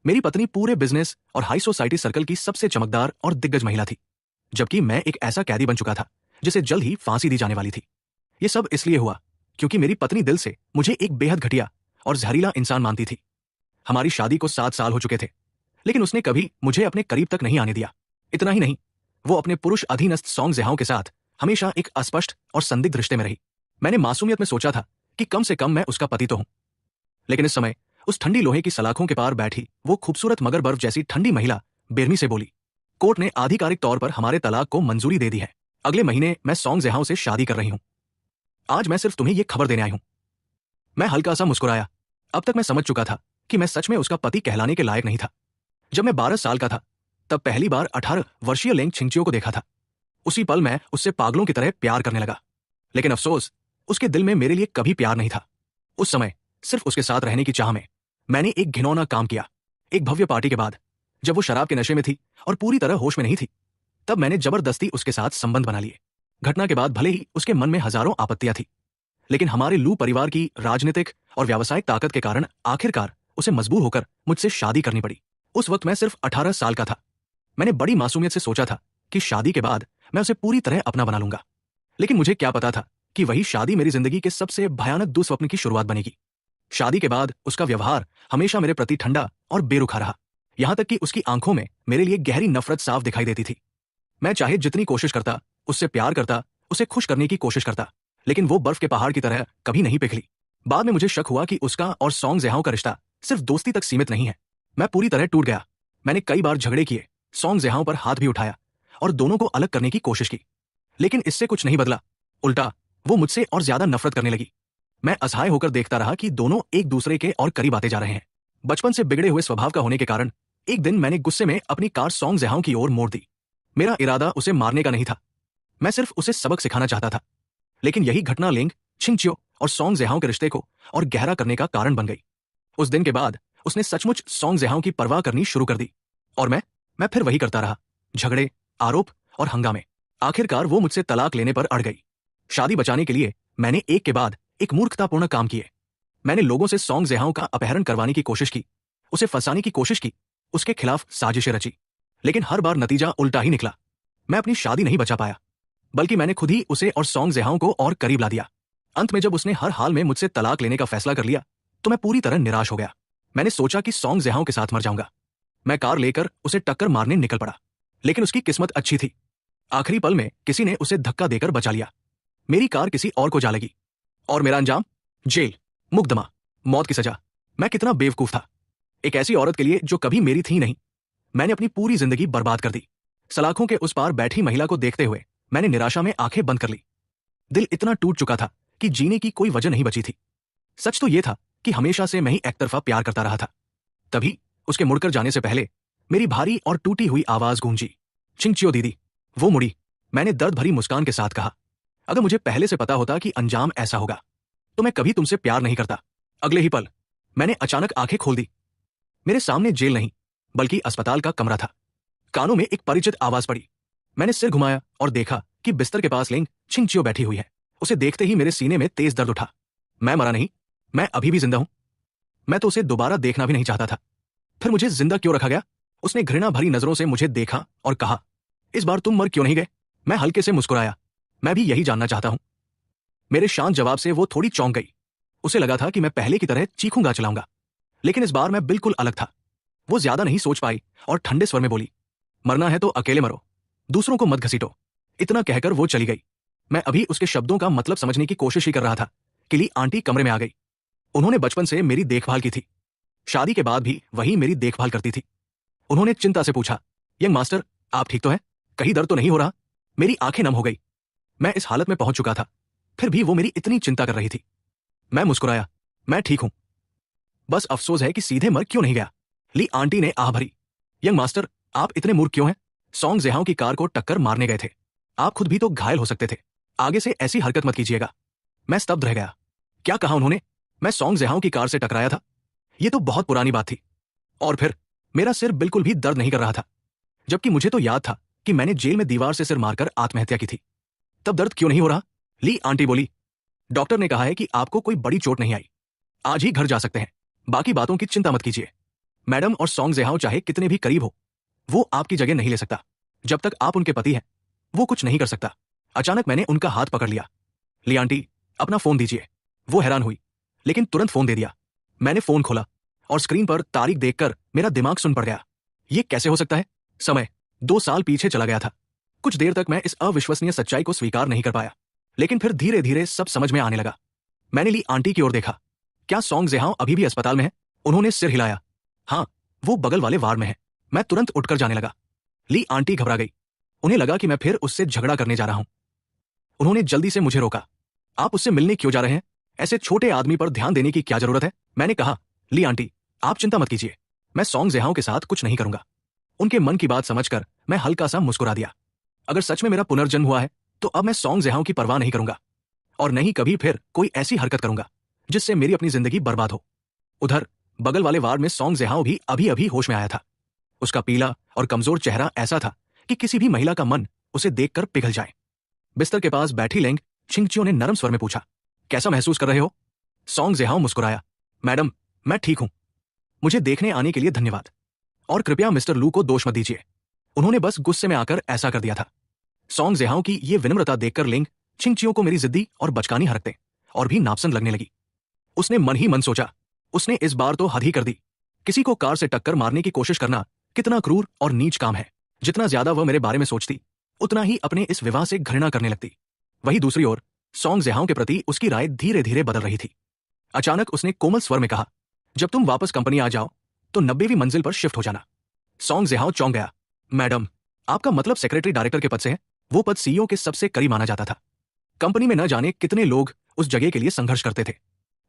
मेरी पत्नी पूरे बिजनेस और हाई सोसाइटी सर्कल की सबसे चमकदार और दिग्गज महिला थी, जबकि मैं एक ऐसा कैदी बन चुका था जिसे जल्द ही फांसी दी जाने वाली थी। ये सब इसलिए हुआ क्योंकि मेरी पत्नी दिल से मुझे एक बेहद घटिया और जहरीला इंसान मानती थी। हमारी शादी को 7 साल हो चुके थे, लेकिन उसने कभी मुझे अपने करीब तक नहीं आने दिया। इतना ही नहीं, वो अपने पुरुष अधीनस्थ सॉन्ग जेहाओं के साथ हमेशा एक अस्पष्ट और संदिग्ध रिश्ते में रही। मैंने मासूमियत में सोचा था कि कम से कम मैं उसका पति तो हूं, लेकिन इस समय उस ठंडी लोहे की सलाखों के पार बैठी वो खूबसूरत मगर बर्फ जैसी ठंडी महिला बेरमी से बोली, कोर्ट ने आधिकारिक तौर पर हमारे तलाक को मंजूरी दे दी है। अगले महीने मैं सॉन्ग जेहाओं से शादी कर रही हूं। आज मैं सिर्फ तुम्हें यह खबर देने आई हूं। मैं हल्का सा मुस्कुराया। अब तक मैं समझ चुका था कि मैं सच में उसका पति कहलाने के लायक नहीं था। जब मैं 12 साल का था, तब पहली बार 18 वर्षीय लेंग छिंगचियो को देखा था। उसी पल मैं उससे पागलों की तरह प्यार करने लगा। लेकिन अफसोस, उसके दिल में मेरे लिए कभी प्यार नहीं था। उस समय सिर्फ उसके साथ रहने की चाह में मैंने एक घिनौना काम किया। एक भव्य पार्टी के बाद, जब वो शराब के नशे में थी और पूरी तरह होश में नहीं थी, तब मैंने जबरदस्ती उसके साथ संबंध बना लिए। घटना के बाद भले ही उसके मन में हजारों आपत्तियां थी, लेकिन हमारे लू परिवार की राजनीतिक और व्यावसायिक ताकत के कारण आखिरकार उसे मजबूर होकर मुझसे शादी करनी पड़ी। उस वक्त मैं सिर्फ 18 साल का था। मैंने बड़ी मासूमियत से सोचा था कि शादी के बाद मैं उसे पूरी तरह अपना बना लूंगा, लेकिन मुझे क्या पता था कि वही शादी मेरी जिंदगी के सबसे भयानक दुस्वप्न की शुरुआत बनेगी। शादी के बाद उसका व्यवहार हमेशा मेरे प्रति ठंडा और बेरुखा रहा, यहां तक कि उसकी आंखों में मेरे लिए गहरी नफरत साफ दिखाई देती थी। मैं चाहे जितनी कोशिश करता, उससे प्यार करता, उसे खुश करने की कोशिश करता, लेकिन वो बर्फ के पहाड़ की तरह कभी नहीं पिघली। बाद में मुझे शक हुआ कि उसका और सॉन्ग जेहाओं का रिश्ता सिर्फ दोस्ती तक सीमित नहीं है। मैं पूरी तरह टूट गया। मैंने कई बार झगड़े किए, सॉन्ग जेहाओं पर हाथ भी उठाया और दोनों को अलग करने की कोशिश की, लेकिन इससे कुछ नहीं बदला। उल्टा वो मुझसे और ज्यादा नफरत करने लगी। मैं असहाय होकर देखता रहा कि दोनों एक दूसरे के और करीब आते जा रहे हैं। बचपन से बिगड़े हुए स्वभाव का होने के कारण एक दिन मैंने गुस्से में अपनी कार सॉन्ग जेहाओं की ओर मोड़ दी। मेरा इरादा उसे मारने का नहीं था, मैं सिर्फ उसे सबक सिखाना चाहता था। लेकिन यही घटना लेंग छिंगचियो और सॉन्ग जेहाओं के रिश्ते को और गहरा करने का कारण बन गई। उस दिन के बाद उसने सचमुच सॉन्ग जेहाओं की परवाह करनी शुरू कर दी, और मैं फिर वही करता रहा। झगड़े, आरोप और हंगामे। आखिरकार वो मुझसे तलाक लेने पर अड़ गई। शादी बचाने के लिए मैंने एक के बाद एक मूर्खतापूर्ण काम किए। मैंने लोगों से सॉन्ग जेहाओं का अपहरण करवाने की कोशिश की, उसे फंसाने की कोशिश की, उसके खिलाफ साजिशें रची, लेकिन हर बार नतीजा उल्टा ही निकला। मैं अपनी शादी नहीं बचा पाया, बल्कि मैंने खुद ही उसे और सॉन्ग जेहाओं को और करीब ला दिया। अंत में जब उसने हर हाल में मुझसे तलाक लेने का फैसला कर लिया, तो मैं पूरी तरह निराश हो गया। मैंने सोचा कि सॉन्ग जेहाओं के साथ मर जाऊंगा। मैं कार लेकर उसे टक्कर मारने निकल पड़ा, लेकिन उसकी किस्मत अच्छी थी। आखिरी पल में किसी ने उसे धक्का देकर बचा लिया। मेरी कार किसी और को जा लगी, और मेरा अंजाम जेल, मुकदमा, मौत की सजा। मैं कितना बेवकूफ था, एक ऐसी औरत के लिए जो कभी मेरी थी नहीं। मैंने अपनी पूरी जिंदगी बर्बाद कर दी। सलाखों के उस पार बैठी महिला को देखते हुए मैंने निराशा में आंखें बंद कर ली। दिल इतना टूट चुका था कि जीने की कोई वजह नहीं बची थी। सच तो यह था कि हमेशा से मैं ही एक तरफा प्यार करता रहा था। तभी उसके मुड़कर जाने से पहले मेरी भारी और टूटी हुई आवाज गूंजी, छिंगचियो दीदी। वो मुड़ी। मैंने दर्द भरी मुस्कान के साथ कहा, अगर मुझे पहले से पता होता कि अंजाम ऐसा होगा, तो मैं कभी तुमसे प्यार नहीं करता। अगले ही पल मैंने अचानक आंखें खोल दी। मेरे सामने जेल नहीं, बल्कि अस्पताल का कमरा था। कानों में एक परिचित आवाज पड़ी। मैंने सिर घुमाया और देखा कि बिस्तर के पास लेंग छिंगचियो बैठी हुई है। उसे देखते ही मेरे सीने में तेज दर्द उठा। मैं मरा नहीं, मैं अभी भी जिंदा हूं। मैं तो उसे दोबारा देखना भी नहीं चाहता था। फिर मुझे जिंदा क्यों रखा गया? उसने घृणा भरी नजरों से मुझे देखा और कहा, इस बार तुम मर क्यों नहीं गए? मैं हल्के से मुस्कुराया, मैं भी यही जानना चाहता हूं। मेरे शांत जवाब से वो थोड़ी चौंक गई। उसे लगा था कि मैं पहले की तरह चीखूंगा चिल्लाऊंगा, लेकिन इस बार मैं बिल्कुल अलग था। वो ज्यादा नहीं सोच पाई और ठंडे स्वर में बोली, मरना है तो अकेले मरो, दूसरों को मत घसीटो। इतना कहकर वो चली गई। मैं अभी उसके शब्दों का मतलब समझने की कोशिश ही कर रहा था कि ली आंटी कमरे में आ गई। उन्होंने बचपन से मेरी देखभाल की थी, शादी के बाद भी वही मेरी देखभाल करती थी। उन्होंने चिंता से पूछा, यंग मास्टर, आप ठीक तो हैं? कहीं दर्द तो नहीं हो रहा? मेरी आंखें नम हो गई। मैं इस हालत में पहुंच चुका था, फिर भी वो मेरी इतनी चिंता कर रही थी। मैं मुस्कुराया, मैं ठीक हूं, बस अफसोस है कि सीधे मर क्यों नहीं गया। ली आंटी ने आह भरी, यंग मास्टर, आप इतने मूर्ख क्यों हैं? सॉन्ग जेहाओं की कार को टक्कर मारने गए थे, आप खुद भी तो घायल हो सकते थे। आगे से ऐसी हरकत मत कीजिएगा। मैं स्तब्ध रह गया। क्या कहा उन्होंने? मैं सॉन्ग जेहाओं की कार से टकराया था? यह तो बहुत पुरानी बात थी। और फिर मेरा सिर बिल्कुल भी दर्द नहीं कर रहा था, जबकि मुझे तो याद था कि मैंने जेल में दीवार से सिर मारकर आत्महत्या की थी। तब दर्द क्यों नहीं हो रहा? ली आंटी बोली, डॉक्टर ने कहा है कि आपको कोई बड़ी चोट नहीं आई, आज ही घर जा सकते हैं, बाकी बातों की चिंता मत कीजिए। मैडम, और सॉन्ग जेहाओ चाहे कितने भी करीब हो, वो आपकी जगह नहीं ले सकता। जब तक आप उनके पति हैं, वो कुछ नहीं कर सकता। अचानक मैंने उनका हाथ पकड़ लिया। ली आंटी, अपना फोन दीजिए। वो हैरान हुई, लेकिन तुरंत फोन दे दिया। मैंने फोन खोला और स्क्रीन पर तारीख देखकर मेरा दिमाग सुन पड़ गया। ये कैसे हो सकता है? समय 2 साल पीछे चला गया था। कुछ देर तक मैं इस अविश्वसनीय सच्चाई को स्वीकार नहीं कर पाया, लेकिन फिर धीरे धीरे सब समझ में आने लगा। मैंने ली आंटी की ओर देखा। क्या सॉन्ग जेहाओ अभी भी अस्पताल में है? उन्होंने सिर हिलाया। हाँ, वो बगल वाले वार्ड में है। मैं तुरंत उठकर जाने लगा। ली आंटी घबरा गई। उन्हें लगा कि मैं फिर उससे झगड़ा करने जा रहा हूं। उन्होंने जल्दी से मुझे रोका। आप उससे मिलने क्यों जा रहे हैं? ऐसे छोटे आदमी पर ध्यान देने की क्या जरूरत है? मैंने कहा, ली आंटी, आप चिंता मत कीजिए, मैं सॉन्ग जेहाओ के साथ कुछ नहीं करूंगा। उनके मन की बात समझकर मैं हल्का सा मुस्कुरा दिया। अगर सच में मेरा पुनर्जन्म हुआ है, तो अब मैं सॉन्ग जेहाओ की परवाह नहीं करूंगा और नहीं कभी फिर कोई ऐसी हरकत करूंगा जिससे मेरी अपनी जिंदगी बर्बाद हो। उधर बगल वाले वार्ड में सॉन्ग जेहाओ भी अभी अभी होश में आया था। उसका पीला और कमजोर चेहरा ऐसा था कि किसी भी महिला का मन उसे देखकर पिघल जाए। बिस्तर के पास बैठी लेंग छिंगचियो ने नरम स्वर में पूछा, कैसा महसूस कर रहे हो? सॉन्ग जेहाओ मुस्कुराया। मैडम, मैं ठीक हूं। मुझे देखने आने के लिए धन्यवाद, और कृपया मिस्टर लू को दोष मत दीजिए। उन्होंने बस गुस्से में आकर ऐसा कर दिया था। सॉन्ग जेहाओ की ये विनम्रता देखकर लेंग छिंगचियो को मेरी जिद्दी और बचकानी हरकतें और भी नापसंद लगने लगी। उसने मन ही मन सोचा, उसने इस बार तो हद ही कर दी। किसी को कार से टक्कर मारने की कोशिश करना कितना क्रूर और नीच काम है। जितना ज्यादा वह मेरे बारे में सोचती, उतना ही अपने इस विवाह से घृणा करने लगती। वहीं दूसरी ओर सॉन्ग जेहाओ के प्रति उसकी राय धीरे धीरे बदल रही थी। अचानक उसने कोमल स्वर में कहा, जब तुम वापस कंपनी आ जाओ तो 90वीं मंजिल पर शिफ्ट हो जाना। सॉन्ग जेहाओ चौंक गया। मैडम, आपका मतलब सेक्रेटरी डायरेक्टर के पद से है? वो पद सीईओ के सबसे करीब माना जाता था। कंपनी में न जाने कितने लोग उस जगह के लिए संघर्ष करते थे।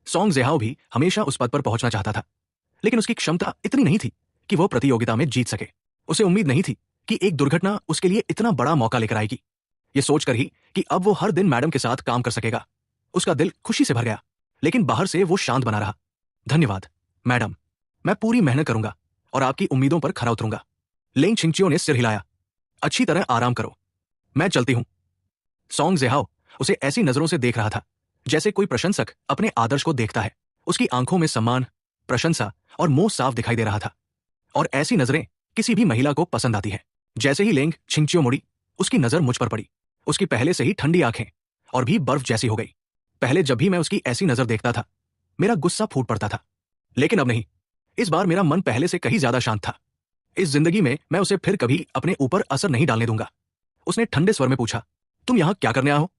सॉन्ग जेहाओ भी हमेशा उस पद पर पहुंचना चाहता था, लेकिन उसकी क्षमता इतनी नहीं थी कि वह प्रतियोगिता में जीत सके। उसे उम्मीद नहीं थी कि एक दुर्घटना उसके लिए इतना बड़ा मौका लेकर आएगी। ये सोचकर ही कि अब वो हर दिन मैडम के साथ काम कर सकेगा, उसका दिल खुशी से भर गया, लेकिन बाहर से वो शांत बना रहा। धन्यवाद मैडम, मैं पूरी मेहनत करूंगा और आपकी उम्मीदों पर खरा उतरूंगा। लेंग छिंगचियो ने सिर हिलाया। अच्छी तरह आराम करो, मैं चलती हूं। सॉन्ग जेहाओ उसे ऐसी नजरों से देख रहा था जैसे कोई प्रशंसक अपने आदर्श को देखता है। उसकी आंखों में सम्मान, प्रशंसा और मोह साफ दिखाई दे रहा था, और ऐसी नजरें किसी भी महिला को पसंद आती है। जैसे ही लेंग छिंगचियो मुड़ी, उसकी नजर मुझ पर पड़ी। उसकी पहले से ही ठंडी आंखें और भी बर्फ जैसी हो गई। पहले जब भी मैं उसकी ऐसी नजर देखता था, मेरा गुस्सा फूट पड़ता था, लेकिन अब नहीं। इस बार मेरा मन पहले से कहीं ज्यादा शांत था। इस जिंदगी में मैं उसे फिर कभी अपने ऊपर असर नहीं डालने दूंगा। उसने ठंडे स्वर में पूछा, तुम यहां क्या करने आए हो?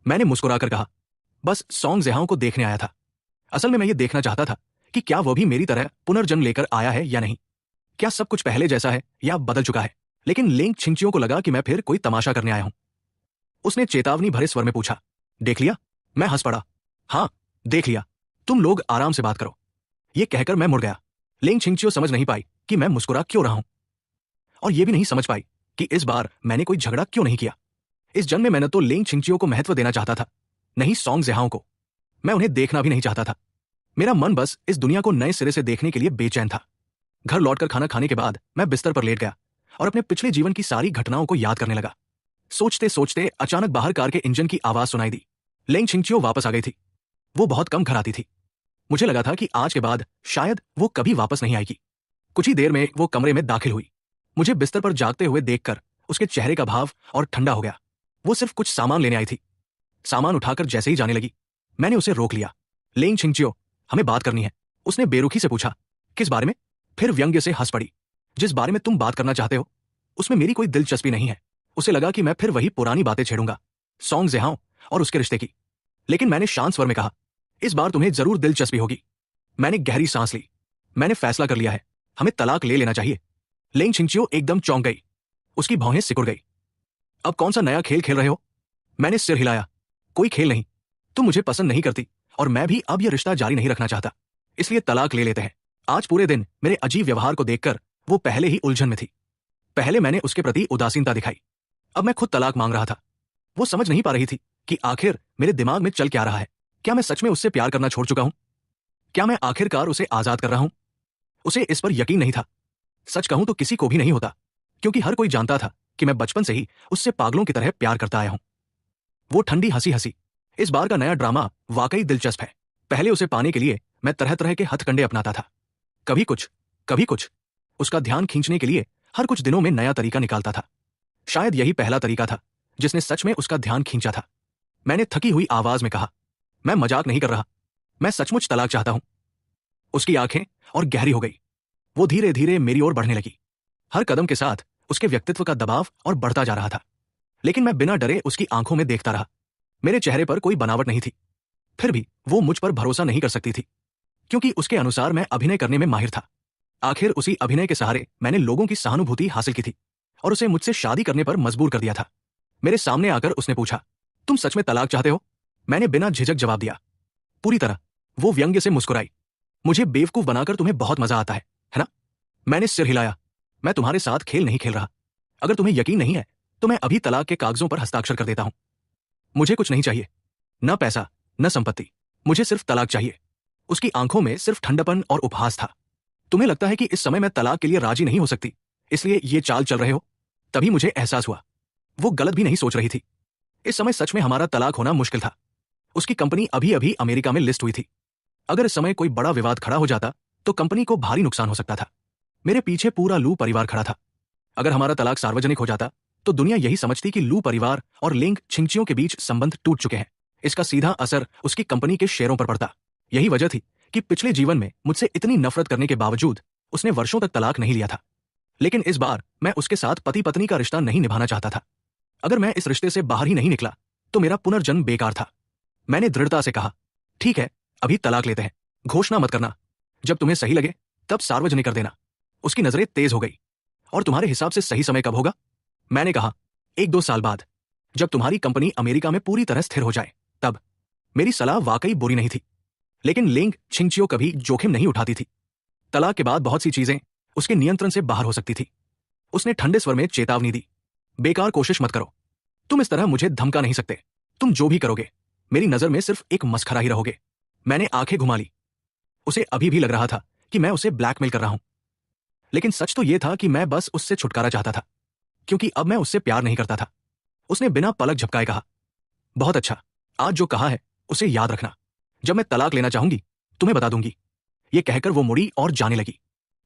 मैंने मुस्कुराकर कहा, बस सॉन्ग जेहाओ को देखने आया था। असल में मैं ये देखना चाहता था कि क्या वह भी मेरी तरह पुनर्जन्म लेकर आया है या नहीं। क्या सब कुछ पहले जैसा है या बदल चुका है? लेकिन लेंग छिंगचियो को लगा कि मैं फिर कोई तमाशा करने आया हूं। उसने चेतावनी भरे स्वर में पूछा, देख लिया? मैं हंस पड़ा। हाँ, देख लिया। तुम लोग आराम से बात करो। ये कहकर मैं मुड़ गया। लेंग छिंगचियो समझ नहीं पाई कि मैं मुस्कुरा क्यों रहा हूं, और ये भी नहीं समझ पाई कि इस बार मैंने कोई झगड़ा क्यों नहीं किया। इस जन्म में मैंने तो लेंग छिंगचियो को महत्व देना चाहता था, नहीं सॉन्ग जेहाओ को। मैं उन्हें देखना भी नहीं चाहता था। मेरा मन बस इस दुनिया को नए सिरे से देखने के लिए बेचैन था। घर लौटकर खाना खाने के बाद मैं बिस्तर पर लेट गया और अपने पिछले जीवन की सारी घटनाओं को याद करने लगा। सोचते सोचते अचानक बाहर कार के इंजन की आवाज सुनाई दी। लेंग छिंगचियो वापस आ गई थी। वो बहुत कम घर आती थी। मुझे लगा था कि आज के बाद शायद वो कभी वापस नहीं आएगी। कुछ ही देर में वो कमरे में दाखिल हुई। मुझे बिस्तर पर जागते हुए देखकर उसके चेहरे का भाव और ठंडा हो गया। वो सिर्फ कुछ सामान लेने आई थी। सामान उठाकर जैसे ही जाने लगी, मैंने उसे रोक लिया। लेंग छिंगचियो, हमें बात करनी है। उसने बेरुखी से पूछा, किस बारे में? फिर व्यंग्य से हंस पड़ी। जिस बारे में तुम बात करना चाहते हो उसमें मेरी कोई दिलचस्पी नहीं है। उसे लगा कि मैं फिर वही पुरानी बातें छेड़ूंगा, सॉन्ग जेहाओ और उसके रिश्ते की। लेकिन मैंने शांत स्वर में कहा, इस बार तुम्हें जरूर दिलचस्पी होगी। मैंने गहरी सांस ली। मैंने फैसला कर लिया है, हमें तलाक ले लेना चाहिए। लेंग छिंगचियो एकदम चौंक गई। उसकी भौहें सिकुड़ गई। अब कौन सा नया खेल खेल रहे हो? मैंने सिर हिलाया। कोई खेल नहीं। तुम मुझे पसंद नहीं करती और मैं भी अब यह रिश्ता जारी नहीं रखना चाहता, इसलिए तलाक ले लेते हैं। आज पूरे दिन मेरे अजीब व्यवहार को देखकर वो पहले ही उलझन में थी। पहले मैंने उसके प्रति उदासीनता दिखाई, अब मैं खुद तलाक मांग रहा था। वो समझ नहीं पा रही थी कि आखिर मेरे दिमाग में चल क्या रहा है। क्या मैं सच में उससे प्यार करना छोड़ चुका हूं? क्या मैं आखिरकार उसे आजाद कर रहा हूं? उसे इस पर यकीन नहीं था। सच कहूं तो किसी को भी नहीं होता, क्योंकि हर कोई जानता था कि मैं बचपन से ही उससे पागलों की तरह प्यार करता आया हूं। वो ठंडी हंसी हंसी। इस बार का नया ड्रामा वाकई दिलचस्प है। पहले उसे पाने के लिए मैं तरह तरह के हथकंडे अपनाता था। कभी कुछ, कभी कुछ। उसका ध्यान खींचने के लिए हर कुछ दिनों में नया तरीका निकालता था। शायद यही पहला तरीका था जिसने सच में उसका ध्यान खींचा था। मैंने थकी हुई आवाज में कहा, मैं मजाक नहीं कर रहा, मैं सचमुच तलाक चाहता हूं। उसकी आंखें और गहरी हो गई। वो धीरे धीरे मेरी ओर बढ़ने लगी। हर कदम के साथ उसके व्यक्तित्व का दबाव और बढ़ता जा रहा था। लेकिन मैं बिना डरे उसकी आंखों में देखता रहा। मेरे चेहरे पर कोई बनावट नहीं थी। फिर भी वो मुझ पर भरोसा नहीं कर सकती थी, क्योंकि उसके अनुसार मैं अभिनय करने में माहिर था। आखिर उसी अभिनय के सहारे मैंने लोगों की सहानुभूति हासिल की थी और उसे मुझसे शादी करने पर मजबूर कर दिया था। मेरे सामने आकर उसने पूछा, तुम सच में तलाक चाहते हो? मैंने बिना झिझक जवाब दिया, पूरी तरह। वो व्यंग्य से मुस्कुराई। मुझे बेवकूफ बनाकर तुम्हें बहुत मजा आता है ना? मैंने सिर हिलाया। मैं तुम्हारे साथ खेल नहीं खेल रहा। अगर तुम्हें यकीन नहीं है तो मैं अभी तलाक के कागजों पर हस्ताक्षर कर देता हूं। मुझे कुछ नहीं चाहिए, न पैसा न संपत्ति, मुझे सिर्फ तलाक चाहिए। उसकी आंखों में सिर्फ ठंडपन और उपहास था। तुम्हें लगता है कि इस समय मैं तलाक के लिए राजी नहीं हो सकती, इसलिए ये चाल चल रहे हो? तभी मुझे एहसास हुआ वो गलत भी नहीं सोच रही थी। इस समय सच में हमारा तलाक होना मुश्किल था। उसकी कंपनी अभी अभी अमेरिका में लिस्ट हुई थी। अगर इस समय कोई बड़ा विवाद खड़ा हो जाता तो कंपनी को भारी नुकसान हो सकता था। मेरे पीछे पूरा लू परिवार खड़ा था। अगर हमारा तलाक सार्वजनिक हो जाता तो दुनिया यही समझती कि लू परिवार और लिंग छिंगचियों के बीच संबंध टूट चुके हैं। इसका सीधा असर उसकी कंपनी के शेयरों पर पड़ता। यही वजह थी कि पिछले जीवन में मुझसे इतनी नफरत करने के बावजूद उसने वर्षों तक तलाक नहीं लिया था। लेकिन इस बार मैं उसके साथ पति पत्नी का रिश्ता नहीं निभाना चाहता था। अगर मैं इस रिश्ते से बाहर ही नहीं निकला तो मेरा पुनर्जन्म बेकार था। मैंने दृढ़ता से कहा, ठीक है, अभी तलाक लेते हैं। घोषणा मत करना, जब तुम्हें सही लगे तब सार्वजनिक कर देना। उसकी नजरें तेज हो गई। और तुम्हारे हिसाब से सही समय कब होगा? मैंने कहा, 1-2 साल बाद, जब तुम्हारी कंपनी अमेरिका में पूरी तरह स्थिर हो जाए तब। मेरी सलाह वाकई बुरी नहीं थी, लेकिन लिंग छिंगचियो कभी जोखिम नहीं उठाती थी। तलाक के बाद बहुत सी चीजें उसके नियंत्रण से बाहर हो सकती थी। उसने ठंडे स्वर में चेतावनी दी, बेकार कोशिश मत करो। तुम इस तरह मुझे धमका नहीं सकते। तुम जो भी करोगे मेरी नजर में सिर्फ एक मस्खरा ही रहोगे। मैंने आंखें घुमा ली। उसे अभी भी लग रहा था कि मैं उसे ब्लैकमेल कर रहा हूं, लेकिन सच तो यह था कि मैं बस उससे छुटकारा चाहता था, क्योंकि अब मैं उससे प्यार नहीं करता था। उसने बिना पलक झपकाए कहा, बहुत अच्छा, आज जो कहा है उसे याद रखना। जब मैं तलाक लेना चाहूंगी तुम्हें बता दूंगी। ये कहकर वो मुड़ी और जाने लगी।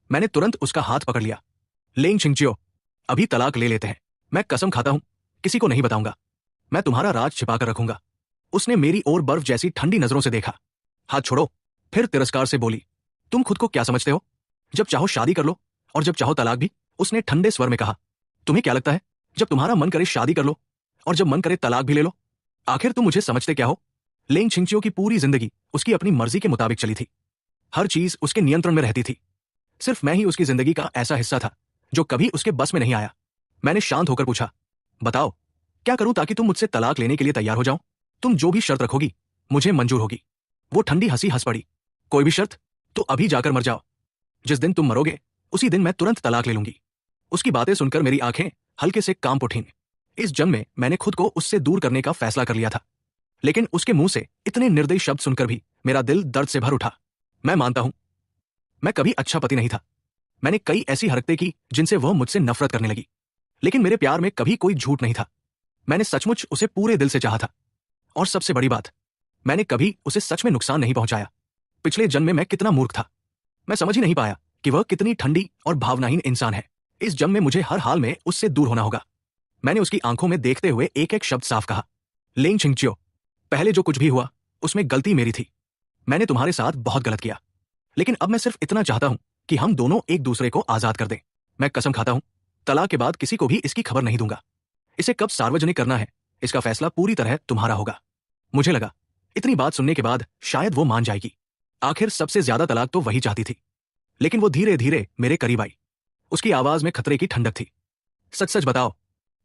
मैंने तुरंत उसका हाथ पकड़ लिया। लेंग छिंगचियो, अभी तलाक ले लेते हैं। मैं कसम खाता हूं किसी को नहीं बताऊंगा। मैं तुम्हारा राज छिपा कर रखूंगा। उसने मेरी ओर बर्फ जैसी ठंडी नजरों से देखा। हाथ छोड़ो। फिर तिरस्कार से बोली, तुम खुद को क्या समझते हो? जब चाहो शादी कर लो और जब चाहो तलाक भी। उसने ठंडे स्वर में कहा, तुम्हें क्या लगता है जब तुम्हारा मन करे शादी कर लो और जब मन करे तलाक भी ले लो? आखिर तुम मुझे समझते क्या हो? लेंग छिंगचियो की पूरी जिंदगी उसकी अपनी मर्जी के मुताबिक चली थी। हर चीज उसके नियंत्रण में रहती थी। सिर्फ मैं ही उसकी जिंदगी का ऐसा हिस्सा था जो कभी उसके बस में नहीं आया। मैंने शांत होकर पूछा, बताओ, क्या करूं ताकि तुम मुझसे तलाक लेने के लिए तैयार हो जाओ? तुम जो भी शर्त रखोगी मुझे मंजूर होगी। वो ठंडी हंसी हंस पड़ी। कोई भी शर्त? तो अभी जाकर मर जाओ। जिस दिन तुम मरोगे उसी दिन मैं तुरंत तलाक ले लूंगी। उसकी बातें सुनकर मेरी आंखें हल्के से कांप उठीं। इस जन्म में मैंने खुद को उससे दूर करने का फैसला कर लिया था, लेकिन उसके मुंह से इतने निर्दयी शब्द सुनकर भी मेरा दिल दर्द से भर उठा। मैं मानता हूं मैं कभी अच्छा पति नहीं था। मैंने कई ऐसी हरकतें की जिनसे वह मुझसे नफरत करने लगी, लेकिन मेरे प्यार में कभी कोई झूठ नहीं था। मैंने सचमुच उसे पूरे दिल से चाहा था। और सबसे बड़ी बात, मैंने कभी उसे सच में नुकसान नहीं पहुंचाया। पिछले जन्म में मैं कितना मूर्ख था। मैं समझ ही नहीं पाया कि वह कितनी ठंडी और भावनाहीन इंसान है। इस जन्म में मुझे हर हाल में उससे दूर होना होगा। मैंने उसकी आंखों में देखते हुए एक एक शब्द साफ कहा, लेंग छिंगचियो, पहले जो कुछ भी हुआ उसमें गलती मेरी थी। मैंने तुम्हारे साथ बहुत गलत किया, लेकिन अब मैं सिर्फ इतना चाहता हूं कि हम दोनों एक दूसरे को आजाद कर दें। मैं कसम खाता हूं तलाक के बाद किसी को भी इसकी खबर नहीं दूंगा। इसे कब सार्वजनिक करना है इसका फैसला पूरी तरह तुम्हारा होगा। मुझे लगा इतनी बात सुनने के बाद शायद वो मान जाएगी। आखिर सबसे ज्यादा तलाक तो वही चाहती थी। लेकिन वो धीरे धीरे मेरे करीब आई। उसकी आवाज में खतरे की ठंडक थी। सच सच बताओ,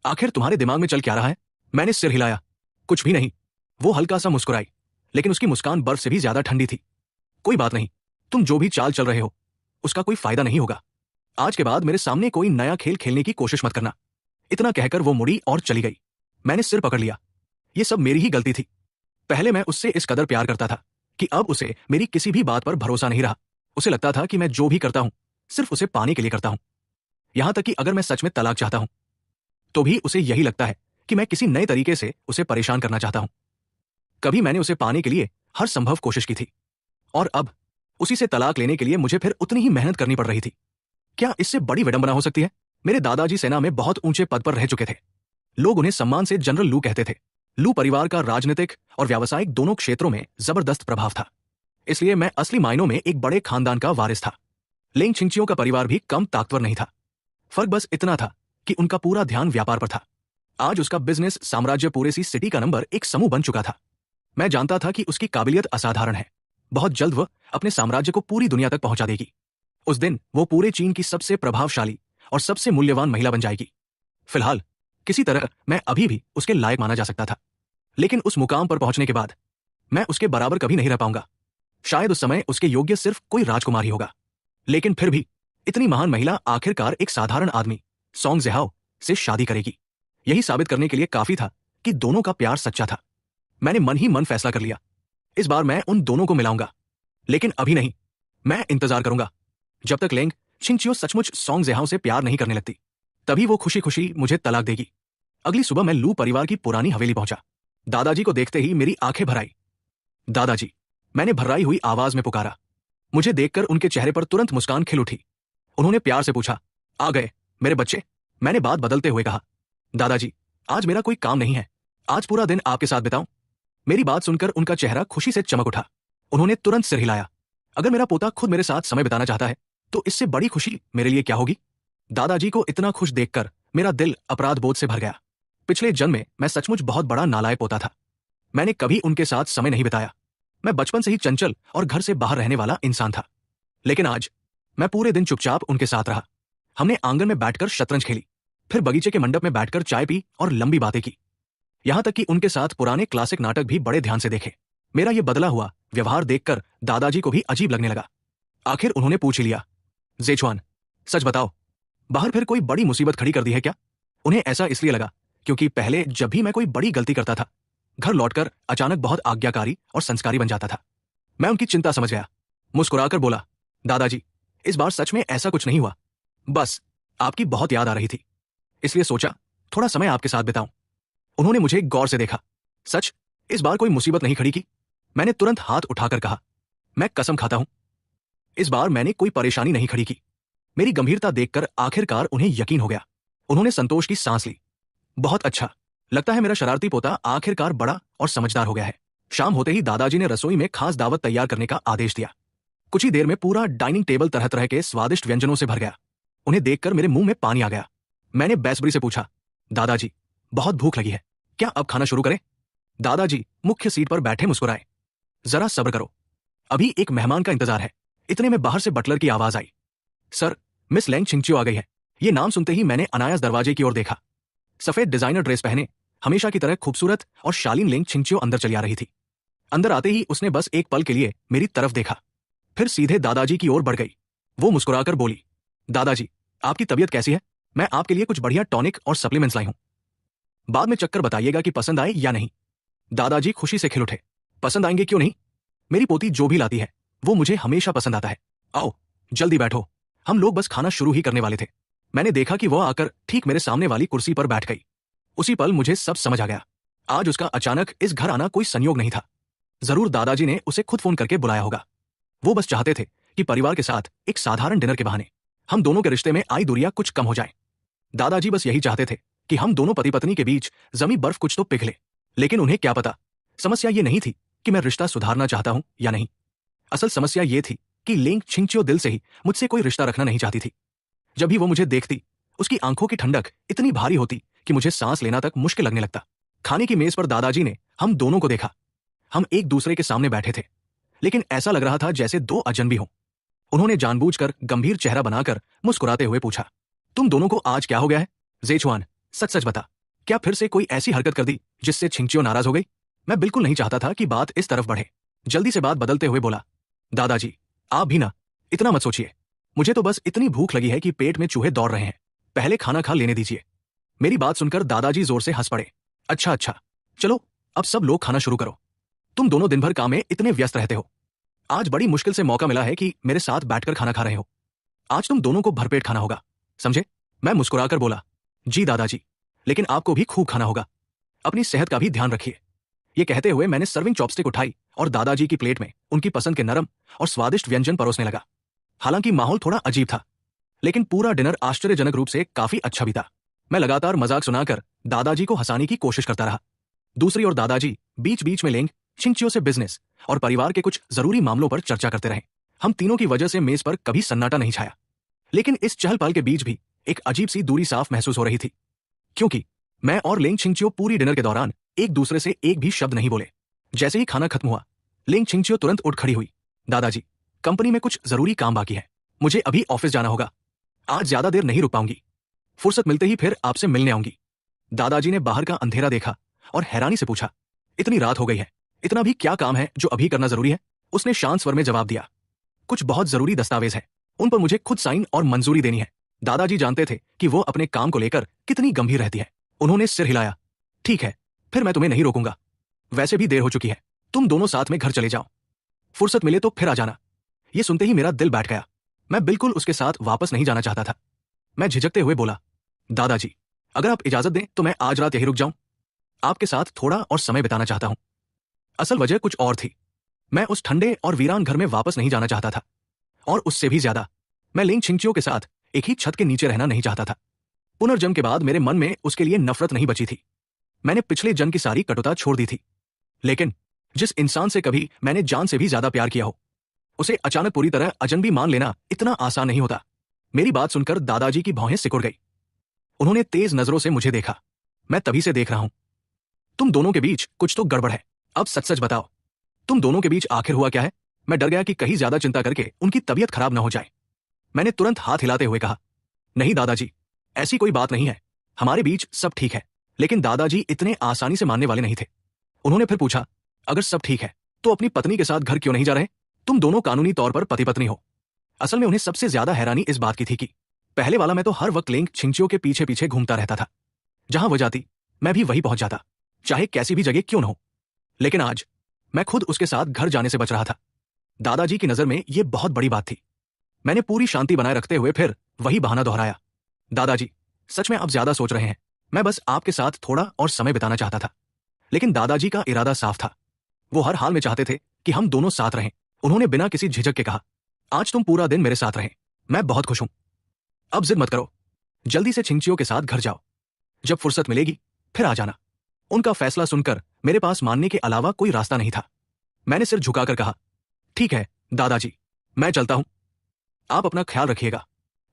आखिर तुम्हारे दिमाग में चल क्या रहा है? मैंने सिर हिलाया। कुछ भी नहीं। वो हल्का सा मुस्कुराई, लेकिन उसकी मुस्कान बर्फ से भी ज्यादा ठंडी थी। कोई बात नहीं, तुम जो भी चाल चल रहे हो उसका कोई फायदा नहीं होगा। आज के बाद मेरे सामने कोई नया खेल खेलने की कोशिश मत करना। इतना कहकर वो मुड़ी और चली गई। मैंने सिर पकड़ लिया। ये सब मेरी ही गलती थी। पहले मैं उससे इस कदर प्यार करता था कि अब उसे मेरी किसी भी बात पर भरोसा नहीं रहा। उसे लगता था कि मैं जो भी करता हूं सिर्फ उसे पाने के लिए करता हूं। यहां तक कि अगर मैं सच में तलाक चाहता हूं तो भी उसे यही लगता है कि मैं किसी नए तरीके से उसे परेशान करना चाहता हूं। कभी मैंने उसे पाने के लिए हर संभव कोशिश की थी, और अब उसी से तलाक लेने के लिए मुझे फिर उतनी ही मेहनत करनी पड़ रही थी। क्या इससे बड़ी विडंबना हो सकती है? मेरे दादाजी सेना में बहुत ऊंचे पद पर रह चुके थे। लोग उन्हें सम्मान से जनरल लू कहते थे। लू परिवार का राजनीतिक और व्यावसायिक दोनों क्षेत्रों में जबरदस्त प्रभाव था, इसलिए मैं असली मायनों में एक बड़े खानदान का वारिस था। लेंग छिंगचियो का परिवार भी कम ताकतवर नहीं था। फर्क बस इतना था कि उनका पूरा ध्यान व्यापार पर था। आज उसका बिजनेस साम्राज्य पूरे सी सिटी का नंबर एक समूह बन चुका था। मैं जानता था कि उसकी काबिलियत असाधारण है। बहुत जल्द वह अपने साम्राज्य को पूरी दुनिया तक पहुंचा देगी। उस दिन वो पूरे चीन की सबसे प्रभावशाली और सबसे मूल्यवान महिला बन जाएगी। फिलहाल किसी तरह मैं अभी भी उसके लायक माना जा सकता था, लेकिन उस मुकाम पर पहुंचने के बाद मैं उसके बराबर कभी नहीं रह पाऊंगा। शायद उस समय उसके योग्य सिर्फ कोई राजकुमार ही होगा, लेकिन फिर भी इतनी महान महिला आखिरकार एक साधारण आदमी सोंग ज़ेहाओ से शादी करेगी। यही साबित करने के लिए काफी था कि दोनों का प्यार सच्चा था। मैंने मन ही मन फैसला कर लिया, इस बार मैं उन दोनों को मिलाऊंगा। लेकिन अभी नहीं, मैं इंतजार करूंगा जब तक लेंग छिंगचियो सचमुच सोंग ज़ेहाओ से प्यार नहीं करने लगती। तभी वो खुशी खुशी मुझे तलाक देगी। अगली सुबह मैं लू परिवार की पुरानी हवेली पहुंचा। दादाजी को देखते ही मेरी आंखें भर आई। दादाजी, मैंने भर्राई हुई आवाज में पुकारा। मुझे देखकर उनके चेहरे पर तुरंत मुस्कान खिल उठी। उन्होंने प्यार से पूछा, आ गए मेरे बच्चे? मैंने बात बदलते हुए कहा, दादाजी, आज मेरा कोई काम नहीं है, आज पूरा दिन आपके साथ बिताऊं? मेरी बात सुनकर उनका चेहरा खुशी से चमक उठा। उन्होंने तुरंत सिर हिलाया। अगर मेरा पोता खुद मेरे साथ समय बिताना चाहता है तो इससे बड़ी खुशी मेरे लिए क्या होगी? दादाजी को इतना खुश देखकर मेरा दिल अपराध बोध से भर गया। पिछले जन्म में मैं सचमुच बहुत बड़ा नालायक पोता था। मैंने कभी उनके साथ समय नहीं बिताया। मैं बचपन से ही चंचल और घर से बाहर रहने वाला इंसान था। लेकिन आज मैं पूरे दिन चुपचाप उनके साथ रहा। हमने आंगन में बैठकर शतरंज खेली, फिर बगीचे के मंडप में बैठकर चाय पी और लंबी बातें की। यहां तक कि उनके साथ पुराने क्लासिक नाटक भी बड़े ध्यान से देखे। मेरा ये बदला हुआ व्यवहार देखकर दादाजी को भी अजीब लगने लगा। आखिर उन्होंने पूछ ही लिया, ज़ेछुआन, सच बताओ, बाहर फिर कोई बड़ी मुसीबत खड़ी कर दी है क्या? उन्हें ऐसा इसलिए लगा क्योंकि पहले जब भी मैं कोई बड़ी गलती करता था, घर लौटकर अचानक बहुत आज्ञाकारी और संस्कारी बन जाता था। मैं उनकी चिंता समझ गया। मुस्कुराकर बोला, दादाजी, इस बार सच में ऐसा कुछ नहीं हुआ। बस आपकी बहुत याद आ रही थी, इसलिए सोचा थोड़ा समय आपके साथ बिताऊं। उन्होंने मुझे गौर से देखा। सच, इस बार कोई मुसीबत नहीं खड़ी की? मैंने तुरंत हाथ उठाकर कहा, मैं कसम खाता हूं, इस बार मैंने कोई परेशानी नहीं खड़ी की। मेरी गंभीरता देखकर आखिरकार उन्हें यकीन हो गया। उन्होंने संतोष की सांस ली। बहुत अच्छा, लगता है मेरा शरारती पोता आखिरकार बड़ा और समझदार हो गया है। शाम होते ही दादाजी ने रसोई में खास दावत तैयार करने का आदेश दिया। कुछ ही देर में पूरा डाइनिंग टेबल तरह तरह के स्वादिष्ट व्यंजनों से भर गया। उन्हें देखकर मेरे मुंह में पानी आ गया। मैंने बेसब्री से पूछा, दादाजी, बहुत भूख लगी है, क्या अब खाना शुरू करें? दादाजी मुख्य सीट पर बैठे मुस्कुराए, जरा सब्र करो, अभी एक मेहमान का इंतजार है। इतने में बाहर से बटलर की आवाज आई, सर, मिस लेंग छिंगचियो आ गई है। ये नाम सुनते ही मैंने अनायास दरवाजे की ओर देखा। सफेद डिजाइनर ड्रेस पहने हमेशा की तरह खूबसूरत और शालीन लेंग छिंगचियो अंदर चली आ रही थी। अंदर आते ही उसने बस एक पल के लिए मेरी तरफ देखा, फिर सीधे दादाजी की ओर बढ़ गई। वो मुस्कुराकर बोली, दादाजी, आपकी तबीयत कैसी है? मैं आपके लिए कुछ बढ़िया टॉनिक और सप्लीमेंट्स लाई हूं, बाद में चक्कर बताइएगा कि पसंद आए या नहीं। दादाजी खुशी से खिल उठे, पसंद आएंगे क्यों नहीं, मेरी पोती जो भी लाती है वो मुझे हमेशा पसंद आता है। आओ जल्दी बैठो, हम लोग बस खाना शुरू ही करने वाले थे। मैंने देखा कि वह आकर ठीक मेरे सामने वाली कुर्सी पर बैठ गई। उसी पल मुझे सब समझ आ गया। आज उसका अचानक इस घर आना कोई संयोग नहीं था। जरूर दादाजी ने उसे खुद फोन करके बुलाया होगा। वो बस चाहते थे कि परिवार के साथ एक साधारण डिनर के बहाने हम दोनों के रिश्ते में आई दूरियां कुछ कम हो जाए। दादाजी बस यही चाहते थे कि हम दोनों पति पत्नी के बीच जमी बर्फ कुछ तो पिघले। लेकिन उन्हें क्या पता, समस्या ये नहीं थी कि मैं रिश्ता सुधारना चाहता हूं या नहीं। असल समस्या ये थी कि लेंग छिंगचियो दिल से ही मुझसे कोई रिश्ता रखना नहीं चाहती थी। जब भी वो मुझे देखती, उसकी आंखों की ठंडक इतनी भारी होती कि मुझे सांस लेना तक मुश्किल लगने लगता। खाने की मेज पर दादाजी ने हम दोनों को देखा। हम एक दूसरे के सामने बैठे थे, लेकिन ऐसा लग रहा था जैसे दो अजनबी हों। उन्होंने जानबूझकर गंभीर चेहरा बनाकर मुस्कुराते हुए पूछा, तुम दोनों को आज क्या हो गया है? ज़ेछुआन, सच सच बता, क्या फिर से कोई ऐसी हरकत कर दी जिससे छिंगचियो नाराज हो गई? मैं बिल्कुल नहीं चाहता था कि बात इस तरफ बढ़े। जल्दी से बात बदलते हुए बोला, दादाजी, आप भी ना, इतना मत सोचिए। मुझे तो बस इतनी भूख लगी है कि पेट में चूहे दौड़ रहे हैं, पहले खाना खा लेने दीजिए। मेरी बात सुनकर दादाजी जोर से हंस पड़े। अच्छा अच्छा, चलो अब सब लोग खाना शुरू करो। तुम दोनों दिन भर काम में इतने व्यस्त रहते हो, आज बड़ी मुश्किल से मौका मिला है कि मेरे साथ बैठकर खाना खा रहे हो। आज तुम दोनों को भरपेट खाना होगा, समझे? मैं मुस्कुराकर बोला, जी दादाजी, लेकिन आपको भी खूब खाना होगा, अपनी सेहत का भी ध्यान रखिए। ये कहते हुए मैंने सर्विंग चॉपस्टिक उठाई और दादाजी की प्लेट में उनकी पसंद के नरम और स्वादिष्ट व्यंजन परोसने लगा। हालांकि माहौल थोड़ा अजीब था, लेकिन पूरा डिनर आश्चर्यजनक रूप से काफी अच्छा बीता। मैं लगातार मजाक सुनाकर दादाजी को हंसाने की कोशिश करता रहा। दूसरी ओर दादाजी बीच बीच में लेंग छिंगचियो से बिजनेस और परिवार के कुछ जरूरी मामलों पर चर्चा करते रहे। हम तीनों की वजह से मेज पर कभी सन्नाटा नहीं छाया, लेकिन इस चहल पहल के बीच भी एक अजीब सी दूरी साफ महसूस हो रही थी, क्योंकि मैं और लेंग छिंगचियो पूरी डिनर के दौरान एक दूसरे से एक भी शब्द नहीं बोले। जैसे ही खाना खत्म हुआ, लेंग छिंगचियो तुरंत उठ खड़ी हुई। दादाजी, कंपनी में कुछ जरूरी काम बाकी है, मुझे अभी ऑफिस जाना होगा, आज ज्यादा देर नहीं रुक पाऊंगी, फुर्सत मिलते ही फिर आपसे मिलने आऊंगी। दादाजी ने बाहर का अंधेरा देखा और हैरानी से पूछा, इतनी रात हो गई है, इतना भी क्या काम है जो अभी करना जरूरी है? उसने शांत स्वर में जवाब दिया, कुछ बहुत जरूरी दस्तावेज है, उन पर मुझे खुद साइन और मंजूरी देनी है। दादाजी जानते थे कि वो अपने काम को लेकर कितनी गंभीर रहती है। उन्होंने सिर हिलाया, ठीक है, फिर मैं तुम्हें नहीं रोकूंगा, वैसे भी देर हो चुकी है, तुम दोनों साथ में घर चले जाओ, फुर्सत मिले तो फिर आ जाना। ये सुनते ही मेरा दिल बैठ गया। मैं बिल्कुल उसके साथ वापस नहीं जाना चाहता था। मैं झिझकते हुए बोला, दादाजी, अगर आप इजाजत दें तो मैं आज रात यहीं रुक जाऊं, आपके साथ थोड़ा और समय बिताना चाहता हूं। असल वजह कुछ और थी। मैं उस ठंडे और वीरान घर में वापस नहीं जाना चाहता था, और उससे भी ज्यादा मैं लेंग छिंगचियो के साथ एक ही छत के नीचे रहना नहीं चाहता था। पुनर्जन्म के बाद मेरे मन में उसके लिए नफरत नहीं बची थी। मैंने पिछले जन्म की सारी कटुता छोड़ दी थी, लेकिन जिस इंसान से कभी मैंने जान से भी ज्यादा प्यार किया हो, उसे अचानक पूरी तरह अजनबी मान लेना इतना आसान नहीं होता। मेरी बात सुनकर दादाजी की भौहें सिकुड़ गई। उन्होंने तेज नजरों से मुझे देखा। मैं तभी से देख रहा हूं, तुम दोनों के बीच कुछ तो गड़बड़ है। अब सच सच बताओ, तुम दोनों के बीच आखिर हुआ क्या है? मैं डर गया कि कहीं ज्यादा चिंता करके उनकी तबीयत खराब न हो जाए। मैंने तुरंत हाथ हिलाते हुए कहा, नहीं दादाजी, ऐसी कोई बात नहीं है, हमारे बीच सब ठीक है। लेकिन दादाजी इतने आसानी से मानने वाले नहीं थे। उन्होंने फिर पूछा, अगर सब ठीक है तो अपनी पत्नी के साथ घर क्यों नहीं जा रहे? तुम दोनों कानूनी तौर पर पति पत्नी हो। असल में उन्हें सबसे ज्यादा हैरानी इस बात की थी कि पहले वाला मैं तो हर वक्त लेंग छिंगचियो के पीछे पीछे घूमता रहता था। जहां वो जाती मैं भी वहीं पहुंच जाता, चाहे कैसी भी जगह क्यों न हो। लेकिन आज मैं खुद उसके साथ घर जाने से बच रहा था। दादाजी की नजर में यह बहुत बड़ी बात थी। मैंने पूरी शांति बनाए रखते हुए फिर वही बहाना दोहराया, दादाजी, सच में आप ज्यादा सोच रहे हैं, मैं बस आपके साथ थोड़ा और समय बिताना चाहता था। लेकिन दादाजी का इरादा साफ था। वो हर हाल में चाहते थे कि हम दोनों साथ रहें। उन्होंने बिना किसी झिझक के कहा, आज तुम पूरा दिन मेरे साथ रहे, मैं बहुत खुश हूं। अब जिद मत करो, जल्दी से छिंगचियो के साथ घर जाओ, जब फुर्सत मिलेगी फिर आ जाना। उनका फैसला सुनकर मेरे पास मानने के अलावा कोई रास्ता नहीं था। मैंने सिर झुकाकर कहा, ठीक है दादाजी, मैं चलता हूं, आप अपना ख्याल रखिएगा,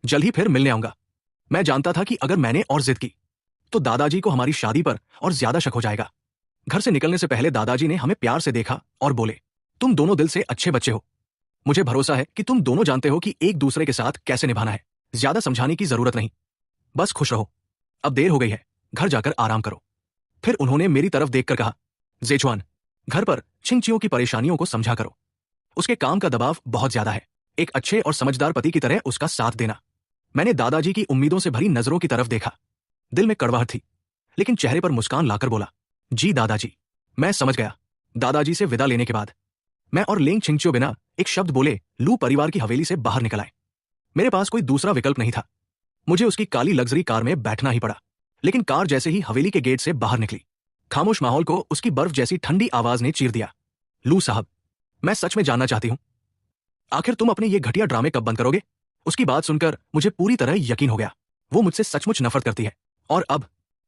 जल्द ही फिर मिलने आऊंगा। मैं जानता था कि अगर मैंने और जिद की तो दादाजी को हमारी शादी पर और ज्यादा शक हो जाएगा। घर से निकलने से पहले दादाजी ने हमें प्यार से देखा और बोले, तुम दोनों दिल से अच्छे बच्चे हो, मुझे भरोसा है कि तुम दोनों जानते हो कि एक दूसरे के साथ कैसे निभाना है। ज्यादा समझाने की जरूरत नहीं, बस खुश रहो। अब देर हो गई है, घर जाकर आराम करो। फिर उन्होंने मेरी तरफ देखकर कहा, जेचुआन, घर पर छिंगचियो की परेशानियों को समझा करो, उसके काम का दबाव बहुत ज्यादा है, एक अच्छे और समझदार पति की तरह उसका साथ देना। मैंने दादाजी की उम्मीदों से भरी नजरों की तरफ देखा। दिल में कड़वाहट थी, लेकिन चेहरे पर मुस्कान लाकर बोला, जी दादाजी, मैं समझ गया। दादाजी से विदा लेने के बाद मैं और लेंग छिंगचियो बिना एक शब्द बोले लू परिवार की हवेली से बाहर निकल आए। मेरे पास कोई दूसरा विकल्प नहीं था। मुझे उसकी काली लग्जरी कार में बैठना ही पड़ा। लेकिन कार जैसे ही हवेली के गेट से बाहर निकली, खामोश माहौल को उसकी बर्फ जैसी ठंडी आवाज ने चीर दिया। लू साहब, मैं सच में जानना चाहती हूं, आखिर तुम अपने ये घटिया ड्रामे कब बंद करोगे? उसकी बात सुनकर मुझे पूरी तरह यकीन हो गया, वो मुझसे सचमुच नफरत करती है। और अब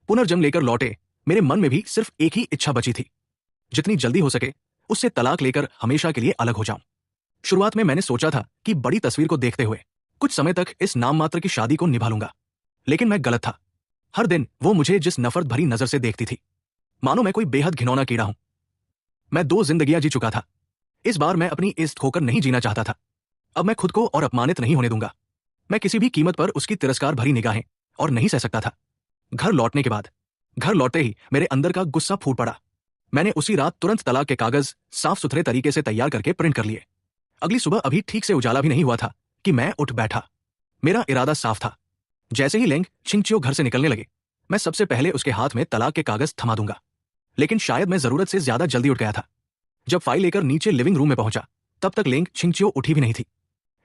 पुनर्जन्म लेकर लौटे मेरे मन में भी सिर्फ एक ही इच्छा बची थी, जितनी जल्दी हो सके उससे तलाक लेकर हमेशा के लिए अलग हो जाऊं। शुरुआत में मैंने सोचा था कि बड़ी तस्वीर को देखते हुए कुछ समय तक इस नाम मात्र की शादी को निभा लूंगा, लेकिन मैं गलत था। हर दिन वो मुझे जिस नफरत भरी नजर से देखती थी, मानो मैं कोई बेहद घिनौना कीड़ा हूं। मैं 2 जिंदगियां जी चुका था, इस बार मैं अपनी इज्जत खोकर नहीं जीना चाहता था। अब मैं खुद को और अपमानित नहीं होने दूंगा। मैं किसी भी कीमत पर उसकी तिरस्कार भरी निगाहें और नहीं सह सकता था। घर लौटने के बाद, घर लौटते ही मेरे अंदर का गुस्सा फूट पड़ा। मैंने उसी रात तुरंत तलाक के कागज साफ सुथरे तरीके से तैयार करके प्रिंट कर लिए। अगली सुबह अभी ठीक से उजाला भी नहीं हुआ था कि मैं उठ बैठा। मेरा इरादा साफ था, जैसे ही लेंग छिंगचियो घर से निकलने लगे, मैं सबसे पहले उसके हाथ में तलाक के कागज थमा दूंगा। लेकिन शायद मैं जरूरत से ज्यादा जल्दी उठ गया था। जब फाइल लेकर नीचे लिविंग रूम में पहुंचा, तब तक लेंग छिंगचियो उठी भी नहीं थी।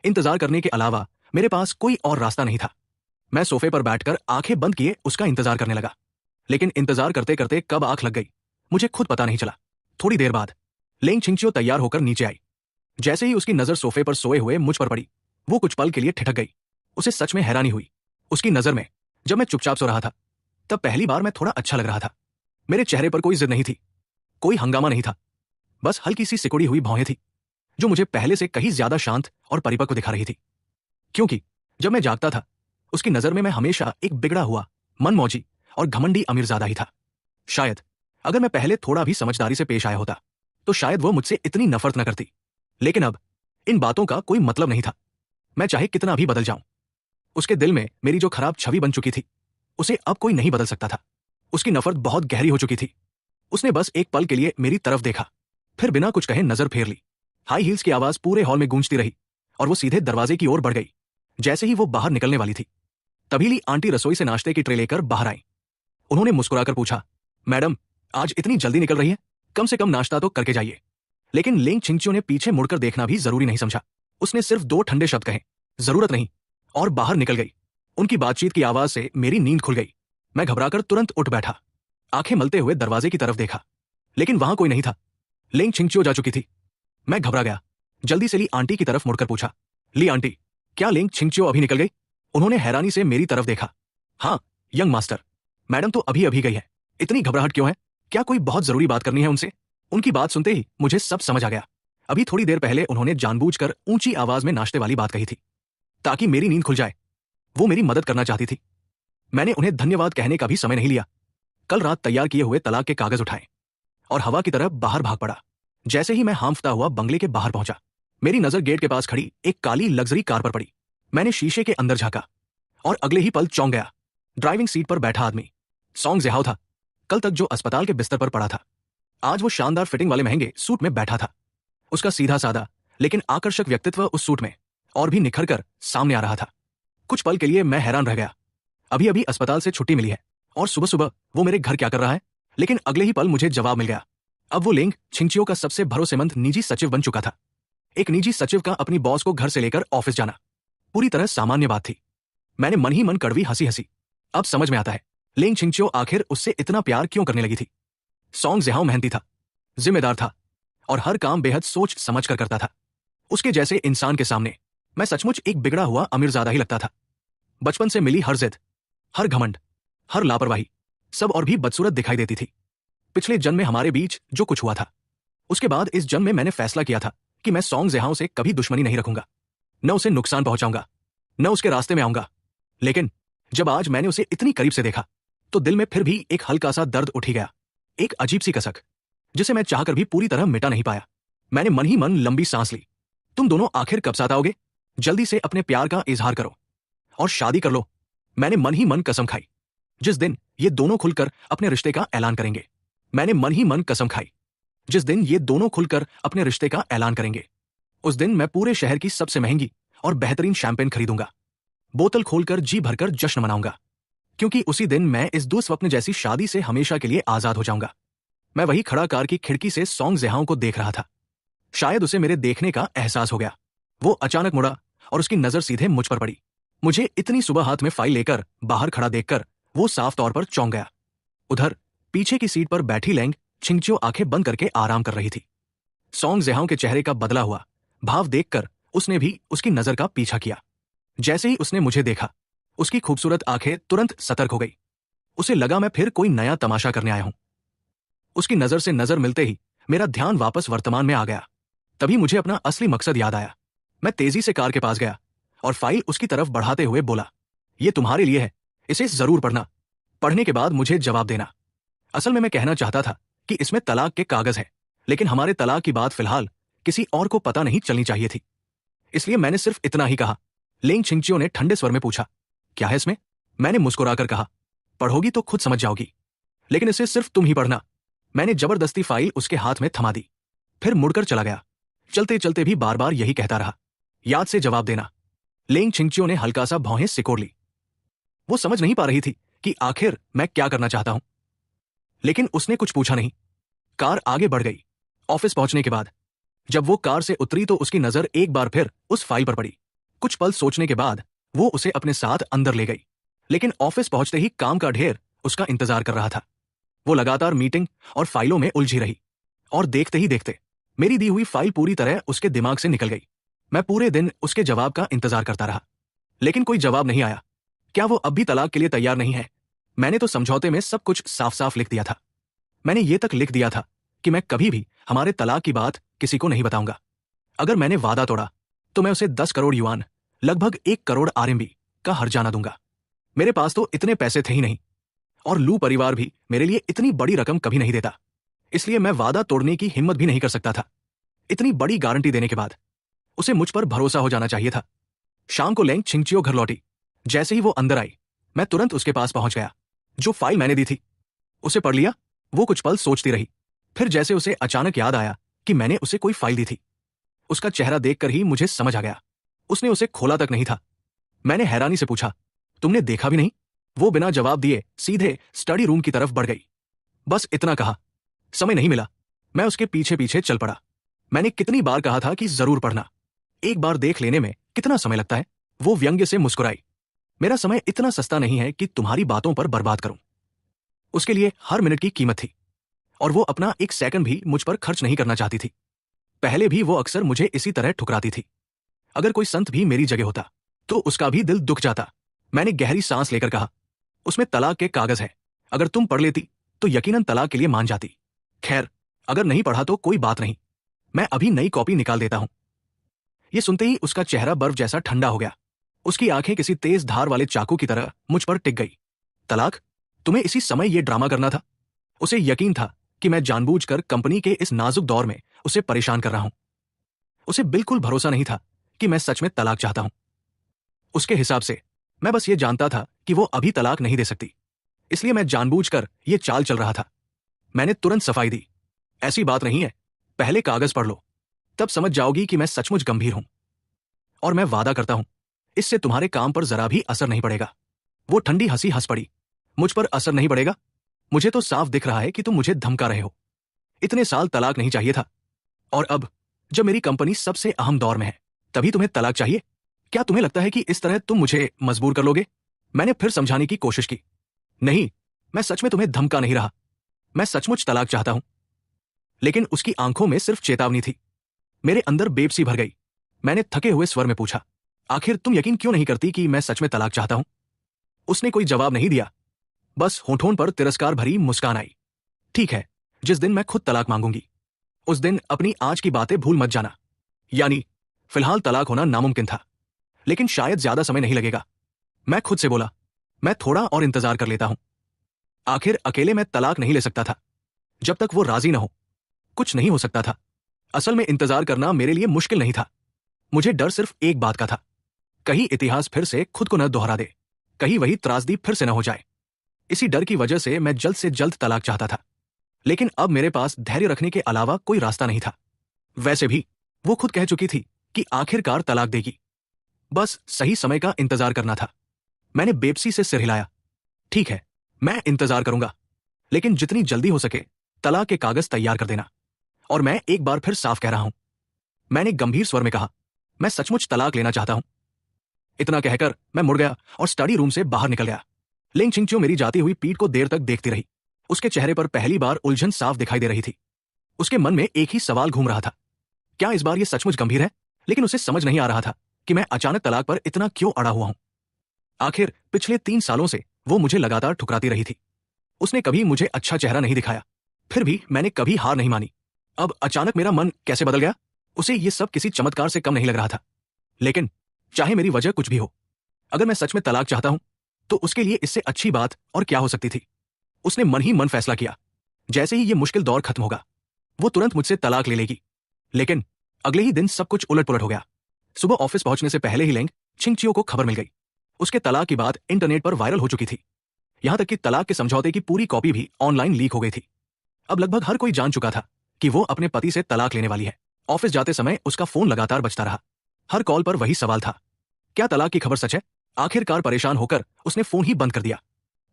इंतजार करने के अलावा मेरे पास कोई और रास्ता नहीं था। मैं सोफे पर बैठकर आंखें बंद किए उसका इंतजार करने लगा। लेकिन इंतजार करते करते कब आंख लग गई मुझे खुद पता नहीं चला। थोड़ी देर बाद लेंग छिंगचियो तैयार होकर नीचे आई। जैसे ही उसकी नजर सोफे पर सोए हुए मुझ पर पड़ी, वो कुछ पल के लिए ठिठक गई। उसे सच में हैरानी हुई। उसकी नजर में जब मैं चुपचाप सो रहा था, तब पहली बार मैं थोड़ा अच्छा लग रहा था। मेरे चेहरे पर कोई जिद नहीं थी, कोई हंगामा नहीं था, बस हल्की सी सिकुड़ी हुई भौहें थी, जो मुझे पहले से कहीं ज्यादा शांत और परिपक्व दिखा रही थी। क्योंकि जब मैं जागता था, उसकी नजर में मैं हमेशा एक बिगड़ा हुआ, मनमौजी और घमंडी अमीरजादा ही था। शायद अगर मैं पहले थोड़ा भी समझदारी से पेश आया होता, तो शायद वो मुझसे इतनी नफरत न करती। लेकिन अब इन बातों का कोई मतलब नहीं था। मैं चाहे कितना भी बदल जाऊं, उसके दिल में मेरी जो खराब छवि बन चुकी थी, उसे अब कोई नहीं बदल सकता था। उसकी नफरत बहुत गहरी हो चुकी थी। उसने बस एक पल के लिए मेरी तरफ देखा, फिर बिना कुछ कहे नजर फेर ली। हाई हील्स की आवाज पूरे हॉल में गूंजती रही और वो सीधे दरवाजे की ओर बढ़ गई। जैसे ही वो बाहर निकलने वाली थी, तभी ली आंटी रसोई से नाश्ते की ट्रे लेकर बाहर आई। उन्होंने मुस्कुराकर पूछा, मैडम, आज इतनी जल्दी निकल रही है? कम से कम नाश्ता तो करके जाइए। लेकिन लेंग छिंगचियो ने पीछे मुड़कर देखना भी जरूरी नहीं समझा। उसने सिर्फ 2 ठंडे शब्द कहे, जरूरत नहीं, और बाहर निकल गई। उनकी बातचीत की आवाज से मेरी नींद खुल गई। मैं घबराकर तुरंत उठ बैठा, आंखें मलते हुए दरवाजे की तरफ देखा, लेकिन वहां कोई नहीं था। लेंग छिंगचियो जा चुकी थी। मैं घबरा गया। जल्दी से ली आंटी की तरफ मुड़कर पूछा, ली आंटी, क्या लेंग छिंगचियो अभी निकल गई? उन्होंने हैरानी से मेरी तरफ देखा। हाँ यंग मास्टर, मैडम तो अभी अभी गई है। इतनी घबराहट क्यों है? क्या कोई बहुत जरूरी बात करनी है उनसे? उनकी बात सुनते ही मुझे सब समझ आ गया। अभी थोड़ी देर पहले उन्होंने जानबूझकर ऊंची आवाज में नाश्ते वाली बात कही थी, ताकि मेरी नींद खुल जाए। वो मेरी मदद करना चाहती थी। मैंने उन्हें धन्यवाद कहने का भी समय नहीं लिया। कल रात तैयार किए हुए तलाक के कागज उठाए और हवा की तरफ बाहर भाग पड़ा। जैसे ही मैं हांफता हुआ बंगले के बाहर पहुंचा, मेरी नजर गेट के पास खड़ी एक काली लग्जरी कार पर पड़ी। मैंने शीशे के अंदर झांका और अगले ही पल चौंक गया। ड्राइविंग सीट पर बैठा आदमी सॉन्ग ज़िहाओ था। कल तक जो अस्पताल के बिस्तर पर पड़ा था, आज वो शानदार फिटिंग वाले महंगे सूट में बैठा था। उसका सीधा सादा लेकिन आकर्षक व्यक्तित्व उस सूट में और भी निखर कर सामने आ रहा था। कुछ पल के लिए मैं हैरान रह गया। अभी अभी अस्पताल से छुट्टी मिली है और सुबह सुबह वो मेरे घर क्या कर रहा है? लेकिन अगले ही पल मुझे जवाब मिल गया। अब वो लेंग छिंगचियो का सबसे भरोसेमंद निजी सचिव बन चुका था। एक निजी सचिव का अपनी बॉस को घर से लेकर ऑफिस जाना पूरी तरह सामान्य बात थी। मैंने मन ही मन कड़वी हंसी हंसी। अब समझ में आता है लेंग छिंगचियो आखिर उससे इतना प्यार क्यों करने लगी थी। सॉन्ग ज़िहाओ मेहनती था, जिम्मेदार था और हर काम बेहद सोच समझ कर करता था। उसके जैसे इंसान के सामने मैं सचमुच एक बिगड़ा हुआ अमीरजादा ही लगता था। बचपन से मिली हर जिद, हर घमंड, हर लापरवाही सब और भी बदसूरत दिखाई देती थी। पिछले जन्म में हमारे बीच जो कुछ हुआ था, उसके बाद इस जन्म में मैंने फैसला किया था कि मैं सॉन्ग ज़िहाओ से कभी दुश्मनी नहीं रखूंगा, न उसे नुकसान पहुंचाऊंगा, न उसके रास्ते में आऊंगा। लेकिन जब आज मैंने उसे इतनी करीब से देखा, तो दिल में फिर भी एक हल्का सा दर्द उठ ही गया, एक अजीब सी कसक, जिसे मैं चाहकर भी पूरी तरह मिटा नहीं पाया। मैंने मन ही मन लंबी सांस ली। तुम दोनों आखिर कब साथ आओगे? जल्दी से अपने प्यार का इजहार करो और शादी कर लो। मैंने मन ही मन कसम खाई, जिस दिन ये दोनों खुलकर अपने रिश्ते का ऐलान करेंगे। मैंने मन ही मन कसम खाई, जिस दिन ये दोनों खुलकर अपने रिश्ते का ऐलान करेंगे, उस दिन मैं पूरे शहर की सबसे महंगी और बेहतरीन शैंपेन खरीदूंगा, बोतल खोलकर जी भरकर जश्न मनाऊंगा, क्योंकि उसी दिन मैं इस दुस्वप्न जैसी शादी से हमेशा के लिए आजाद हो जाऊंगा। मैं वही खड़ा कार की खिड़की से सॉन्ग ज़िहाओ को देख रहा था। शायद उसे मेरे देखने का एहसास हो गया। वो अचानक मुड़ा और उसकी नजर सीधे मुझ पर पड़ी। मुझे इतनी सुबह हाथ में फाइल लेकर बाहर खड़ा देखकर वो साफ तौर पर चौंक गया। उधर पीछे की सीट पर बैठी लेंग छिंगचियो आंखें बंद करके आराम कर रही थी। सॉन्ग ज़िहाओ के चेहरे का बदला हुआ भाव देखकर उसने भी उसकी नजर का पीछा किया। जैसे ही उसने मुझे देखा, उसकी खूबसूरत आंखें तुरंत सतर्क हो गई। उसे लगा मैं फिर कोई नया तमाशा करने आया हूं। उसकी नजर से नजर मिलते ही मेरा ध्यान वापस वर्तमान में आ गया। तभी मुझे अपना असली मकसद याद आया। मैं तेजी से कार के पास गया और फाइल उसकी तरफ बढ़ाते हुए बोला, ये तुम्हारे लिए है, इसे जरूर पढ़ना। पढ़ने के बाद मुझे जवाब देना। असल में मैं कहना चाहता था कि इसमें तलाक के कागज है, लेकिन हमारे तलाक की बात फिलहाल किसी और को पता नहीं चलनी चाहिए थी, इसलिए मैंने सिर्फ इतना ही कहा। लेंग छिंगचियो ने ठंडे स्वर में पूछा, क्या है इसमें? मैंने मुस्कुराकर कहा, पढ़ोगी तो खुद समझ जाओगी, लेकिन इसे सिर्फ तुम ही पढ़ना। मैंने जबरदस्ती फाइल उसके हाथ में थमा दी, फिर मुड़कर चला गया। चलते चलते भी बार बार यही कहता रहा, याद से जवाब देना। लेंग छिंगचियो ने हल्का सा भौहें सिकोड़ ली। वो समझ नहीं पा रही थी कि आखिर मैं क्या करना चाहता हूं, लेकिन उसने कुछ पूछा नहीं। कार आगे बढ़ गई। ऑफिस पहुंचने के बाद जब वो कार से उतरी तो उसकी नजर एक बार फिर उस फाइल पर पड़ी। कुछ पल सोचने के बाद वो उसे अपने साथ अंदर ले गई, लेकिन ऑफिस पहुंचते ही काम का ढेर उसका इंतजार कर रहा था। वो लगातार मीटिंग और फाइलों में उलझी रही और देखते ही देखते मेरी दी हुई फाइल पूरी तरह उसके दिमाग से निकल गई। मैं पूरे दिन उसके जवाब का इंतजार करता रहा, लेकिन कोई जवाब नहीं आया। क्या वो अब भी तलाक के लिए तैयार नहीं है? मैंने तो समझौते में सब कुछ साफ साफ लिख दिया था। मैंने ये तक लिख दिया था कि मैं कभी भी हमारे तलाक की बात किसी को नहीं बताऊंगा। अगर मैंने वादा तोड़ा तो मैं उसे 10 करोड़ युआन, लगभग 1 करोड़ आरएमबी का हर्जाना दूंगा। मेरे पास तो इतने पैसे थे ही नहीं, और लू परिवार भी मेरे लिए इतनी बड़ी रकम कभी नहीं देता। इसलिए मैं वादा तोड़ने की हिम्मत भी नहीं कर सकता था। इतनी बड़ी गारंटी देने के बाद उसे मुझ पर भरोसा हो जाना चाहिए था। शाम को लेंग छिंगचियो घर लौटी। जैसे ही वो अंदर आई, मैं तुरंत उसके पास पहुंच गया। जो फाइल मैंने दी थी उसे पढ़ लिया। वो कुछ पल सोचती रही, फिर जैसे उसे अचानक याद आया कि मैंने उसे कोई फाइल दी थी। उसका चेहरा देखकर ही मुझे समझ आ गया, उसने उसे खोला तक नहीं था। मैंने हैरानी से पूछा, तुमने देखा भी नहीं? वो बिना जवाब दिए सीधे स्टडी रूम की तरफ बढ़ गई। बस इतना कहा। समय नहीं मिला। मैं उसके पीछे पीछे चल पड़ा। मैंने कितनी बार कहा था कि जरूर पढ़ना, एक बार देख लेने में कितना समय लगता है। वो व्यंग्य से मुस्कुराई। मेरा समय इतना सस्ता नहीं है कि तुम्हारी बातों पर बर्बाद करूं। उसके लिए हर मिनट की कीमत थी, और वो अपना एक सेकंड भी मुझ पर खर्च नहीं करना चाहती थी। पहले भी वो अक्सर मुझे इसी तरह ठुकराती थी। अगर कोई संत भी मेरी जगह होता तो उसका भी दिल दुख जाता। मैंने गहरी सांस लेकर कहा, उसमें तलाक के कागज है। अगर तुम पढ़ लेती तो यकीनन तलाक के लिए मान जाती। खैर, अगर नहीं पढ़ा तो कोई बात नहीं, मैं अभी नई कॉपी निकाल देता हूं। यह सुनते ही उसका चेहरा बर्फ जैसा ठंडा हो गया। उसकी आंखें किसी तेज धार वाले चाकू की तरह मुझ पर टिक गई। तलाक? तुम्हें इसी समय यह ड्रामा करना था? उसे यकीन था कि मैं जानबूझकर कंपनी के इस नाजुक दौर में उसे परेशान कर रहा हूं। उसे बिल्कुल भरोसा नहीं था कि मैं सच में तलाक चाहता हूं। उसके हिसाब से मैं बस ये जानता था कि वो अभी तलाक नहीं दे सकती, इसलिए मैं जानबूझकर ये चाल चल रहा था। मैंने तुरंत सफाई दी, ऐसी बात नहीं है, पहले कागज पढ़ लो, तब समझ जाओगी कि मैं सचमुच गंभीर हूं। और मैं वादा करता हूं, इससे तुम्हारे काम पर जरा भी असर नहीं पड़ेगा। वो ठंडी हंसी हंस पड़ी। मुझ पर असर नहीं पड़ेगा? मुझे तो साफ दिख रहा है कि तुम मुझे धमका रहे हो। इतने साल तलाक नहीं चाहिए था, और अब जब मेरी कंपनी सबसे अहम दौर में है तभी तुम्हें तलाक चाहिए? क्या तुम्हें लगता है कि इस तरह तुम मुझे मजबूर कर लोगे? मैंने फिर समझाने की कोशिश की। नहीं, मैं सच में तुम्हें धमका नहीं रहा, मैं सचमुच तलाक चाहता हूं। लेकिन उसकी आंखों में सिर्फ चेतावनी थी। मेरे अंदर बेबसी भर गई। मैंने थके हुए स्वर में पूछा, आखिर तुम यकीन क्यों नहीं करती कि मैं सच में तलाक चाहता हूं? उसने कोई जवाब नहीं दिया, बस होठों पर तिरस्कार भरी मुस्कान आई। ठीक है, जिस दिन मैं खुद तलाक मांगूंगी उस दिन अपनी आज की बातें भूल मत जाना। यानी फिलहाल तलाक होना नामुमकिन था, लेकिन शायद ज्यादा समय नहीं लगेगा। मैं खुद से बोला, मैं थोड़ा और इंतजार कर लेता हूं। आखिर अकेले मैं तलाक नहीं ले सकता था। जब तक वो राजी न हो कुछ नहीं हो सकता था। असल में इंतजार करना मेरे लिए मुश्किल नहीं था। मुझे डर सिर्फ एक बात का था, कहीं इतिहास फिर से खुद को न दोहरा दे, कहीं वही त्रासदी फिर से न हो जाए। इसी डर की वजह से मैं जल्द से जल्द तलाक चाहता था, लेकिन अब मेरे पास धैर्य रखने के अलावा कोई रास्ता नहीं था। वैसे भी वो खुद कह चुकी थी कि आखिरकार तलाक देगी, बस सही समय का इंतजार करना था। मैंने बेबसी से सिर हिलाया। ठीक है, मैं इंतजार करूंगा, लेकिन जितनी जल्दी हो सके तलाक के कागज तैयार कर देना। और मैं एक बार फिर साफ कह रहा हूं, मैंने गंभीर स्वर में कहा, मैं सचमुच तलाक लेना चाहता हूं। इतना कहकर मैं मुड़ गया और स्टडी रूम से बाहर निकल गया। लिंग छिंगचियो मेरी जाती हुई पीठ को देर तक देखती रही। उसके चेहरे पर पहली बार उलझन साफ दिखाई दे रही थी। उसके मन में एक ही सवाल घूम रहा था, क्या इस बार यह सचमुच गंभीर है? लेकिन उसे समझ नहीं आ रहा था कि मैं अचानक तलाक पर इतना क्यों अड़ा हुआ हूं। आखिर पिछले 3 सालों से वो मुझे लगातार ठुकराती रही थी। उसने कभी मुझे अच्छा चेहरा नहीं दिखाया, फिर भी मैंने कभी हार नहीं मानी। अब अचानक मेरा मन कैसे बदल गया? उसे ये सब किसी चमत्कार से कम नहीं लग रहा था। लेकिन चाहे मेरी वजह कुछ भी हो, अगर मैं सच में तलाक चाहता हूं तो उसके लिए इससे अच्छी बात और क्या हो सकती थी। उसने मन ही मन फैसला किया, जैसे ही ये मुश्किल दौर खत्म होगा वो तुरंत मुझसे तलाक ले लेगी। लेकिन अगले ही दिन सब कुछ उलट पुलट हो गया। सुबह ऑफिस पहुंचने से पहले ही लेंग छिंगचियो को खबर मिल गई। उसके तलाक की बात इंटरनेट पर वायरल हो चुकी थी। यहां तक कि तलाक के समझौते की पूरी कॉपी भी ऑनलाइन लीक हो गई थी। अब लगभग हर कोई जान चुका था कि वो अपने पति से तलाक लेने वाली है। ऑफिस जाते समय उसका फोन लगातार बजता रहा। हर कॉल पर वही सवाल था, क्या तलाक की खबर सच है? आखिरकार परेशान होकर उसने फोन ही बंद कर दिया।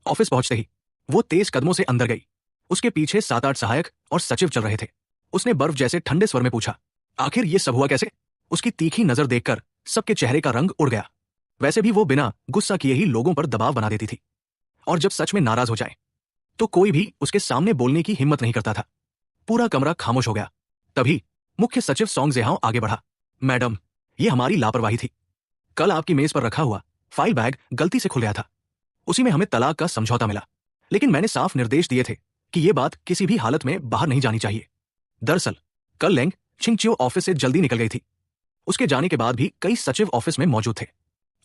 ऑफिस पहुंचते ही वो तेज कदमों से अंदर गई। उसके पीछे 7-8 सहायक और सचिव चल रहे थे। उसने बर्फ जैसे ठंडे स्वर में पूछा, आखिर ये सब हुआ कैसे? उसकी तीखी नजर देखकर सबके चेहरे का रंग उड़ गया। वैसे भी वो बिना गुस्सा किए ही लोगों पर दबाव बना देती थी, और जब सच में नाराज हो जाए तो कोई भी उसके सामने बोलने की हिम्मत नहीं करता था। पूरा कमरा खामोश हो गया। तभी मुख्य सचिव सॉन्ग जेहाओ आगे बढ़ा। मैडम, ये हमारी लापरवाही थी। कल आपकी मेज पर रखा हुआ फाइल बैग गलती से खुल गया था। उसी में हमें तलाक का समझौता मिला, लेकिन मैंने साफ निर्देश दिए थे कि यह बात किसी भी हालत में बाहर नहीं जानी चाहिए। दरअसल कल लेंग छिंगचियो ऑफिस से जल्दी निकल गई थी। उसके जाने के बाद भी कई सचिव ऑफिस में मौजूद थे।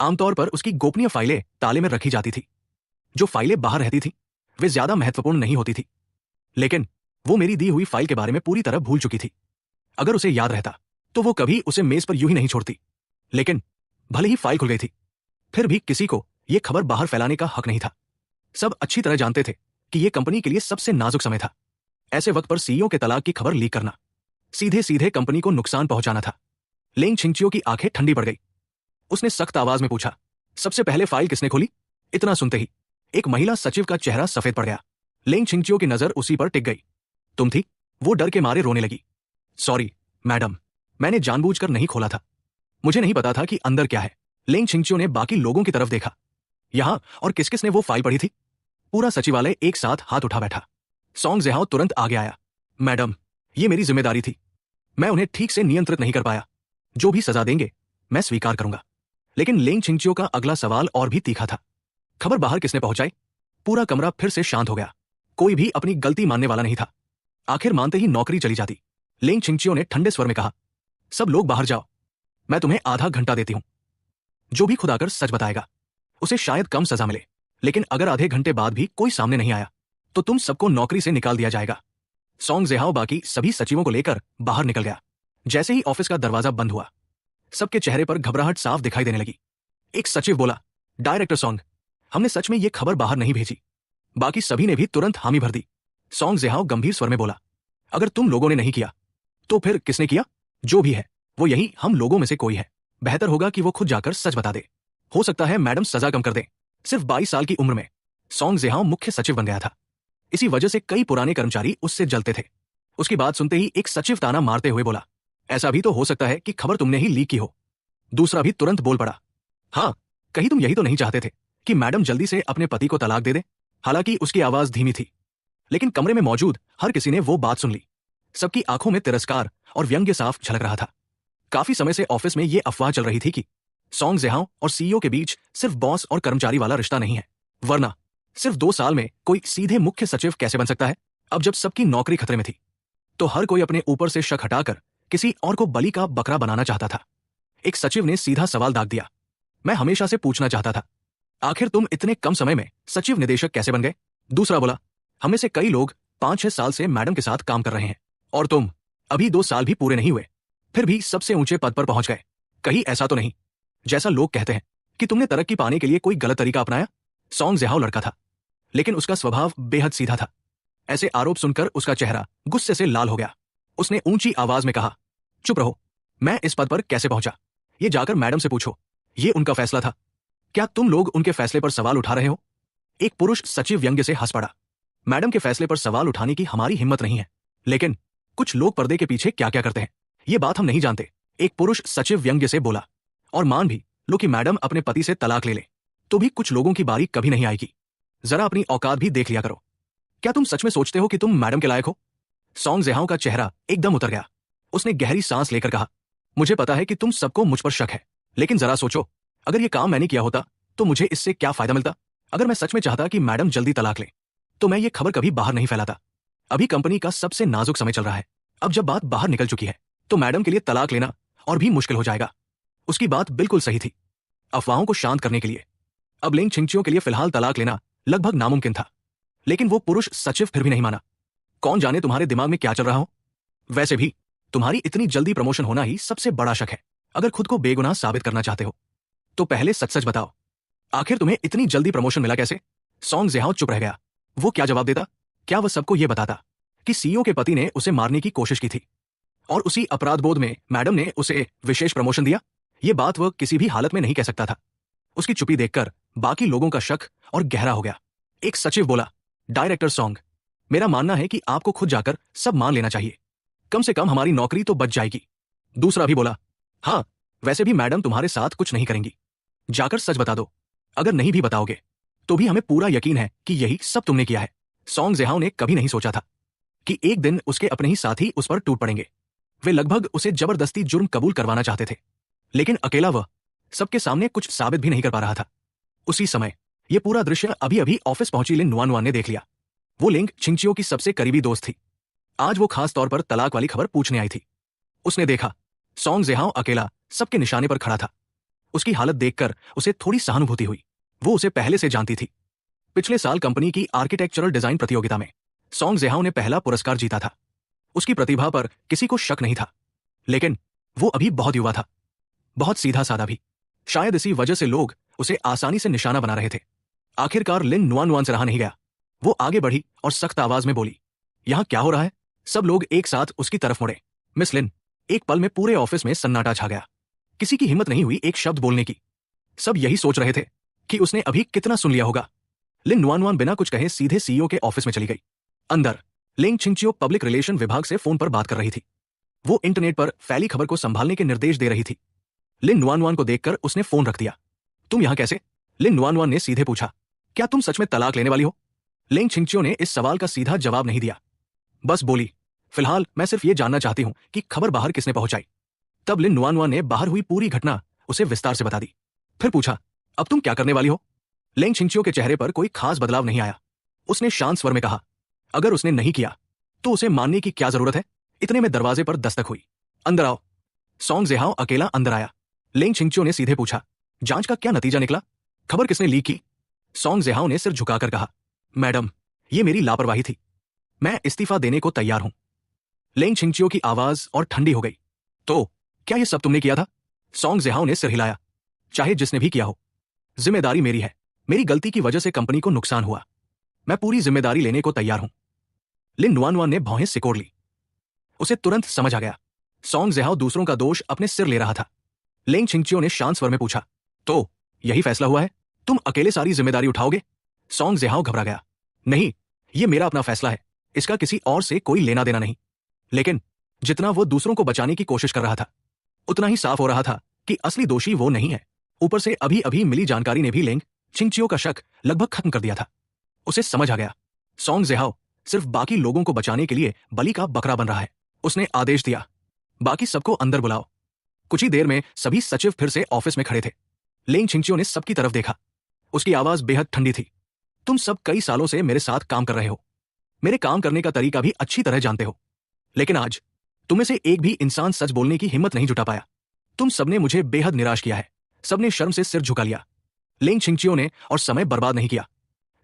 आमतौर पर उसकी गोपनीय फाइलें ताले में रखी जाती थी। जो फाइलें बाहर रहती थी वे ज्यादा महत्वपूर्ण नहीं होती थी, लेकिन वो मेरी दी हुई फाइल के बारे में पूरी तरह भूल चुकी थी। अगर उसे याद रहता तो वो कभी उसे मेज पर यूं ही नहीं छोड़ती। लेकिन भले ही फाइल खुल गई थी, फिर भी किसी को यह खबर बाहर फैलाने का हक नहीं था। सब अच्छी तरह जानते थे कि यह कंपनी के लिए सबसे नाजुक समय था। ऐसे वक्त पर सीईओ के तलाक की खबर लीक करना सीधे सीधे कंपनी को नुकसान पहुंचाना था। लेंग छिंगचियो की आंखें ठंडी पड़ गई। उसने सख्त आवाज में पूछा, सबसे पहले फाइल किसने खोली? इतना सुनते ही एक महिला सचिव का चेहरा सफेद पड़ गया। लेंग छिंगचियो की नजर उसी पर टिक गई। तुम थी? वो डर के मारे रोने लगी। सॉरी मैडम, मैंने जानबूझकर नहीं खोला था। मुझे नहीं पता था कि अंदर क्या है। लेंग छिंगचियो ने बाकी लोगों की तरफ देखा। यहां और किस किस ने वो फाइल पढ़ी थी? पूरा सचिवालय एक साथ हाथ उठा बैठा। सॉन्ग जेहाओ तुरंत आगे आया। मैडम, ये मेरी जिम्मेदारी थी। मैं उन्हें ठीक से नियंत्रित नहीं कर पाया। जो भी सजा देंगे मैं स्वीकार करूंगा। लेकिन लेंग छिंगचियो का अगला सवाल और भी तीखा था। खबर बाहर किसने पहुंचाई? पूरा कमरा फिर से शांत हो गया। कोई भी अपनी गलती मानने वाला नहीं था। आखिर मानते ही नौकरी चली जाती। लेंग छिंगचियो ने ठंडे स्वर में कहा, सब लोग बाहर जाओ। मैं तुम्हें आधा घंटा देती हूं। जो भी खुद आकर सच बताएगा उसे शायद कम सजा मिले, लेकिन अगर आधे घंटे बाद भी कोई सामने नहीं आया तो तुम सबको नौकरी से निकाल दिया जाएगा। सॉन्ग जेहाओ बाकी सभी सचिवों को लेकर बाहर निकल गया। जैसे ही ऑफिस का दरवाजा बंद हुआ, सबके चेहरे पर घबराहट साफ दिखाई देने लगी। एक सचिव बोला, डायरेक्टर सॉन्ग, हमने सच में ये खबर बाहर नहीं भेजी। बाकी सभी ने भी तुरंत हामी भर दी। सॉन्ग जेहाओ गंभीर स्वर में बोला, अगर तुम लोगों ने नहीं किया तो फिर किसने किया? जो भी है वो यही हम लोगों में से कोई है। बेहतर होगा कि वो खुद जाकर सच बता दे। हो सकता है मैडम सजा कम कर दें। सिर्फ 22 साल की उम्र में सॉन्ग जेहाओ मुख्य सचिव बन गया था। इसी वजह से कई पुराने कर्मचारी उससे जलते थे। उसकी बात सुनते ही एक सचिव ताना मारते हुए बोला, ऐसा भी तो हो सकता है कि खबर तुमने ही लीक की हो। दूसरा भी तुरंत बोल पड़ा, हाँ, कहीं तुम यही तो नहीं चाहते थे कि मैडम जल्दी से अपने पति को तलाक दे दे? हालांकि उसकी आवाज धीमी थी, लेकिन कमरे में मौजूद हर किसी ने वो बात सुन ली। सबकी आंखों में तिरस्कार और व्यंग्य साफ झलक रहा था। काफी समय से ऑफिस में ये अफवाह चल रही थी कि सॉन्ग जेहाओ और सीईओ के बीच सिर्फ बॉस और कर्मचारी वाला रिश्ता नहीं है, वरना सिर्फ 2 साल में कोई सीधे मुख्य सचिव कैसे बन सकता है? अब जब सबकी नौकरी खतरे में थी तो हर कोई अपने ऊपर से शक हटाकर किसी और को बलि का बकरा बनाना चाहता था। एक सचिव ने सीधा सवाल दाग दिया, मैं हमेशा से पूछना चाहता था, आखिर तुम इतने कम समय में सचिव निदेशक कैसे बन गए? दूसरा बोला, हमें से कई लोग 5-6 साल से मैडम के साथ काम कर रहे हैं और तुम अभी 2 साल भी पूरे नहीं हुए, फिर भी सबसे ऊंचे पद पर पहुंच गए। कहीं ऐसा तो नहीं जैसा लोग कहते हैं कि तुमने तरक्की पाने के लिए कोई गलत तरीका अपनाया? सॉन्ग जेहाओ लड़का था, लेकिन उसका स्वभाव बेहद सीधा था। ऐसे आरोप सुनकर उसका चेहरा गुस्से से लाल हो गया। उसने ऊंची आवाज में कहा, चुप रहो, मैं इस पद पर कैसे पहुंचा ये जाकर मैडम से पूछो। ये उनका फैसला था। क्या तुम लोग उनके फैसले पर सवाल उठा रहे हो? एक पुरुष सचिव व्यंग्य से हंस पड़ा। मैडम के फैसले पर सवाल उठाने की हमारी हिम्मत नहीं है, लेकिन कुछ लोग पर्दे के पीछे क्या क्या करते हैं ये बात हम नहीं जानते। एक पुरुष सचिव व्यंग्य से बोला, और मान भी लो कि मैडम अपने पति से तलाक ले तो भी कुछ लोगों की बारी कभी नहीं आएगी। जरा अपनी औकात भी देख लिया करो। क्या तुम सच में सोचते हो कि तुम मैडम के लायक हो? सॉन्ग जेहाओ का चेहरा एकदम उतर गया। उसने गहरी सांस लेकर कहा, मुझे पता है कि तुम सबको मुझ पर शक है, लेकिन जरा सोचो, अगर ये काम मैंने किया होता तो मुझे इससे क्या फायदा मिलता? अगर मैं सच में चाहता कि मैडम जल्दी तलाक ले तो मैं ये खबर कभी बाहर नहीं फैलाता। अभी कंपनी का सबसे नाजुक समय चल रहा है। अब जब बात बाहर निकल चुकी है तो मैडम के लिए तलाक लेना और भी मुश्किल हो जाएगा। उसकी बात बिल्कुल सही थी। अफवाहों को शांत करने के लिए अब लेंग छिंगचियो के लिए फिलहाल तलाक लेना लगभग नामुमकिन था, लेकिन वो पुरुष सचिव फिर भी नहीं माना। कौन जाने तुम्हारे दिमाग में क्या चल रहा हो? वैसे भी तुम्हारी इतनी जल्दी प्रमोशन होना ही सबसे बड़ा शक है। अगर खुद को बेगुनाह साबित करना चाहते हो तो पहले सच सच बताओ, आखिर तुम्हें इतनी जल्दी प्रमोशन मिला कैसे? सॉन्ग जेहाओ चुप रह गया। वो क्या जवाब देता? क्या वह सबको यह बताता कि सीईओ के पति ने उसे मारने की कोशिश की थी और उसी अपराध बोध में मैडम ने उसे विशेष प्रमोशन दिया? ये बात वह किसी भी हालत में नहीं कह सकता था। उसकी चुप्पी देखकर बाकी लोगों का शक और गहरा हो गया। एक सचिव बोला, डायरेक्टर सॉन्ग, मेरा मानना है कि आपको खुद जाकर सब मान लेना चाहिए। कम से कम हमारी नौकरी तो बच जाएगी। दूसरा भी बोला, हाँ, वैसे भी मैडम तुम्हारे साथ कुछ नहीं करेंगी। जाकर सच बता दो। अगर नहीं भी बताओगे तो भी हमें पूरा यकीन है कि यही सब तुमने किया है। सॉन्ग जेहाओ ने कभी नहीं सोचा था कि एक दिन उसके अपने ही साथी उस पर टूट पड़ेंगे। वे लगभग उसे जबरदस्ती जुर्म कबूल करवाना चाहते थे, लेकिन अकेला वह सबके सामने कुछ साबित भी नहीं कर पा रहा था। उसी समय यह पूरा दृश्य अभी अभी ऑफिस पहुंची लिन नुआनुआन ने देख लिया। वो लिंग छिंगचियो की सबसे करीबी दोस्त थी। आज वो खास तौर पर तलाक वाली खबर पूछने आई थी। उसने देखा सॉन्ग जेहाओ अकेला सबके निशाने पर खड़ा था। उसकी हालत देखकर उसे थोड़ी सहानुभूति हुई। वो उसे पहले से जानती थी। पिछले साल कंपनी की आर्किटेक्चरल डिजाइन प्रतियोगिता में सॉन्ग जेहाओ ने पहला पुरस्कार जीता था। उसकी प्रतिभा पर किसी को शक नहीं था, लेकिन वो अभी बहुत युवा था, बहुत सीधा साधा भी। शायद इसी वजह से लोग उसे आसानी से निशाना बना रहे थे। आखिरकार लिन नुआनुआन से रहा नहीं गया। वो आगे बढ़ी और सख्त आवाज में बोली, यहां क्या हो रहा है? सब लोग एक साथ उसकी तरफ मुड़े। मिस लिन। एक पल में पूरे ऑफिस में सन्नाटा छा गया। किसी की हिम्मत नहीं हुई एक शब्द बोलने की। सब यही सोच रहे थे कि उसने अभी कितना सुन लिया होगा। लिन नुआनुआन बिना कुछ कहे सीधे सीईओ के ऑफिस में चली गई। अंदर लिंग छिंगचियो पब्लिक रिलेशन विभाग से फोन पर बात कर रही थी। वो इंटरनेट पर फैली खबर को संभालने के निर्देश दे रही थी। लिन नुआनुआन को देखकर उसने फोन रख दिया। तुम यहां कैसे? लिन नुआनुआन ने सीधे पूछा। क्या तुम सच में तलाक लेने वाली हो? लिंग छिंगचियो ने इस सवाल का सीधा जवाब नहीं दिया, बस बोली, फिलहाल मैं सिर्फ ये जानना चाहती हूं कि खबर बाहर किसने पहुंचाई। तब लिन नुआनुआन ने बाहर हुई पूरी घटना उसे विस्तार से बता दी। फिर पूछा, अब तुम क्या करने वाली हो? लिंग छिंगचियो के चेहरे पर कोई खास बदलाव नहीं आया। उसने शांत स्वर में कहा, अगर उसने नहीं किया तो उसे मानने की क्या जरूरत है? इतने में दरवाजे पर दस्तक हुई। अंदर आओ। सॉन्ग जेहाओ अकेला अंदर आया। लिंग छिंगचियो ने सीधे पूछा, जांच का क्या नतीजा निकला? खबर किसने लीक की? सॉन्ग जेहाओ ने सिर झुकाकर कहा, मैडम, ये मेरी लापरवाही थी। मैं इस्तीफा देने को तैयार हूं। लिंग छिंगचियो की आवाज और ठंडी हो गई। तो क्या यह सब तुमने किया था? सॉन्ग जेहाओ ने सिर हिलाया। चाहे जिसने भी किया हो, जिम्मेदारी मेरी है। मेरी गलती की वजह से कंपनी को नुकसान हुआ। मैं पूरी जिम्मेदारी लेने को तैयार हूं। लिन नुआनुआन ने भौहें सिकोड़ ली। उसे तुरंत समझ आ गया, सॉन्ग जेहाओ दूसरों का दोष अपने सिर ले रहा था। लिंग छिंगचियो ने शांत स्वर में पूछा, तो यही फैसला हुआ है? तुम अकेले सारी जिम्मेदारी उठाओगे? सॉन्ग जेहाओ घबरा गया। नहीं, यह मेरा अपना फैसला है। इसका किसी और से कोई लेना देना नहीं। लेकिन जितना वो दूसरों को बचाने की कोशिश कर रहा था, उतना ही साफ हो रहा था कि असली दोषी वो नहीं है। ऊपर से अभी अभी मिली जानकारी ने भी लिंग छिंगचियो का शक लगभग खत्म कर दिया था। उसे समझ आ गया, सॉन्ग जेहाओ सिर्फ बाकी लोगों को बचाने के लिए बलि का बकरा बन रहा है। उसने आदेश दिया, बाकी सबको अंदर बुलाओ। कुछ ही देर में सभी सचिव फिर से ऑफिस में खड़े थे। लिंग छिंगचियो ने सबकी तरफ देखा। उसकी आवाज बेहद ठंडी थी। तुम सब कई सालों से मेरे साथ काम कर रहे हो, मेरे काम करने का तरीका भी अच्छी तरह जानते हो, लेकिन आज तुम में से एक भी इंसान सच बोलने की हिम्मत नहीं जुटा पाया। तुम सबने मुझे बेहद निराश किया है। सबने शर्म से सिर झुका लिया। लिंग छिंगचियो ने और समय बर्बाद नहीं किया।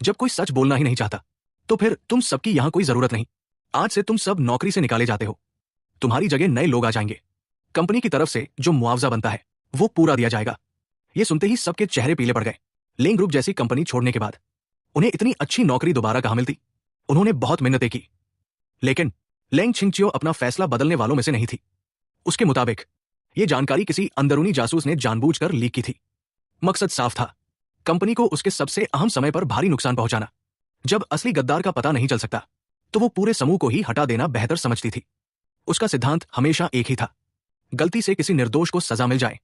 जब कोई सच बोलना ही नहीं चाहता, तो फिर तुम सबकी यहां कोई जरूरत नहीं। आज से तुम सब नौकरी से निकाले जाते हो। तुम्हारी जगह नए लोग आ जाएंगे। कंपनी की तरफ से जो मुआवजा बनता है वो पूरा दिया जाएगा। ये सुनते ही सबके चेहरे पीले पड़ गए। लिंग ग्रुप जैसी कंपनी छोड़ने के बाद उन्हें इतनी अच्छी नौकरी दोबारा कहां मिलती? उन्होंने बहुत मेहनतें की, लेकिन लिंग छिंगचियो अपना फैसला बदलने वालों में से नहीं थी। उसके मुताबिक यह जानकारी किसी अंदरूनी जासूस ने जानबूझकर लीक की थी। मकसद साफ था, कंपनी को उसके सबसे अहम समय पर भारी नुकसान पहुंचाना। जब असली गद्दार का पता नहीं चल सकता, तो वो पूरे समूह को ही हटा देना बेहतर समझती थी। उसका सिद्धांत हमेशा एक ही था, गलती से किसी निर्दोष को सजा मिल जाए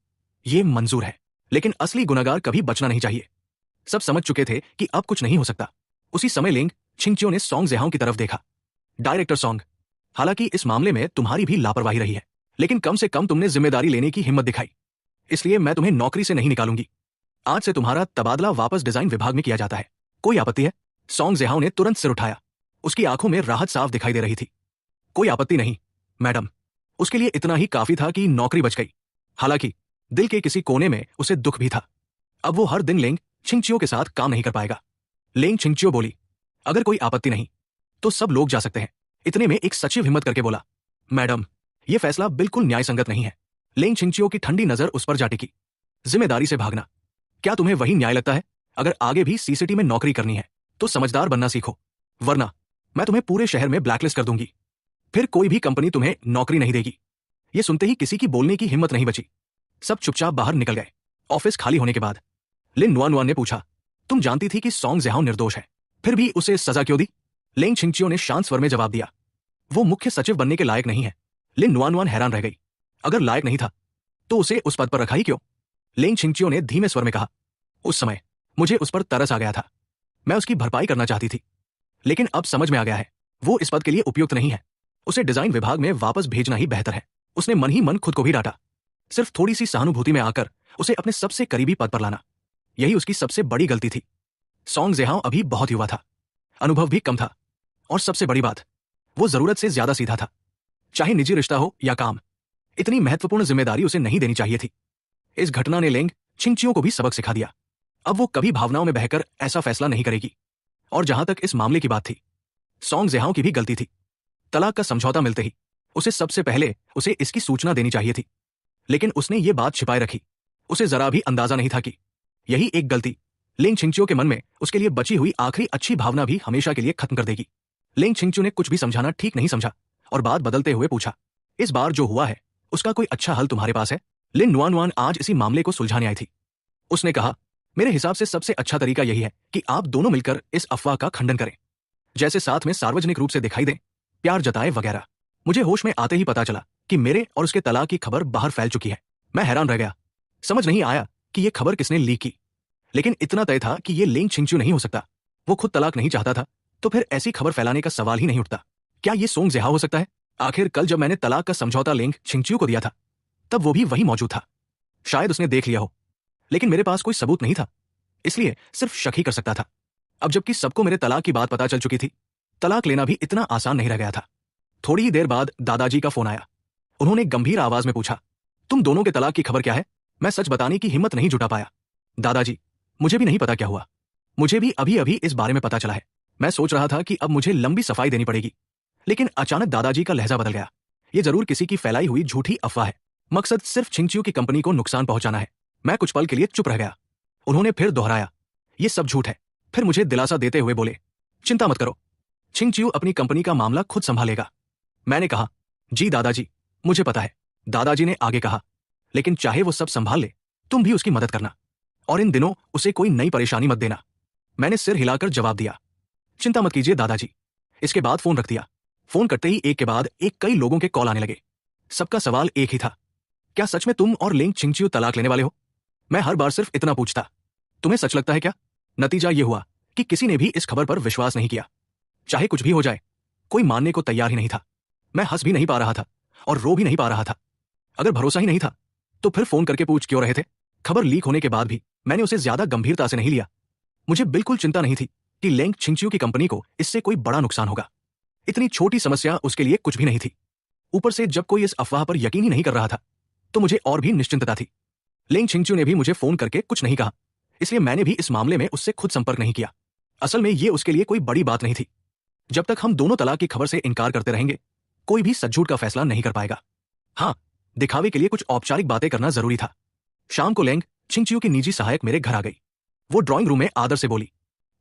ये मंजूर है, लेकिन असली गुनहगार कभी बचना नहीं चाहिए। सब समझ चुके थे कि अब कुछ नहीं हो सकता। उसी समय लिंग छिंगचियो ने सॉन्ग जेहाओ की तरफ देखा। डायरेक्टर सॉन्ग, हालांकि इस मामले में तुम्हारी भी लापरवाही रही है, लेकिन कम से कम तुमने जिम्मेदारी लेने की हिम्मत दिखाई, इसलिए मैं तुम्हें नौकरी से नहीं निकालूंगी। आज से तुम्हारा तबादला वापस डिजाइन विभाग में किया जाता है। कोई आपत्ति है? सॉन्ग जेहाओ ने तुरंत सिर उठाया। उसकी आंखों में राहत साफ दिखाई दे रही थी। कोई आपत्ति नहीं मैडम। उसके लिए इतना ही काफी था कि नौकरी बच गई। हालांकि दिल के किसी कोने में उसे दुख भी था। अब वो हर दिन लिंग छिंगचियो के साथ काम नहीं कर पाएगा। लिंग छिंगचियो बोली, अगर कोई आपत्ति नहीं तो सब लोग जा सकते हैं। इतने में एक सचिव हिम्मत करके बोला, मैडम, यह फैसला बिल्कुल न्याय संगत नहीं है। लिंग छिंगचियो की ठंडी नजर उस पर जा टिकी। जिम्मेदारी से भागना, क्या तुम्हें वही न्याय लगता है? अगर आगे भी सीसीटी में नौकरी करनी है तो समझदार बनना सीखो, वरना मैं तुम्हें पूरे शहर में ब्लैकलिस्ट कर दूंगी। फिर कोई भी कंपनी तुम्हें नौकरी नहीं देगी। यह सुनते ही किसी की बोलने की हिम्मत नहीं बची। सब चुपचाप बाहर निकल गए। ऑफिस खाली होने के बाद लिन नुआनुआन ने पूछा, तुम जानती थी कि सॉन्ग जेहाओ निर्दोष है, फिर भी उसे सजा क्यों दी? लिंग छिंगचियो ने शांत स्वर में जवाब दिया, वो मुख्य सचिव बनने के लायक नहीं है। लिन नुआनुआन हैरान रह गई। अगर लायक नहीं था तो उसे उस पद पर रखा ही क्यों? लिंग छिंगचियो ने धीमे स्वर में कहा, उस समय मुझे उस पर तरस आ गया था। मैं उसकी भरपाई करना चाहती थी, लेकिन अब समझ में आ गया है वो इस पद के लिए उपयुक्त नहीं है। उसे डिजाइन विभाग में वापस भेजना ही बेहतर है। उसने मन ही मन खुद को भी डांटा। सिर्फ थोड़ी सी सहानुभूति में आकर उसे अपने सबसे करीबी पद पर लाना, यही उसकी सबसे बड़ी गलती थी। सोंग जेहाओ अभी बहुत युवा था, अनुभव भी कम था, और सबसे बड़ी बात, वो जरूरत से ज्यादा सीधा था। चाहे निजी रिश्ता हो या काम, इतनी महत्वपूर्ण जिम्मेदारी उसे नहीं देनी चाहिए थी। इस घटना ने लेंग छिंगचियो को भी सबक सिखा दिया। अब वो कभी भावनाओं में बहकर ऐसा फैसला नहीं करेगी। और जहां तक इस मामले की बात थी, सोंग जेहाओ की भी गलती थी। तलाक का समझौता मिलते ही उसे सबसे पहले उसे इसकी सूचना देनी चाहिए थी, लेकिन उसने ये बात छिपाए रखी। उसे जरा भी अंदाजा नहीं था कि यही एक गलती लेंग छिंगचियो के मन में उसके लिए बची हुई आखिरी अच्छी भावना भी हमेशा के लिए खत्म कर देगी। लेंग छिंगचियो ने कुछ भी समझाना ठीक नहीं समझा और बात बदलते हुए पूछा, इस बार जो हुआ है उसका कोई अच्छा हल तुम्हारे पास है? लिन नुआन आज इसी मामले को सुलझाने आई थी। उसने कहा, मेरे हिसाब से सबसे अच्छा तरीका यही है कि आप दोनों मिलकर इस अफवाह का खंडन करें, जैसे साथ में सार्वजनिक रूप से दिखाई दें, प्यार जताए वगैरह। मुझे होश में आते ही पता चला कि मेरे और उसके तलाक की खबर बाहर फैल चुकी है। मैं हैरान रह गया, समझ नहीं आया कि यह खबर किसने लीक की, लेकिन इतना तय था कि यह लेंग छिंगचियो नहीं हो सकता। वो खुद तलाक नहीं चाहता था, तो फिर ऐसी खबर फैलाने का सवाल ही नहीं उठता। क्या ये सोंग जेहाओ हो सकता है? आखिर कल जब मैंने तलाक का समझौता लेंग छिंगचियो को दिया था, तब वो भी वहीं मौजूद था। शायद उसने देख लिया हो, लेकिन मेरे पास कोई सबूत नहीं था, इसलिए सिर्फ शक ही कर सकता था। अब जबकि सबको मेरे तलाक की बात पता चल चुकी थी, तलाक लेना भी इतना आसान नहीं रह गया था। थोड़ी ही देर बाद दादाजी का फोन आया। उन्होंने गंभीर आवाज में पूछा, तुम दोनों के तलाक की खबर क्या है? मैं सच बताने की हिम्मत नहीं जुटा पाया। दादाजी, मुझे भी नहीं पता क्या हुआ। मुझे भी अभी अभी इस बारे में पता चला है। मैं सोच रहा था कि अब मुझे लंबी सफाई देनी पड़ेगी, लेकिन अचानक दादाजी का लहजा बदल गया। ये जरूर किसी की फैलाई हुई झूठी अफवाह है। मकसद सिर्फ छिंगचियो की कंपनी को नुकसान पहुंचाना है। मैं कुछ पल के लिए चुप रह गया। उन्होंने फिर दोहराया, ये सब झूठ है। फिर मुझे दिलासा देते हुए बोले, चिंता मत करो, छिंगचियो अपनी कंपनी का मामला खुद संभालेगा। मैंने कहा, जी दादाजी, मुझे पता है। दादाजी ने आगे कहा, लेकिन चाहे वो सब संभाल ले, तुम भी उसकी मदद करना, और इन दिनों उसे कोई नई परेशानी मत देना। मैंने सिर हिलाकर जवाब दिया, चिंता मत कीजिए दादाजी। इसके बाद फोन रख दिया। फोन करते ही एक के बाद एक कई लोगों के कॉल आने लगे। सबका सवाल एक ही था, क्या सच में तुम और लेंग छिंगचियो तलाक लेने वाले हो? मैं हर बार सिर्फ इतना पूछता, तुम्हें सच लगता है क्या? नतीजा यह हुआ कि किसी ने भी इस खबर पर विश्वास नहीं किया। चाहे कुछ भी हो जाए, कोई मानने को तैयार ही नहीं था। मैं हंस भी नहीं पा रहा था और रो भी नहीं पा रहा था। अगर भरोसा ही नहीं था, तो फिर फोन करके पूछ क्यों रहे थे? खबर लीक होने के बाद भी मैंने उसे ज्यादा गंभीरता से नहीं लिया। मुझे बिल्कुल चिंता नहीं थी कि लेंग छिंगचियो की कंपनी को इससे कोई बड़ा नुकसान होगा। इतनी छोटी समस्या उसके लिए कुछ भी नहीं थी। ऊपर से जब कोई इस अफवाह पर यकीन ही नहीं कर रहा था, तो मुझे और भी निश्चिंतता थी। लेंग छिंगचियो ने भी मुझे फोन करके कुछ नहीं कहा, इसलिए मैंने भी इस मामले में उससे खुद संपर्क नहीं किया। असल में ये उसके लिए कोई बड़ी बात नहीं थी। जब तक हम दोनों तलाक की खबर से इनकार करते रहेंगे, कोई भी सच झूठ का फैसला नहीं कर पाएगा। हाँ, दिखावे के लिए कुछ औपचारिक बातें करना जरूरी था। शाम को लेंग छिंगचियो की निजी सहायक मेरे घर आ गई। वो ड्राइंग रूम में आदर से बोली,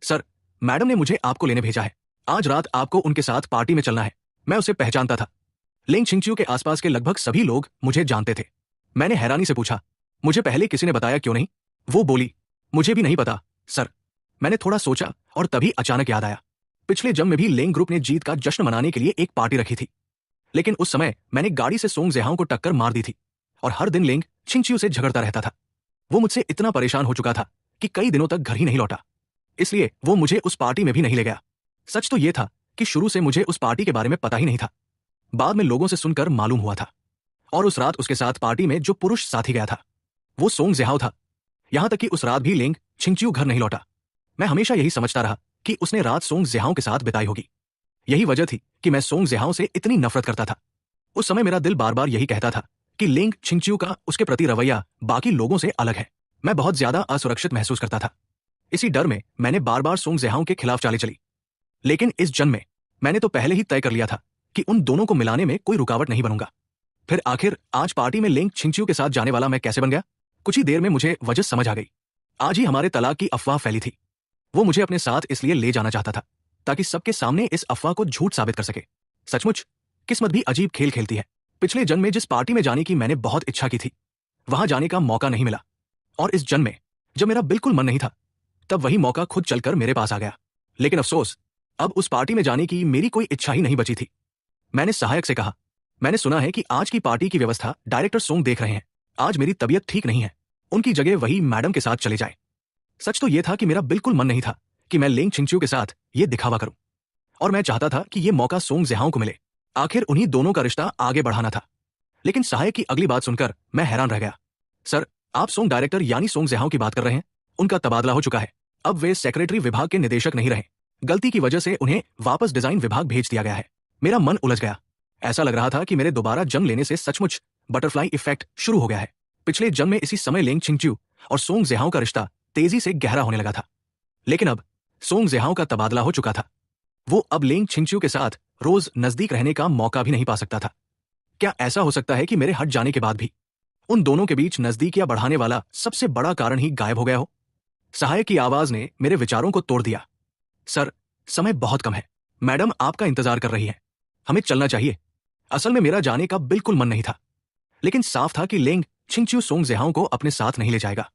सर, मैडम ने मुझे आपको लेने भेजा है। आज रात आपको उनके साथ पार्टी में चलना है। मैं उसे पहचानता था। लेंग छिंगचियो के आसपास के लगभग सभी लोग मुझे जानते थे। मैंने हैरानी से पूछा, मुझे पहले किसी ने बताया क्यों नहीं? वो बोली, मुझे भी नहीं पता सर। मैंने थोड़ा सोचा और तभी अचानक याद आया, पिछले जम में भी लेंग ग्रुप ने जीत का जश्न मनाने के लिए एक पार्टी रखी थी, लेकिन उस समय मैंने गाड़ी से सोंग जेहाओ को टक्कर मार दी थी और हर दिन लेंग छिंगचियो से झगड़ता रहता था। वो मुझसे इतना परेशान हो चुका था कि कई दिनों तक घर ही नहीं लौटा, इसलिए वो मुझे उस पार्टी में भी नहीं ले गया। सच तो यह था कि शुरू से मुझे उस पार्टी के बारे में पता ही नहीं था। बाद में लोगों से सुनकर मालूम हुआ था। और उस रात उसके साथ पार्टी में जो पुरुष साथी गया था, वो सोंग जेहाओ था। यहां तक कि उस रात भी लेंग छिंगचियो घर नहीं लौटा। मैं हमेशा यही समझता रहा कि उसने रात सोंग जेहाओ के साथ बिताई होगी। यही वजह थी कि मैं सोंग जेहाओ से इतनी नफरत करता था। उस समय मेरा दिल बार बार यही कहता था कि लेंग छिंगचियो का उसके प्रति रवैया बाकी लोगों से अलग है। मैं बहुत ज्यादा असुरक्षित महसूस करता था। इसी डर में मैंने बार बार सोंग जेहाओ के खिलाफ चालें चली। लेकिन इस जन्म में मैंने तो पहले ही तय कर लिया था कि उन दोनों को मिलाने में कोई रुकावट नहीं बनूंगा। फिर आखिर आज पार्टी में लेंग छिंगचियो के साथ जाने वाला मैं कैसे बन गया? कुछ ही देर में मुझे वजह समझ आ गई। आज ही हमारे तलाक की अफवाह फैली थी। वो मुझे अपने साथ इसलिए ले जाना चाहता था ताकि सबके सामने इस अफवाह को झूठ साबित कर सके। सचमुच किस्मत भी अजीब खेल खेलती है। पिछले जन्म में जिस पार्टी में जाने की मैंने बहुत इच्छा की थी, वहां जाने का मौका नहीं मिला, और इस जन्म में जब मेरा बिल्कुल मन नहीं था, तब वही मौका खुद चलकर मेरे पास आ गया। लेकिन अफसोस, अब उस पार्टी में जाने की मेरी कोई इच्छा ही नहीं बची थी। मैंने सहायक से कहा, मैंने सुना है कि आज की पार्टी की व्यवस्था डायरेक्टर सोंग देख रहे हैं। आज मेरी तबीयत ठीक नहीं है, उनकी जगह वही मैडम के साथ चले जाए। सच तो यह था कि मेरा बिल्कुल मन नहीं था कि मैं लेंग छिंगचियो के साथ ये दिखावा करूं, और मैं चाहता था कि यह मौका सोंग जेहाओ को मिले। आखिर उन्हीं दोनों का रिश्ता आगे बढ़ाना था। लेकिन सहायक की अगली बात सुनकर मैं हैरान रह गया। सर, आप सोंग डायरेक्टर यानी सोंग ज़ेहाओ की बात कर रहे हैं? उनका तबादला हो चुका है। अब वे सेक्रेटरी विभाग के निदेशक नहीं रहे। गलती की वजह से उन्हें वापस डिजाइन विभाग भेज दिया गया है। मेरा मन उलझ गया। ऐसा लग रहा था कि मेरे दोबारा जन्म लेने से सचमुच बटरफ्लाई इफेक्ट शुरू हो गया है। पिछले जन्म में इसी समय लेंग छिंगच्यू और सोंग ज़ेहाओ का रिश्ता तेजी से गहरा होने लगा था। लेकिन अब सोंग ज़ेहाओ का तबादला हो चुका था। वो अब लेंग छिंगच्यू के साथ रोज नजदीक रहने का मौका भी नहीं पा सकता था। क्या ऐसा हो सकता है कि मेरे हट जाने के बाद भी उन दोनों के बीच नजदीकियां बढ़ाने वाला सबसे बड़ा कारण ही गायब हो गया हो? सहायक की आवाज ने मेरे विचारों को तोड़ दिया। सर, समय बहुत कम है। मैडम आपका इंतजार कर रही है। हमें चलना चाहिए। असल में मेरा जाने का बिल्कुल मन नहीं था, लेकिन साफ था कि लेंग छिंगच्यू सोंग ज़ेहाओ को अपने साथ नहीं ले जाएगा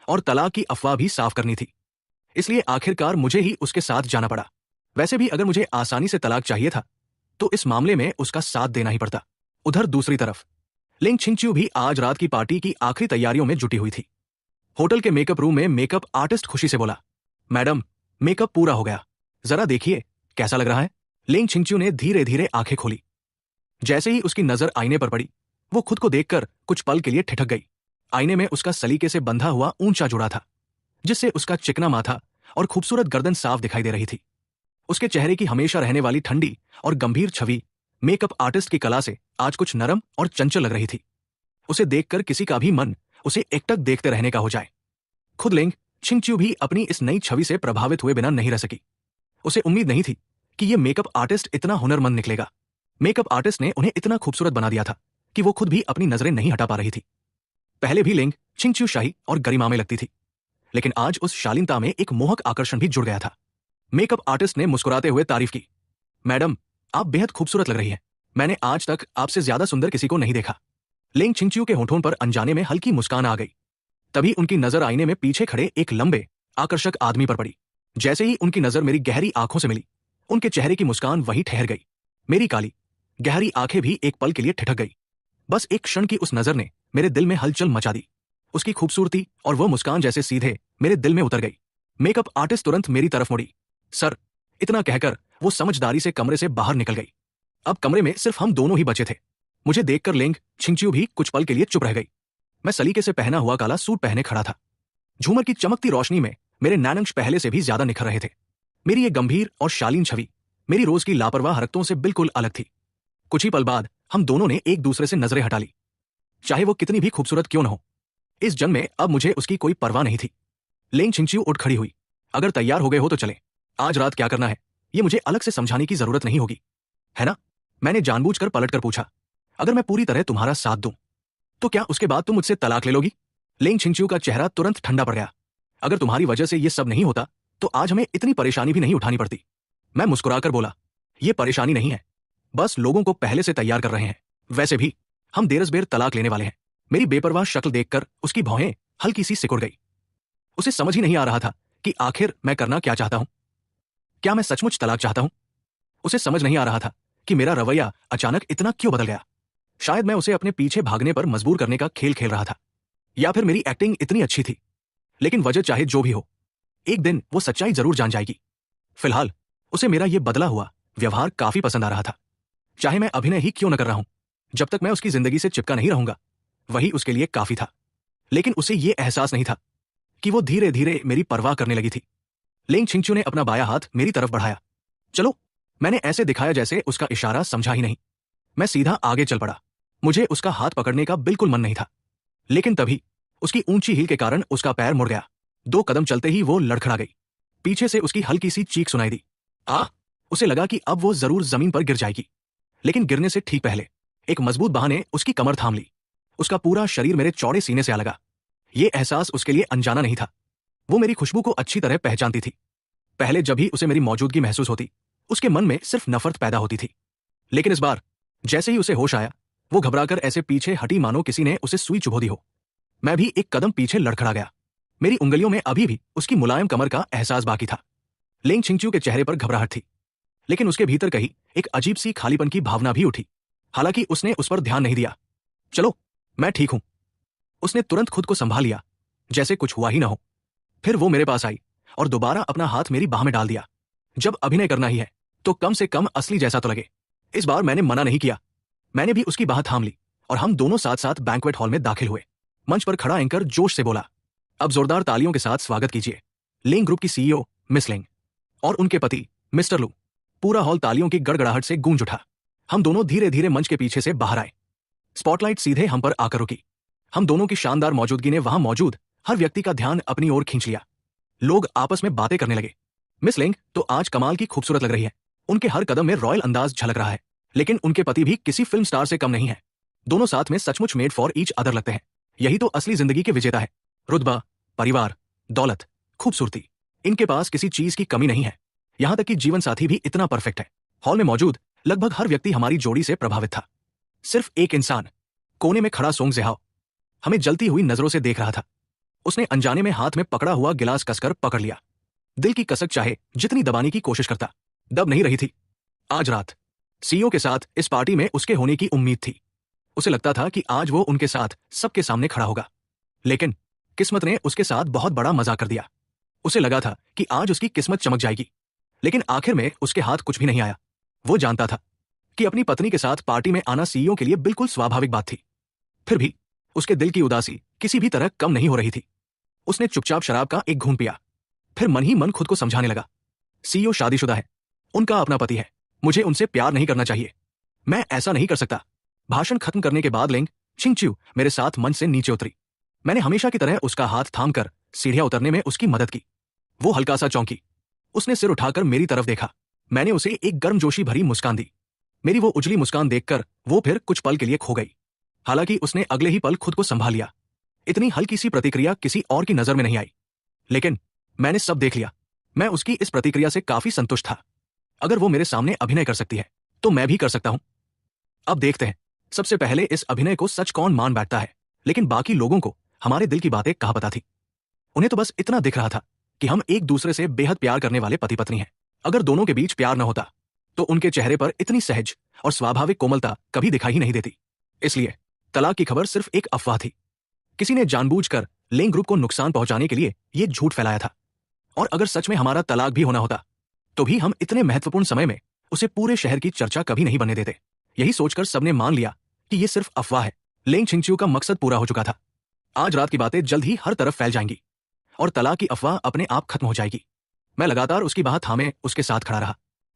और तलाक की अफवाह भी साफ करनी थी। इसलिए आखिरकार मुझे ही उसके साथ जाना पड़ा। वैसे भी अगर मुझे आसानी से तलाक चाहिए था तो इस मामले में उसका साथ देना ही पड़ता। उधर दूसरी तरफ लेंग छिंगच्यू भी आज रात की पार्टी की आखिरी तैयारियों में जुटी हुई थी। होटल के मेकअप रूम में मेकअप आर्टिस्ट खुशी से बोला, मैडम, मेकअप पूरा हो गया, जरा देखिए कैसा लग रहा है। लेंग छिंगच्यू ने धीरे धीरे आंखें खोली। जैसे ही उसकी नजर आईने पर पड़ी, वो खुद को देखकर कुछ पल के लिए ठिठक गई। आईने में उसका सलीके से बंधा हुआ ऊंचा जुड़ा था, जिससे उसका चिकना माथा और खूबसूरत गर्दन साफ दिखाई दे रही थी। उसके चेहरे की हमेशा रहने वाली ठंडी और गंभीर छवि मेकअप आर्टिस्ट की कला से आज कुछ नरम और चंचल लग रही थी। उसे देखकर किसी का भी मन उसे एकटक देखते रहने का हो जाए। खुद लेंग छिंगच्यू भी अपनी इस नई छवि से प्रभावित हुए बिना नहीं रह सकी। उसे उम्मीद नहीं थी कि ये मेकअप आर्टिस्ट इतना हुनरमंद निकलेगा। मेकअप आर्टिस्ट ने उन्हें इतना खूबसूरत बना दिया था कि वो खुद भी अपनी नजरें नहीं हटा पा रही थी। पहले भी लेंग छिंगच्यू शाही और गरिमा में लगती थी, लेकिन आज उस शालीनता में एक मोहक आकर्षण भी जुड़ गया था। मेकअप आर्टिस्ट ने मुस्कुराते हुए तारीफ की, मैडम, आप बेहद खूबसूरत लग रही हैं। मैंने आज तक आपसे ज्यादा सुंदर किसी को नहीं देखा। लेंग छिंगच्यू के होठों पर अनजाने में हल्की मुस्कान आ गई। तभी उनकी नजर आईने में पीछे खड़े एक लंबे आकर्षक आदमी पर पड़ी। जैसे ही उनकी नजर मेरी गहरी आंखों से मिली, उनके चेहरे की मुस्कान वहीं ठहर गई। मेरी काली गहरी आंखें भी एक पल के लिए ठिठक गई। बस एक क्षण की उस नजर ने मेरे दिल में हलचल मचा दी। उसकी खूबसूरती और वह मुस्कान जैसे सीधे मेरे दिल में उतर गई। मेकअप आर्टिस्ट तुरंत मेरी तरफ मुड़ी। सर, इतना कहकर वो समझदारी से कमरे से बाहर निकल गई। अब कमरे में सिर्फ हम दोनों ही बचे थे। मुझे देखकर लेंग छिंगच्यू भी कुछ पल के लिए चुप रह गई। मैं सलीके से पहना हुआ काला सूट पहने खड़ा था। झूमर की चमकती रोशनी में मेरे नैनंश पहले से भी ज्यादा निखर रहे थे। मेरी ये गंभीर और शालीन छवि मेरी रोज की लापरवाह हरकतों से बिल्कुल अलग थी। कुछ ही पल बाद हम दोनों ने एक दूसरे से नजरें हटा ली, चाहे वो कितनी भी खूबसूरत क्यों न हो। इस जन्म में अब मुझे उसकी कोई परवाह नहीं थी। लेंग छिंगच्यू उठ खड़ी हुई। अगर तैयार हो गए हो तो चलें। आज रात क्या करना है ये मुझे अलग से समझाने की जरूरत नहीं होगी, है ना? मैंने जानबूझकर पलटकर पूछा। अगर मैं पूरी तरह तुम्हारा साथ दूं तो क्या उसके बाद तुम मुझसे तलाक ले लोगी? लेंग छिंगच्यू का चेहरा तुरंत ठंडा पड़ गया। अगर तुम्हारी वजह से ये सब नहीं होता तो आज हमें इतनी परेशानी भी नहीं उठानी पड़ती। मैं मुस्कुराकर बोला, ये परेशानी नहीं है, बस लोगों को पहले से तैयार कर रहे हैं। वैसे भी हम देरसबेर तलाक लेने वाले हैं। मेरी बेपरवाह शक्ल देखकर उसकी भौहें हल्की सी सिकुड़ गई। उसे समझ ही नहीं आ रहा था कि आखिर मैं करना क्या चाहता हूं। क्या मैं सचमुच तलाक चाहता हूं? उसे समझ नहीं आ रहा था कि मेरा रवैया अचानक इतना क्यों बदल गया। शायद मैं उसे अपने पीछे भागने पर मजबूर करने का खेल खेल रहा था, या फिर मेरी एक्टिंग इतनी अच्छी थी। लेकिन वजह चाहे जो भी हो, एक दिन वो सच्चाई जरूर जान जाएगी। फिलहाल उसे मेरा ये बदला हुआ व्यवहार काफी पसंद आ रहा था। चाहे मैं अभिनय ही क्यों न कर रहा हूं, जब तक मैं उसकी जिंदगी से चिपका नहीं रहूंगा वही उसके लिए काफी था। लेकिन उसे ये एहसास नहीं था कि वो धीरे धीरे मेरी परवाह करने लगी थी। लेंग छिंगच्यू ने अपना बायां हाथ मेरी तरफ बढ़ाया। चलो। मैंने ऐसे दिखाया जैसे उसका इशारा समझा ही नहीं। मैं सीधा आगे चल पड़ा। मुझे उसका हाथ पकड़ने का बिल्कुल मन नहीं था, लेकिन तभी उसकी ऊंची हील के कारण उसका पैर मुड़ गया। 2 कदम चलते ही वो लड़खड़ा गई। पीछे से उसकी हल्की सी चीख सुनाई दी। उसे लगा कि अब वो जरूर जमीन पर गिर जाएगी, लेकिन गिरने से ठीक पहले एक मजबूत बाह ने उसकी कमर थाम ली। उसका पूरा शरीर मेरे चौड़े सीने से आ लगा। ये एहसास उसके लिए अनजाना नहीं था। वो मेरी खुशबू को अच्छी तरह पहचानती थी। पहले जब भी उसे मेरी मौजूदगी महसूस होती, उसके मन में सिर्फ नफरत पैदा होती थी। लेकिन इस बार जैसे ही उसे होश आया, वो घबराकर ऐसे पीछे हटी मानो किसी ने उसे सुई चुभो दी हो। मैं भी एक कदम पीछे लड़खड़ा गया। मेरी उंगलियों में अभी भी उसकी मुलायम कमर का एहसास बाकी था। लेंग छिंगच्यू के चेहरे पर घबराहट थी, लेकिन उसके भीतर कहीं एक अजीब सी खालीपन की भावना भी उठी। हालांकि उसने उस पर ध्यान नहीं दिया। चलो, मैं ठीक हूं। उसने तुरंत खुद को संभाल लिया, जैसे कुछ हुआ ही ना हो। फिर वो मेरे पास आई और दोबारा अपना हाथ मेरी बाह में डाल दिया। जब अभिनय करना ही है तो कम से कम असली जैसा तो लगे। इस बार मैंने मना नहीं किया। मैंने भी उसकी बाह थाम ली और हम दोनों साथ साथ बैंक्वेट हॉल में दाखिल हुए। मंच पर खड़ा एंकर जोश से बोला, अब जोरदार तालियों के साथ स्वागत कीजिए लेंग ग्रुप की सीईओ मिस लेंग और उनके पति मिस्टर लू। पूरा हॉल तालियों की गड़गड़ाहट से गूंज उठा। हम दोनों धीरे धीरे मंच के पीछे से बाहर आए। स्पॉटलाइट सीधे हम पर आकर रुकी। हम दोनों की शानदार मौजूदगी ने वहां मौजूद हर व्यक्ति का ध्यान अपनी ओर खींच लिया। लोग आपस में बातें करने लगे। मिस लेंग तो आज कमाल की खूबसूरत लग रही है, उनके हर कदम में रॉयल अंदाज झलक रहा है, लेकिन उनके पति भी किसी फिल्म स्टार से कम नहीं है। दोनों साथ में सचमुच मेड फॉर ईच अदर लगते हैं। यही तो असली जिंदगी के विजेता है। रुतबा, परिवार, दौलत, खूबसूरती, इनके पास किसी चीज की कमी नहीं है। यहां तक कि जीवन साथी भी इतना परफेक्ट है। हॉल में मौजूद लगभग हर व्यक्ति हमारी जोड़ी से प्रभावित था। सिर्फ एक इंसान, कोने में खड़ा सोंग ज़ेहाओ, हमें जलती हुई नजरों से देख रहा था। उसने अनजाने में हाथ में पकड़ा हुआ गिलास कसकर पकड़ लिया। दिल की कसक चाहे जितनी दबाने की कोशिश करता, दब नहीं रही थी। आज रात सीईओ के साथ इस पार्टी में उसके होने की उम्मीद थी। उसे लगता था कि आज वो उनके साथ सबके सामने खड़ा होगा, लेकिन किस्मत ने उसके साथ बहुत बड़ा मजाक कर दिया। उसे लगा था कि आज उसकी किस्मत चमक जाएगी, लेकिन आखिर में उसके हाथ कुछ भी नहीं आया। वो जानता था कि अपनी पत्नी के साथ पार्टी में आना सीईओ के लिए बिल्कुल स्वाभाविक बात थी। फिर भी उसके दिल की उदासी किसी भी तरह कम नहीं हो रही थी। उसने चुपचाप शराब का एक घूंट पिया, फिर मन ही मन खुद को समझाने लगा, सीईओ शादीशुदा है, उनका अपना पति है, मुझे उनसे प्यार नहीं करना चाहिए, मैं ऐसा नहीं कर सकता। भाषण खत्म करने के बाद लेंग छिंगच्यू मेरे साथ मंच से नीचे उतरी। मैंने हमेशा की तरह उसका हाथ थामकर सीढ़ियां उतरने में उसकी मदद की। वो हल्का सा चौंकी। उसने सिर उठाकर मेरी तरफ देखा। मैंने उसे एक गर्मजोशी भरी मुस्कान दी। मेरी वो उजली मुस्कान देखकर वो फिर कुछ पल के लिए खो गई। हालांकि उसने अगले ही पल खुद को संभाल लिया। इतनी हल्की सी प्रतिक्रिया किसी और की नजर में नहीं आई, लेकिन मैंने सब देख लिया। मैं उसकी इस प्रतिक्रिया से काफी संतुष्ट था। अगर वो मेरे सामने अभिनय कर सकती है तो मैं भी कर सकता हूं। अब देखते हैं सबसे पहले इस अभिनय को सच कौन मान बैठता है। लेकिन बाकी लोगों को हमारे दिल की बातें कहाँ पता थी। उन्हें तो बस इतना दिख रहा था कि हम एक दूसरे से बेहद प्यार करने वाले पति पत्नी हैं। अगर दोनों के बीच प्यार न होता तो उनके चेहरे पर इतनी सहज और स्वाभाविक कोमलता कभी दिखाई ही नहीं देती। इसलिए तलाक की खबर सिर्फ एक अफवाह थी। किसी ने जानबूझकर लेंग ग्रुप को नुकसान पहुंचाने के लिए यह झूठ फैलाया था। और अगर सच में हमारा तलाक भी होना होता तो भी हम इतने महत्वपूर्ण समय में उसे पूरे शहर की चर्चा कभी नहीं बनने देते। यही सोचकर सबने मान लिया कि यह सिर्फ अफवाह है। लेंग छिंगच्यू का मकसद पूरा हो चुका था। आज रात की बातें जल्द ही हर तरफ फैल जाएंगी और तलाक की अफवाह अपने आप खत्म हो जाएगी। मैं लगातार उसकी बात थामे उसके साथ खड़ा रहा।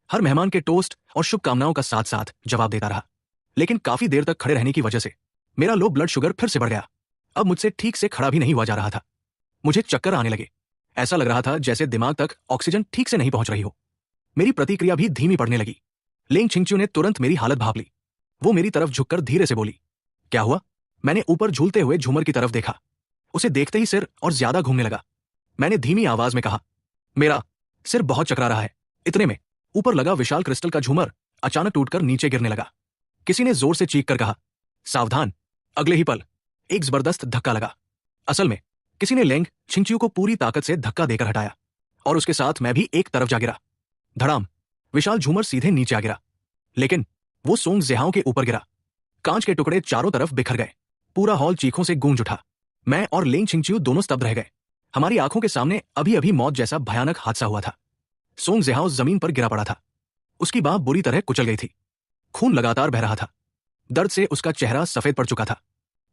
हर मेहमान के टोस्ट और शुभकामनाओं का साथ साथ जवाब देता रहा। लेकिन काफी देर तक खड़े रहने की वजह से मेरा लो ब्लड शुगर फिर से बढ़ गया। अब मुझसे ठीक से खड़ा भी नहीं हुआ जा रहा था। मुझे चक्कर आने लगे। ऐसा लग रहा था जैसे दिमाग तक ऑक्सीजन ठीक से नहीं पहुंच रही हो। मेरी प्रतिक्रिया भी धीमी पड़ने लगी। लेंग छिंगच्यू ने तुरंत मेरी हालत भांप ली। वो मेरी तरफ झुककर धीरे से बोली, क्या हुआ? मैंने ऊपर झूलते हुए झूमर की तरफ देखा। उसे देखते ही सिर और ज्यादा घूमने लगा। मैंने धीमी आवाज में कहा, मेरा सिर बहुत चकरा रहा है। इतने में ऊपर लगा विशाल क्रिस्टल का झूमर अचानक टूटकर नीचे गिरने लगा। किसी ने जोर से चीख कर कहा, सावधान। अगले ही पल एक जबरदस्त धक्का लगा। असल में किसी ने लेंग छिंगच्यू को पूरी ताकत से धक्का देकर हटाया और उसके साथ मैं भी एक तरफ जा गिरा। धड़ाम। विशाल झूमर सीधे नीचे आ गिरा, लेकिन वो सोंग ज़ेहाओ के ऊपर गिरा। कांच के टुकड़े चारों तरफ बिखर गए। पूरा हॉल चीखों से गूंज उठा। मैं और लेंग छिंगच्यू दोनों स्तब्ध रह गए। हमारी आंखों के सामने अभी अभी मौत जैसा भयानक हादसा हुआ था। सोंग ज़ेहाओ जमीन पर गिरा पड़ा था। उसकी बांह बुरी तरह कुचल गई थी। खून लगातार बह रहा था। दर्द से उसका चेहरा सफेद पड़ चुका था।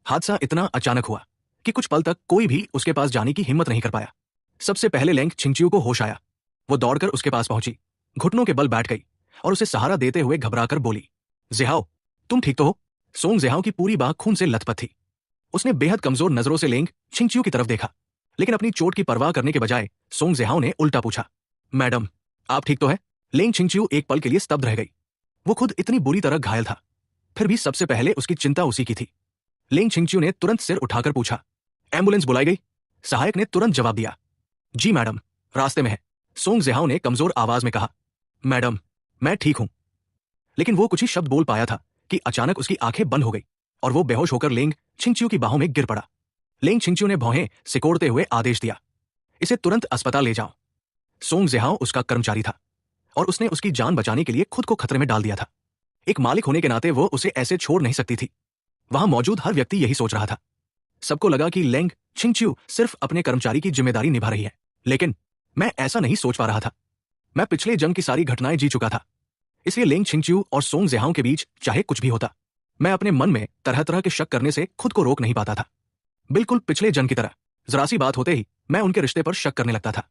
हादसा इतना अचानक हुआ कि कुछ पल तक कोई भी उसके पास जाने की हिम्मत नहीं कर पाया। सबसे पहले लेंग छिंगच्यू को होश आया। वो दौड़कर उसके पास पहुंची, घुटनों के बल बैठ गई और उसे सहारा देते हुए घबराकर बोली, ज़ेहाओ, तुम ठीक तो हो? सोंग ज़ेहाओ की पूरी बांह खून से लथपथ थी। उसने बेहद कमजोर नजरों से लेंग छिंगच्यू की तरफ देखा, लेकिन अपनी चोट की परवाह करने के बजाय सोंग ज़ेहाओ ने उल्टा पूछा, मैडम, आप ठीक तो है? लेंग छिंगच्यू एक पल के लिए स्तब्ध रह गई। वो खुद इतनी बुरी तरह घायल था, फिर भी सबसे पहले उसकी चिंता उसी की थी। लेंग छिंगच्यू ने तुरंत सिर उठाकर पूछा, एम्बुलेंस बुलाई गई? सहायक ने तुरंत जवाब दिया, जी मैडम, रास्ते में है। सोंग ज़ेहाओ ने कमजोर आवाज में कहा, मैडम, मैं ठीक हूं। लेकिन वो कुछ ही शब्द बोल पाया था कि अचानक उसकी आंखें बंद हो गई और वो बेहोश होकर लेंग छिंगच्यू की बाहों में गिर पड़ा। लेंग छिंगच्यू ने भौहें सिकोड़ते हुए आदेश दिया, इसे तुरंत अस्पताल ले जाओ। सोंग ज़ेहाओ उसका कर्मचारी था और उसने उसकी जान बचाने के लिए खुद को खतरे में डाल दिया था। एक मालिक होने के नाते वो उसे ऐसे छोड़ नहीं सकती थी। वहां मौजूद हर व्यक्ति यही सोच रहा था। सबको लगा कि लेंग छिंगच्यू सिर्फ अपने कर्मचारी की जिम्मेदारी निभा रही है, लेकिन मैं ऐसा नहीं सोच पा रहा था। मैं पिछले जंग की सारी घटनाएं जी चुका था, इसलिए लेंग छिंगच्यू और सोंग ज़ेहाओ के बीच चाहे कुछ भी होता, मैं अपने मन में तरह तरह के शक करने से खुद को रोक नहीं पाता था। बिल्कुल पिछले जन्म की तरह जरा सी बात होते ही मैं उनके रिश्ते पर शक करने लगता था।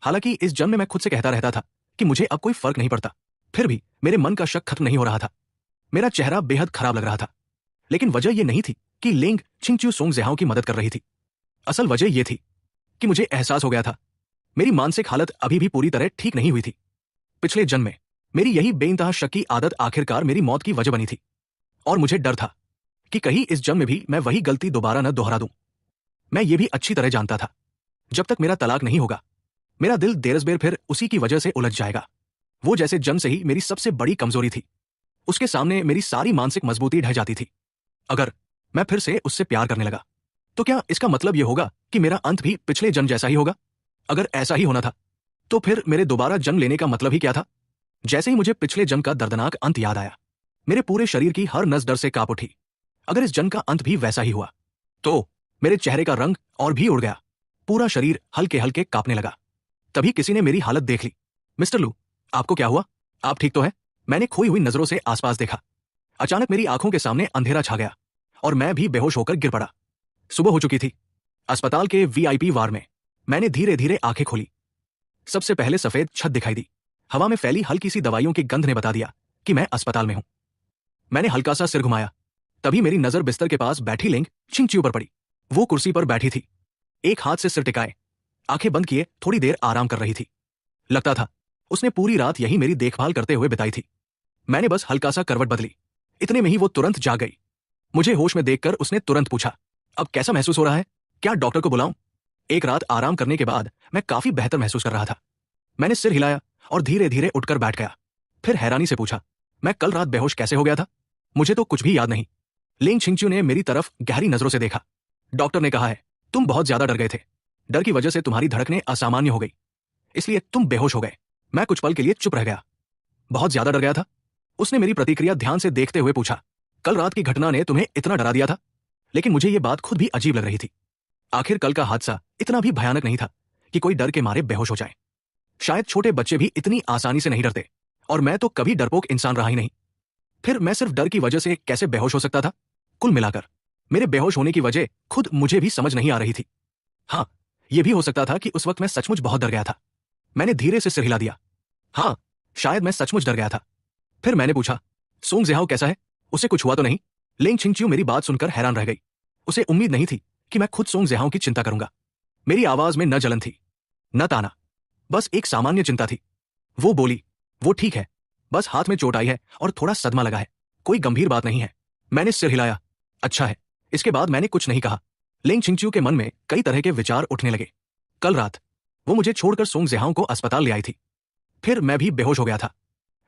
हालांकि इस जन्म में मैं खुद से कहता रहता था कि मुझे अब कोई फर्क नहीं पड़ता, फिर भी मेरे मन का शक खत्म नहीं हो रहा था। मेरा चेहरा बेहद खराब लग रहा था। लेकिन वजह यह नहीं थी कि लिंग छिंगच्यू सोंगज़ेहाओ की मदद कर रही थी। असल वजह यह थी कि मुझे एहसास हो गया था मेरी मानसिक हालत अभी भी पूरी तरह ठीक नहीं हुई थी। पिछले जन्म में मेरी यही बेइंतहा शक की आदत आखिरकार मेरी मौत की वजह बनी थी, और मुझे डर था कि कहीं इस जन्म में भी मैं वही गलती दोबारा न दोहरा दूं। मैं ये भी अच्छी तरह जानता था, जब तक मेरा तलाक नहीं होगा मेरा दिल देरसबेर फिर उसी की वजह से उलझ जाएगा। वो जैसे जन्म से ही मेरी सबसे बड़ी कमजोरी थी, उसके सामने मेरी सारी मानसिक मजबूती ढह जाती थी। अगर मैं फिर से उससे प्यार करने लगा तो क्या इसका मतलब यह होगा कि मेरा अंत भी पिछले जन्म जैसा ही होगा? अगर ऐसा ही होना था तो फिर मेरे दोबारा जन्म लेने का मतलब ही क्या था? जैसे ही मुझे पिछले जन्म का दर्दनाक अंत याद आया, मेरे पूरे शरीर की हर नस डर से कांप उठी। अगर इस जन्म का अंत भी वैसा ही हुआ तो मेरे चेहरे का रंग और भी उड़ गया, पूरा शरीर हल्के हल्के कांपने लगा। तभी किसी ने मेरी हालत देख ली। मिस्टर लू, आपको क्या हुआ? आप ठीक तो हैं? मैंने खोई हुई नजरों से आसपास देखा। अचानक मेरी आंखों के सामने अंधेरा छा गया और मैं भी बेहोश होकर गिर पड़ा। सुबह हो चुकी थी। अस्पताल के वीआईपी वार्ड में मैंने धीरे धीरे आंखें खोली। सबसे पहले सफेद छत दिखाई दी। हवा में फैली हल्की सी दवाइयों की गंध ने बता दिया कि मैं अस्पताल में हूं। मैंने हल्का सा सिर घुमाया, तभी मेरी नजर बिस्तर के पास बैठी लिंग छिंगच्यू पर पड़ी। वो कुर्सी पर बैठी थी, एक हाथ से सिर टिकाए, आंखें बंद किए थोड़ी देर आराम कर रही थी। लगता था उसने पूरी रात यही मेरी देखभाल करते हुए बिताई थी। मैंने बस हल्का सा करवट बदली, इतने में ही वो तुरंत जाग गई। मुझे होश में देखकर उसने तुरंत पूछा, अब कैसा महसूस हो रहा है? क्या डॉक्टर को बुलाऊं? एक रात आराम करने के बाद मैं काफी बेहतर महसूस कर रहा था। मैंने सिर हिलाया और धीरे धीरे उठकर बैठ गया। फिर हैरानी से पूछा, मैं कल रात बेहोश कैसे हो गया था? मुझे तो कुछ भी याद नहीं। लिंग छिंगच्यू ने मेरी तरफ गहरी नजरों से देखा। डॉक्टर ने कहा है, तुम बहुत ज्यादा डर गए थे। डर की वजह से तुम्हारी धड़कनें असामान्य हो गई, इसलिए तुम बेहोश हो गए। मैं कुछ पल के लिए चुप रह गया। बहुत ज्यादा डर गया था? उसने मेरी प्रतिक्रिया ध्यान से देखते हुए पूछा, कल रात की घटना ने तुम्हें इतना डरा दिया था? लेकिन मुझे यह बात खुद भी अजीब लग रही थी। आखिर कल का हादसा इतना भी भयानक नहीं था कि कोई डर के मारे बेहोश हो जाए। शायद छोटे बच्चे भी इतनी आसानी से नहीं डरते, और मैं तो कभी डरपोक इंसान रहा ही नहीं। फिर मैं सिर्फ डर की वजह से कैसे बेहोश हो सकता था? कुल मिलाकर मेरे बेहोश होने की वजह खुद मुझे भी समझ नहीं आ रही थी। हाँ, यह भी हो सकता था कि उस वक्त मैं सचमुच बहुत डर गया था। मैंने धीरे से सिर हिला दिया। हाँ, शायद मैं सचमुच डर गया था। फिर मैंने पूछा, सोंगज़ेहाओ कैसा है? उसे कुछ हुआ तो नहीं? लिंग छिंगच्यू मेरी बात सुनकर हैरान रह गई। उसे उम्मीद नहीं थी कि मैं खुद सोंगज़ेहाओ की चिंता करूंगा। मेरी आवाज में न जलन थी, न ताना, बस एक सामान्य चिंता थी। वो बोली, वो ठीक है, बस हाथ में चोट आई है और थोड़ा सदमा लगा है, कोई गंभीर बात नहीं है। मैंने सिर हिलाया। अच्छा है। इसके बाद मैंने कुछ नहीं कहा। लिंग छिंगच्यू के मन में कई तरह के विचार उठने लगे। कल रात वो मुझे छोड़कर सोंगज़ेहाओ को अस्पताल ले आई थी, फिर मैं भी बेहोश हो गया था।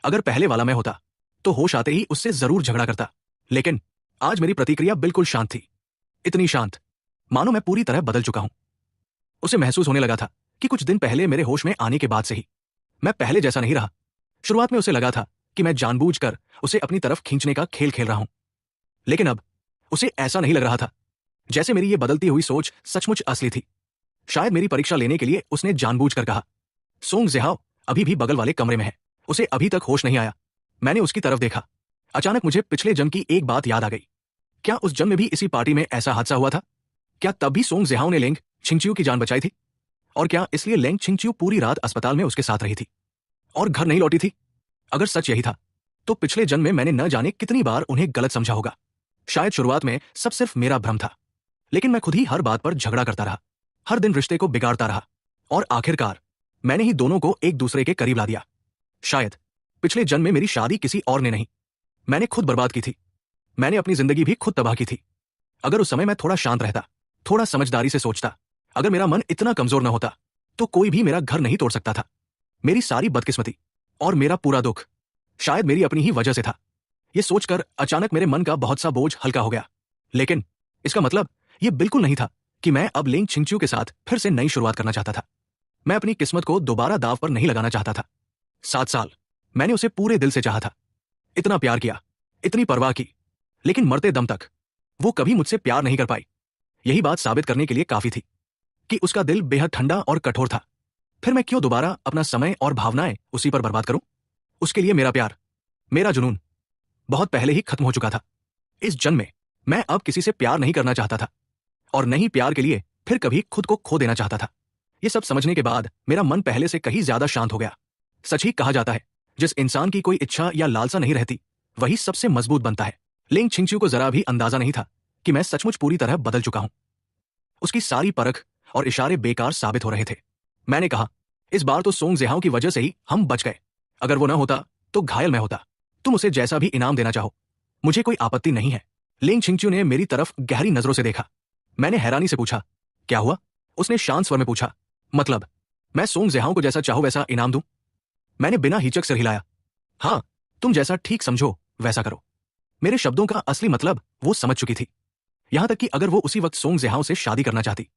अगर पहले वाला मैं होता तो होश आते ही उससे जरूर झगड़ा करता, लेकिन आज मेरी प्रतिक्रिया बिल्कुल शांत थी। इतनी शांत मानो मैं पूरी तरह बदल चुका हूं। उसे महसूस होने लगा था कि कुछ दिन पहले मेरे होश में आने के बाद से ही मैं पहले जैसा नहीं रहा। शुरुआत में उसे लगा था कि मैं जानबूझकर उसे अपनी तरफ खींचने का खेल खेल रहा हूं, लेकिन अब उसे ऐसा नहीं लग रहा था, जैसे मेरी ये बदलती हुई सोच सचमुच असली थी। शायद मेरी परीक्षा लेने के लिए उसने जानबूझकर कहा। सोंगज़ेहाओ अभी भी बगल वाले कमरे में है, उसे अभी तक होश नहीं आया। मैंने उसकी तरफ देखा। अचानक मुझे पिछले जन्म की एक बात याद आ गई। क्या उस जन्म में भी इसी पार्टी में ऐसा हादसा हुआ था? क्या तब भी सोंगज़ेहाओ ने लिंग छिंगच्यू की जान बचाई थी? और क्या इसलिए लिंग छिंगच्यू पूरी रात अस्पताल में उसके साथ रही थी और घर नहीं लौटी थी? अगर सच यही था तो पिछले जन्म में मैंने न जाने कितनी बार उन्हें गलत समझा होगा। शायद शुरुआत में सब सिर्फ मेरा भ्रम था, लेकिन मैं खुद ही हर बात पर झगड़ा करता रहा, हर दिन रिश्ते को बिगाड़ता रहा, और आखिरकार मैंने ही दोनों को एक दूसरे के करीब ला दिया। शायद पिछले जन्म में मेरी शादी किसी और ने नहीं, मैंने खुद बर्बाद की थी। मैंने अपनी जिंदगी भी खुद तबाह की थी। अगर उस समय मैं थोड़ा शांत रहता, थोड़ा समझदारी से सोचता, अगर मेरा मन इतना कमजोर न होता, तो कोई भी मेरा घर नहीं तोड़ सकता था। मेरी सारी बदकिस्मती और मेरा पूरा दुख शायद मेरी अपनी ही वजह से था। यह सोचकर अचानक मेरे मन का बहुत सा बोझ हल्का हो गया। लेकिन इसका मतलब यह बिल्कुल नहीं था कि मैं अब लिंग छिंगच्यू के साथ फिर से नई शुरुआत करना चाहता था। मैं अपनी किस्मत को दोबारा दांव पर नहीं लगाना चाहता था। 7 साल मैंने उसे पूरे दिल से चाहा था, इतना प्यार किया, इतनी परवाह की, लेकिन मरते दम तक वो कभी मुझसे प्यार नहीं कर पाई। यही बात साबित करने के लिए काफी थी कि उसका दिल बेहद ठंडा और कठोर था। फिर मैं क्यों दोबारा अपना समय और भावनाएं उसी पर बर्बाद करूं? उसके लिए मेरा प्यार, मेरा जुनून बहुत पहले ही खत्म हो चुका था। इस जन्म में मैं अब किसी से प्यार नहीं करना चाहता था और नहीं प्यार के लिए फिर कभी खुद को खो देना चाहता था। ये सब समझने के बाद मेरा मन पहले से कहीं ज्यादा शांत हो गया। सच ही कहा जाता है, जिस इंसान की कोई इच्छा या लालसा नहीं रहती वही सबसे मजबूत बनता है। लिंग छिंगच्यू को जरा भी अंदाजा नहीं था कि मैं सचमुच पूरी तरह बदल चुका हूं। उसकी सारी परख और इशारे बेकार साबित हो रहे थे। मैंने कहा, इस बार तो सोंग ज़ेहाओ की वजह से ही हम बच गए। अगर वो न होता तो घायल मैं होता। तुम उसे जैसा भी इनाम देना चाहो, मुझे कोई आपत्ति नहीं है। लिंग छिंगच्यू ने मेरी तरफ गहरी नजरों से देखा। मैंने हैरानी से पूछा, क्या हुआ? उसने शांत स्वर में पूछा, मतलब मैं सोंग ज़ेहाओ को जैसा चाहो वैसा इनाम दूं? मैंने बिना हिचक सिर हिलाया। हाँ, तुम जैसा ठीक समझो वैसा करो। मेरे शब्दों का असली मतलब वो समझ चुकी थी। यहां तक कि अगर वो उसी वक्त सोंग ज़ेहाओ से शादी करना चाहती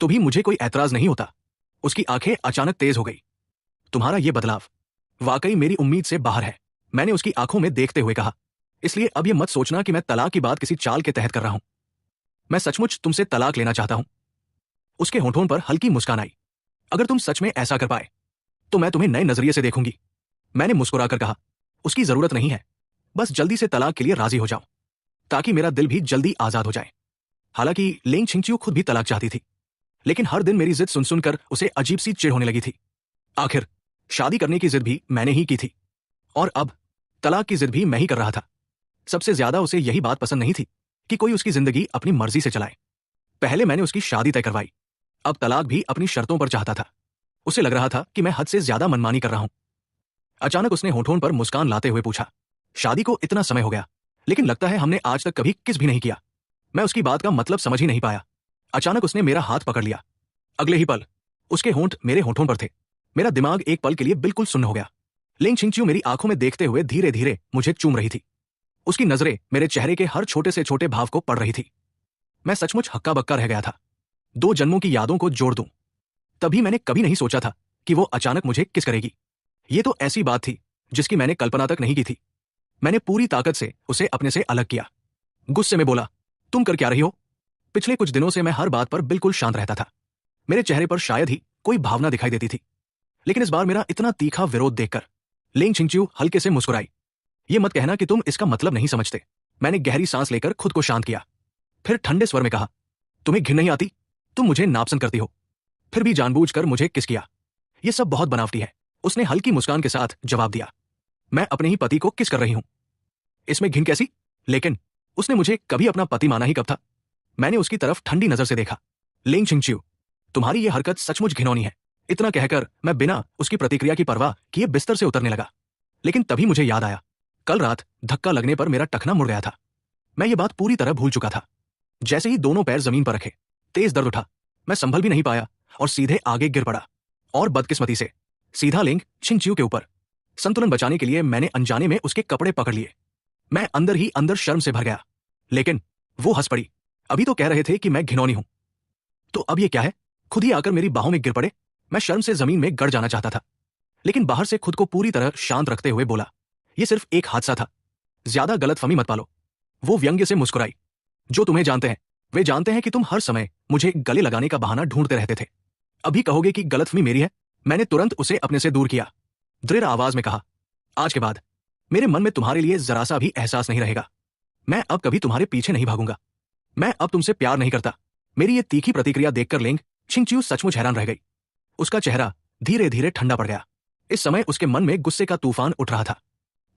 तो भी मुझे कोई ऐतराज नहीं होता। उसकी आंखें अचानक तेज हो गई। तुम्हारा ये बदलाव वाकई मेरी उम्मीद से बाहर है, मैंने उसकी आंखों में देखते हुए कहा। इसलिए अब ये मत सोचना कि मैं तलाक की बात किसी चाल के तहत कर रहा हूं। मैं सचमुच तुमसे तलाक लेना चाहता हूं। उसके होंठों पर हल्की मुस्कान आई। अगर तुम सच में ऐसा कर पाए तो मैं तुम्हें नए नजरिए से देखूंगी। मैंने मुस्कुराकर कहा, उसकी जरूरत नहीं है, बस जल्दी से तलाक के लिए राजी हो जाओ ताकि मेरा दिल भी जल्दी आजाद हो जाए। हालांकि लिंग छिंगच्यू खुद भी तलाक चाहती थी, लेकिन हर दिन मेरी जिद सुन सुनकर उसे अजीब सी चिढ़ होने लगी थी। आखिर शादी करने की जिद भी मैंने ही की थी और अब तलाक की जिद भी मैं ही कर रहा था। सबसे ज्यादा उसे यही बात पसंद नहीं थी कि कोई उसकी जिंदगी अपनी मर्जी से चलाए। पहले मैंने उसकी शादी तय करवाई, अब तलाक भी अपनी शर्तों पर चाहता था। उसे लग रहा था कि मैं हद से ज्यादा मनमानी कर रहा हूं। अचानक उसने होठों पर मुस्कान लाते हुए पूछा, शादी को इतना समय हो गया, लेकिन लगता है हमने आज तक कभी किस भी नहीं किया। मैं उसकी बात का मतलब समझ ही नहीं पाया। अचानक उसने मेरा हाथ पकड़ लिया। अगले ही पल उसके होंठ मेरे होठों पर थे। मेरा दिमाग एक पल के लिए बिल्कुल सुन्न हो गया। लिंग छिंगच्यू मेरी आंखों में देखते हुए धीरे धीरे मुझे चूम रही थी। उसकी नजरें मेरे चेहरे के हर छोटे से छोटे भाव को पढ़ रही थी। मैं सचमुच हक्का बक्का रह गया था। 2 जन्मों की यादों को जोड़ दूं, तभी मैंने कभी नहीं सोचा था कि वो अचानक मुझे किस करेगी। ये तो ऐसी बात थी जिसकी मैंने कल्पना तक नहीं की थी। मैंने पूरी ताकत से उसे अपने से अलग किया। गुस्से में बोला, तुम कर क्या रही हो? पिछले कुछ दिनों से मैं हर बात पर बिल्कुल शांत रहता था। मेरे चेहरे पर शायद ही कोई भावना दिखाई देती थी, लेकिन इस बार मेरा इतना तीखा विरोध देखकर लिंग छिंगच्यू हल्के से मुस्कुराई। ये मत कहना कि तुम इसका मतलब नहीं समझते। मैंने गहरी सांस लेकर खुद को शांत किया। फिर ठंडे स्वर में कहा, तुम्हें घिन नहीं आती? तुम मुझे नापसंद करती हो, फिर भी जानबूझकर मुझे किस किया। ये सब बहुत बनावटी है। उसने हल्की मुस्कान के साथ जवाब दिया, मैं अपने ही पति को किस कर रही हूं, इसमें घिन कैसी? लेकिन उसने मुझे कभी अपना पति माना ही कब था? मैंने उसकी तरफ ठंडी नजर से देखा। लिंग छिंगच्यू, तुम्हारी ये हरकत सचमुच घिनौनी है। इतना कहकर मैं बिना उसकी प्रतिक्रिया की परवाह किए बिस्तर से उतरने लगा। लेकिन तभी मुझे याद आया, कल रात धक्का लगने पर मेरा टखना मुड़ गया था। मैं ये बात पूरी तरह भूल चुका था। जैसे ही दोनों पैर जमीन पर रखे, तेज दर्द उठा। मैं संभल भी नहीं पाया और सीधे आगे गिर पड़ा, और बदकिस्मती से सीधा लिंग छिंगच्यू के ऊपर। संतुलन बचाने के लिए मैंने अनजाने में उसके कपड़े पकड़ लिए। मैं अंदर ही अंदर शर्म से भर गया, लेकिन वो हंस पड़ी। अभी तो कह रहे थे कि मैं घिनौनी हूं, तो अब ये क्या है? खुद ही आकर मेरी बाहों में गिर पड़े। मैं शर्म से जमीन में गड़ जाना चाहता था, लेकिन बाहर से खुद को पूरी तरह शांत रखते हुए बोला, यह सिर्फ एक हादसा था, ज्यादा गलतफहमी मत पालो। वो व्यंग्य से मुस्कुराई, जो तुम्हें जानते हैं वे जानते हैं कि तुम हर समय मुझे गले लगाने का बहाना ढूंढते रहते थे। अभी कहोगे कि गलतफहमी मेरी है? मैंने तुरंत उसे अपने से दूर किया। दृढ़ आवाज में कहा, आज के बाद मेरे मन में तुम्हारे लिए जरा सा भी एहसास नहीं रहेगा। मैं अब कभी तुम्हारे पीछे नहीं भागूंगा। मैं अब तुमसे प्यार नहीं करता। मेरी ये तीखी प्रतिक्रिया देखकर लिंग छिंगच्यू सचमुच हैरान रह गई। उसका चेहरा धीरे धीरे ठंडा पड़ गया। इस समय उसके मन में गुस्से का तूफान उठ रहा था।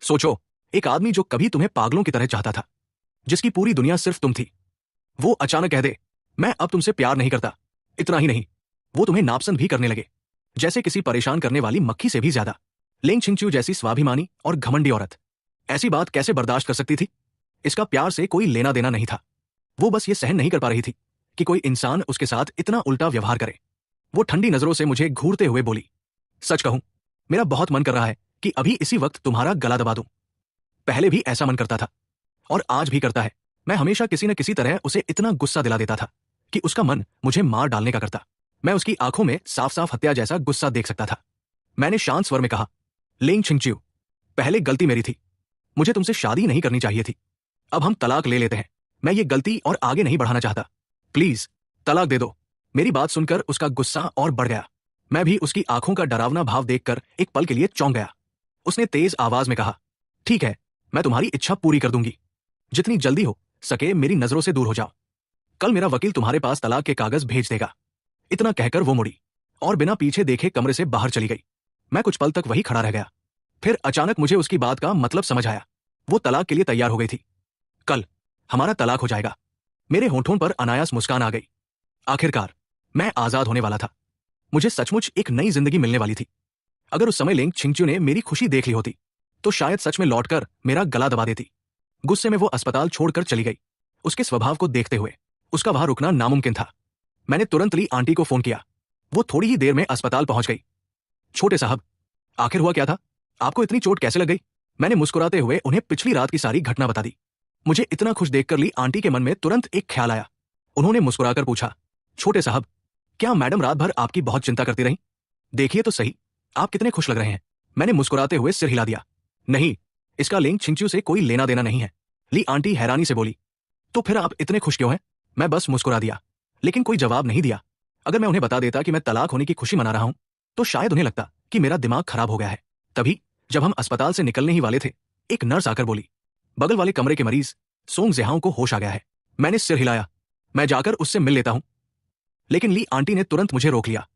सोचो, एक आदमी जो कभी तुम्हें पागलों की तरह चाहता था, जिसकी पूरी दुनिया सिर्फ तुम थी, वो अचानक कह दे, मैं अब तुमसे प्यार नहीं करता। इतना ही नहीं, वो तुम्हें नापसंद भी करने लगे, जैसे किसी परेशान करने वाली मक्खी से भी ज्यादा। लिंग छिंगच्यू जैसी स्वाभिमानी और घमंडी औरत ऐसी बात कैसे बर्दाश्त कर सकती थी? इसका प्यार से कोई लेना देना नहीं था। वो बस ये सहन नहीं कर पा रही थी कि कोई इंसान उसके साथ इतना उल्टा व्यवहार करे। वो ठंडी नजरों से मुझे घूरते हुए बोली, सच कहूं, मेरा बहुत मन कर रहा है कि अभी इसी वक्त तुम्हारा गला दबा दूं। पहले भी ऐसा मन करता था और आज भी करता है। मैं हमेशा किसी न किसी तरह उसे इतना गुस्सा दिला देता था कि उसका मन मुझे मार डालने का करता। मैं उसकी आंखों में साफ साफ हत्या जैसा गुस्सा देख सकता था। मैंने शांत स्वर में कहा, लिंग छिंगच्यू, पहले गलती मेरी थी। मुझे तुमसे शादी नहीं करनी चाहिए थी। अब हम तलाक ले लेते हैं। मैं ये गलती और आगे नहीं बढ़ाना चाहता। प्लीज तलाक दे दो। मेरी बात सुनकर उसका गुस्सा और बढ़ गया। मैं भी उसकी आंखों का डरावना भाव देखकर एक पल के लिए चौंक गया। उसने तेज आवाज में कहा, ठीक है, मैं तुम्हारी इच्छा पूरी कर दूंगी। जितनी जल्दी हो सके मेरी नजरों से दूर हो जाओ। कल मेरा वकील तुम्हारे पास तलाक के कागज भेज देगा। इतना कहकर वो मुड़ी और बिना पीछे देखे कमरे से बाहर चली गई। मैं कुछ पल तक वही खड़ा रह गया। फिर अचानक मुझे उसकी बात का मतलब समझ आया। वो तलाक के लिए तैयार हो गई थी। कल हमारा तलाक हो जाएगा। मेरे होंठों पर अनायास मुस्कान आ गई। आखिरकार मैं आजाद होने वाला था। मुझे सचमुच एक नई जिंदगी मिलने वाली थी। अगर उस समय लेंग छिंगच्यू ने मेरी खुशी देख ली होती तो शायद सच में लौटकर मेरा गला दबा देती। गुस्से में वो अस्पताल छोड़कर चली गई। उसके स्वभाव को देखते हुए उसका वहां रुकना नामुमकिन था। मैंने तुरंत ली आंटी को फोन किया। वो थोड़ी ही देर में अस्पताल पहुंच गई। छोटे साहब, आखिर हुआ क्या था? आपको इतनी चोट कैसे लग गई? मैंने मुस्कुराते हुए उन्हें पिछली रात की सारी घटना बता दी। मुझे इतना खुश देखकर ली आंटी के मन में तुरंत एक ख्याल आया। उन्होंने मुस्कुराकर पूछा, छोटे साहब, क्या मैडम रात भर आपकी बहुत चिंता करती रही? देखिए तो सही, आप कितने खुश लग रहे हैं। मैंने मुस्कुराते हुए सिर हिला दिया। नहीं, इसका लेंग छिंगच्यू से कोई लेना देना नहीं है। ली आंटी हैरानी से बोली। तो फिर आप इतने खुश क्यों हैं? मैं बस मुस्कुरा दिया, लेकिन कोई जवाब नहीं दिया। अगर मैं उन्हें बता देता कि मैं तलाक होने की खुशी मना रहा हूं तो शायद उन्हें लगता कि मेरा दिमाग खराब हो गया है। तभी जब हम अस्पताल से निकलने ही वाले थे, एक नर्स आकर बोली, बगल वाले कमरे के मरीज सोंग ज़िहाओ को होश आ गया है। मैंने सिर हिलाया। मैं जाकर उससे मिल लेता हूं। लेकिन ली आंटी ने तुरंत मुझे रोक लिया।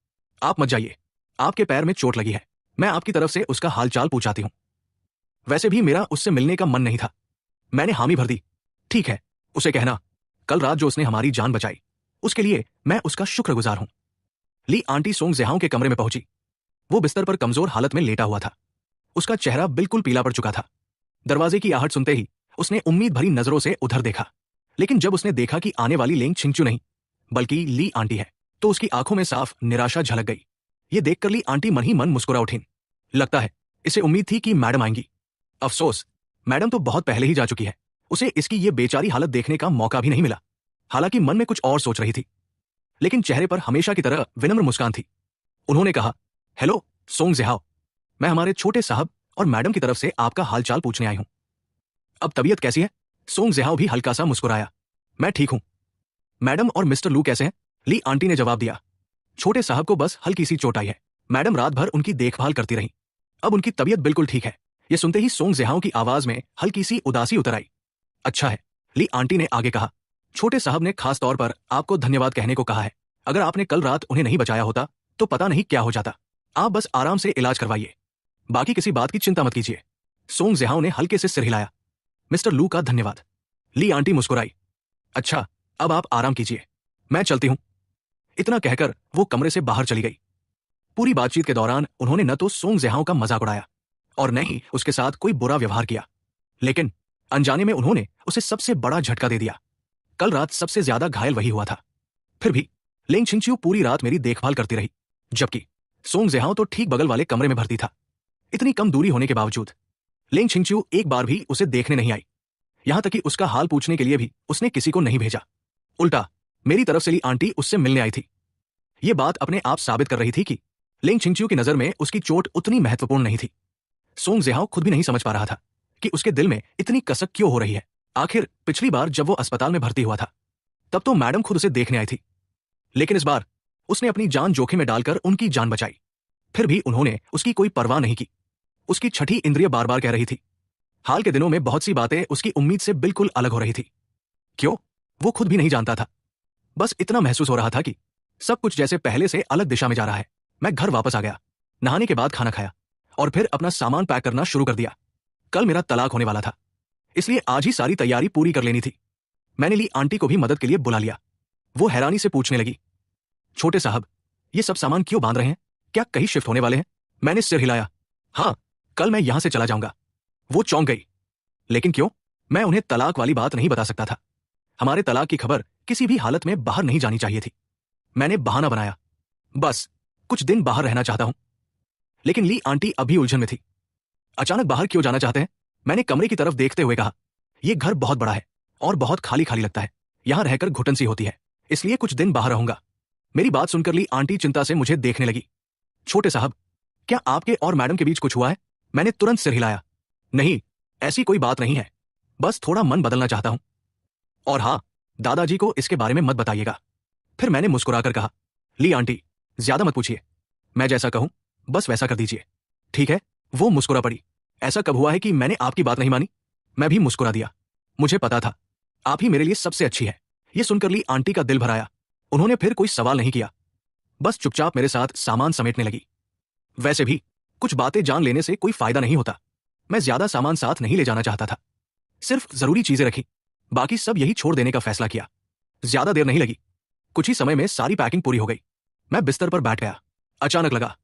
आप मत जाइए, आपके पैर में चोट लगी है। मैं आपकी तरफ से उसका हालचाल पूछाती हूं। वैसे भी मेरा उससे मिलने का मन नहीं था। मैंने हामी भर दी। ठीक है, उसे कहना कल रात जो उसने हमारी जान बचाई उसके लिए मैं उसका शुक्रगुजार हूं। ली आंटी सोंग ज़िहाओ के कमरे में पहुंची। वो बिस्तर पर कमजोर हालत में लेटा हुआ था। उसका चेहरा बिल्कुल पीला पड़ चुका था। दरवाजे की आहट सुनते ही उसने उम्मीद भरी नजरों से उधर देखा, लेकिन जब उसने देखा कि आने वाली लेंग छिंगच्यू नहीं बल्कि ली आंटी है तो उसकी आंखों में साफ निराशा झलक गई। ये देखकर ली आंटी मन ही मन मुस्कुरा उठी। लगता है इसे उम्मीद थी कि मैडम आएंगी। अफसोस, मैडम तो बहुत पहले ही जा चुकी है। उसे इसकी ये बेचारी हालत देखने का मौका भी नहीं मिला। हालांकि मन में कुछ और सोच रही थी, लेकिन चेहरे पर हमेशा की तरह विनम्र मुस्कान थी। उन्होंने कहा, हेलो सोंग ज़िहाओ, मैं हमारे छोटे साहब और मैडम की तरफ से आपका हालचाल पूछने आई हूं। अब तबीयत कैसी है? सोंग ज़िहाओ भी हल्का सा मुस्कुराया। मैं ठीक हूं। मैडम और मिस्टर लू कैसे हैं? ली आंटी ने जवाब दिया। छोटे साहब को बस हल्की सी चोट आई है। मैडम रात भर उनकी देखभाल करती रही। अब उनकी तबीयत बिल्कुल ठीक है। ये सुनते ही सोंग ज़िहाओ की आवाज में हल्की सी उदासी उतर आई। अच्छा है, ली आंटी ने आगे कहा। छोटे साहब ने खास तौर पर आपको धन्यवाद कहने को कहा है। अगर आपने कल रात उन्हें नहीं बचाया होता तो पता नहीं क्या हो जाता। आप बस आराम से इलाज करवाइए, बाकी किसी बात की चिंता मत कीजिए। सोंग ज़िहाओ ने हल्के से सिर हिलाया। मिस्टर लू का धन्यवाद। ली आंटी मुस्कुराई। अच्छा, अब आप आराम कीजिए, मैं चलती हूं। इतना कहकर वो कमरे से बाहर चली गई। पूरी बातचीत के दौरान उन्होंने न तो सोंग ज़िहाओ का मजाक उड़ाया और न ही उसके साथ कोई बुरा व्यवहार किया, लेकिन अनजाने में उन्होंने उसे सबसे बड़ा झटका दे दिया। कल रात सबसे ज्यादा घायल वही हुआ था। फिर भी लेंग छिंगच्यू पूरी रात मेरी देखभाल करती रही, जबकि सोंग ज़िहाओ तो ठीक बगल वाले कमरे में भर्ती था। इतनी कम दूरी होने के बावजूद लेंग छिंगच्यू एक बार भी उसे देखने नहीं आई। यहां तक कि उसका हाल पूछने के लिए भी उसने किसी को नहीं भेजा। उल्टा मेरी तरफ से ली आंटी उससे मिलने आई थी। यह बात अपने आप साबित कर रही थी कि लेंग छिंगच्यू की नजर में उसकी चोट उतनी महत्वपूर्ण नहीं थी। सोंग ज़िहाओ खुद भी नहीं समझ पा रहा था कि उसके दिल में इतनी कसक क्यों हो रही है। आखिर पिछली बार जब वो अस्पताल में भर्ती हुआ था तब तो मैडम खुद उसे देखने आई थी, लेकिन इस बार उसने अपनी जान जोखिम में डालकर उनकी जान बचाई। फिर भी उन्होंने उसकी कोई परवाह नहीं की। उसकी छठी इंद्रिय बार बार कह रही थी। हाल के दिनों में बहुत सी बातें उसकी उम्मीद से बिल्कुल अलग हो रही थी। क्यों, वो खुद भी नहीं जानता था। बस इतना महसूस हो रहा था कि सब कुछ जैसे पहले से अलग दिशा में जा रहा है। मैं घर वापस आ गया, नहाने के बाद खाना खाया और फिर अपना सामान पैक करना शुरू कर दिया। कल मेरा तलाक होने वाला था, इसलिए आज ही सारी तैयारी पूरी कर लेनी थी। मैंने ली आंटी को भी मदद के लिए बुला लिया। वो हैरानी से पूछने लगी, छोटे साहब, ये सब सामान क्यों बांध रहे हैं? क्या कहीं शिफ्ट होने वाले हैं? मैंने सिर हिलाया। हाँ, कल मैं यहां से चला जाऊंगा। वो चौंक गई। लेकिन क्यों? मैं उन्हें तलाक वाली बात नहीं बता सकता था। हमारे तलाक की खबर किसी भी हालत में बाहर नहीं जानी चाहिए थी। मैंने बहाना बनाया, बस कुछ दिन बाहर रहना चाहता हूं। लेकिन ली आंटी अभी उलझन में थी। अचानक बाहर क्यों जाना चाहते हैं? मैंने कमरे की तरफ देखते हुए कहा। यह घर बहुत बड़ा है और बहुत खाली खाली लगता है। यहां रहकर घुटन सी होती है, इसलिए कुछ दिन बाहर रहूंगा। मेरी बात सुनकर ली आंटी चिंता से मुझे देखने लगी। छोटे साहब, क्या आपके और मैडम के बीच कुछ हुआ है? मैंने तुरंत सिर हिलाया। नहीं, ऐसी कोई बात नहीं है, बस थोड़ा मन बदलना चाहता हूं। और हाँ, दादाजी को इसके बारे में मत बताइएगा। फिर मैंने मुस्कुराकर कहा, ली आंटी, ज्यादा मत पूछिए, मैं जैसा कहूं बस वैसा कर दीजिए, ठीक है? वो मुस्कुरा पड़ी। ऐसा कब हुआ है कि मैंने आपकी बात नहीं मानी? मैं भी मुस्कुरा दिया। मुझे पता था आप ही मेरे लिए सबसे अच्छी है। ये सुनकर ली आंटी का दिल भर आया। उन्होंने फिर कोई सवाल नहीं किया, बस चुपचाप मेरे साथ सामान समेटने लगी। वैसे भी कुछ बातें जान लेने से कोई फायदा नहीं होता। मैं ज्यादा सामान साथ नहीं ले जाना चाहता था, सिर्फ जरूरी चीजें रखी, बाकी सब यही छोड़ देने का फैसला किया। ज्यादा देर नहीं लगी, कुछ ही समय में सारी पैकिंग पूरी हो गई। मैं बिस्तर पर बैठ गया। अचानक लगा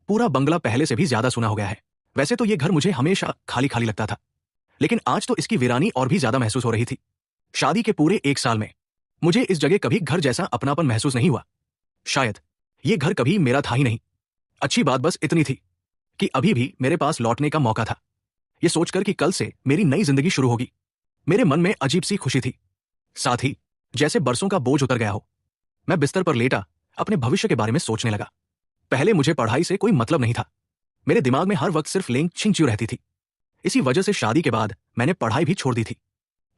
पूरा बंगला पहले से भी ज्यादा सुना हो गया है। वैसे तो ये घर मुझे हमेशा खाली खाली लगता था, लेकिन आज तो इसकी वीरानी और भी ज्यादा महसूस हो रही थी। शादी के पूरे 1 साल में मुझे इस जगह कभी घर जैसा अपनापन महसूस नहीं हुआ। शायद ये घर कभी मेरा था ही नहीं। अच्छी बात बस इतनी थी कि अभी भी मेरे पास लौटने का मौका था। ये सोचकर कि कल से मेरी नई जिंदगी शुरू होगी, मेरे मन में अजीब सी खुशी थी, साथ ही जैसे बरसों का बोझ उतर गया हो। मैं बिस्तर पर लेटा अपने भविष्य के बारे में सोचने लगा। पहले मुझे पढ़ाई से कोई मतलब नहीं था, मेरे दिमाग में हर वक्त सिर्फ लेंग छिंचियो रहती थी। इसी वजह से शादी के बाद मैंने पढ़ाई भी छोड़ दी थी।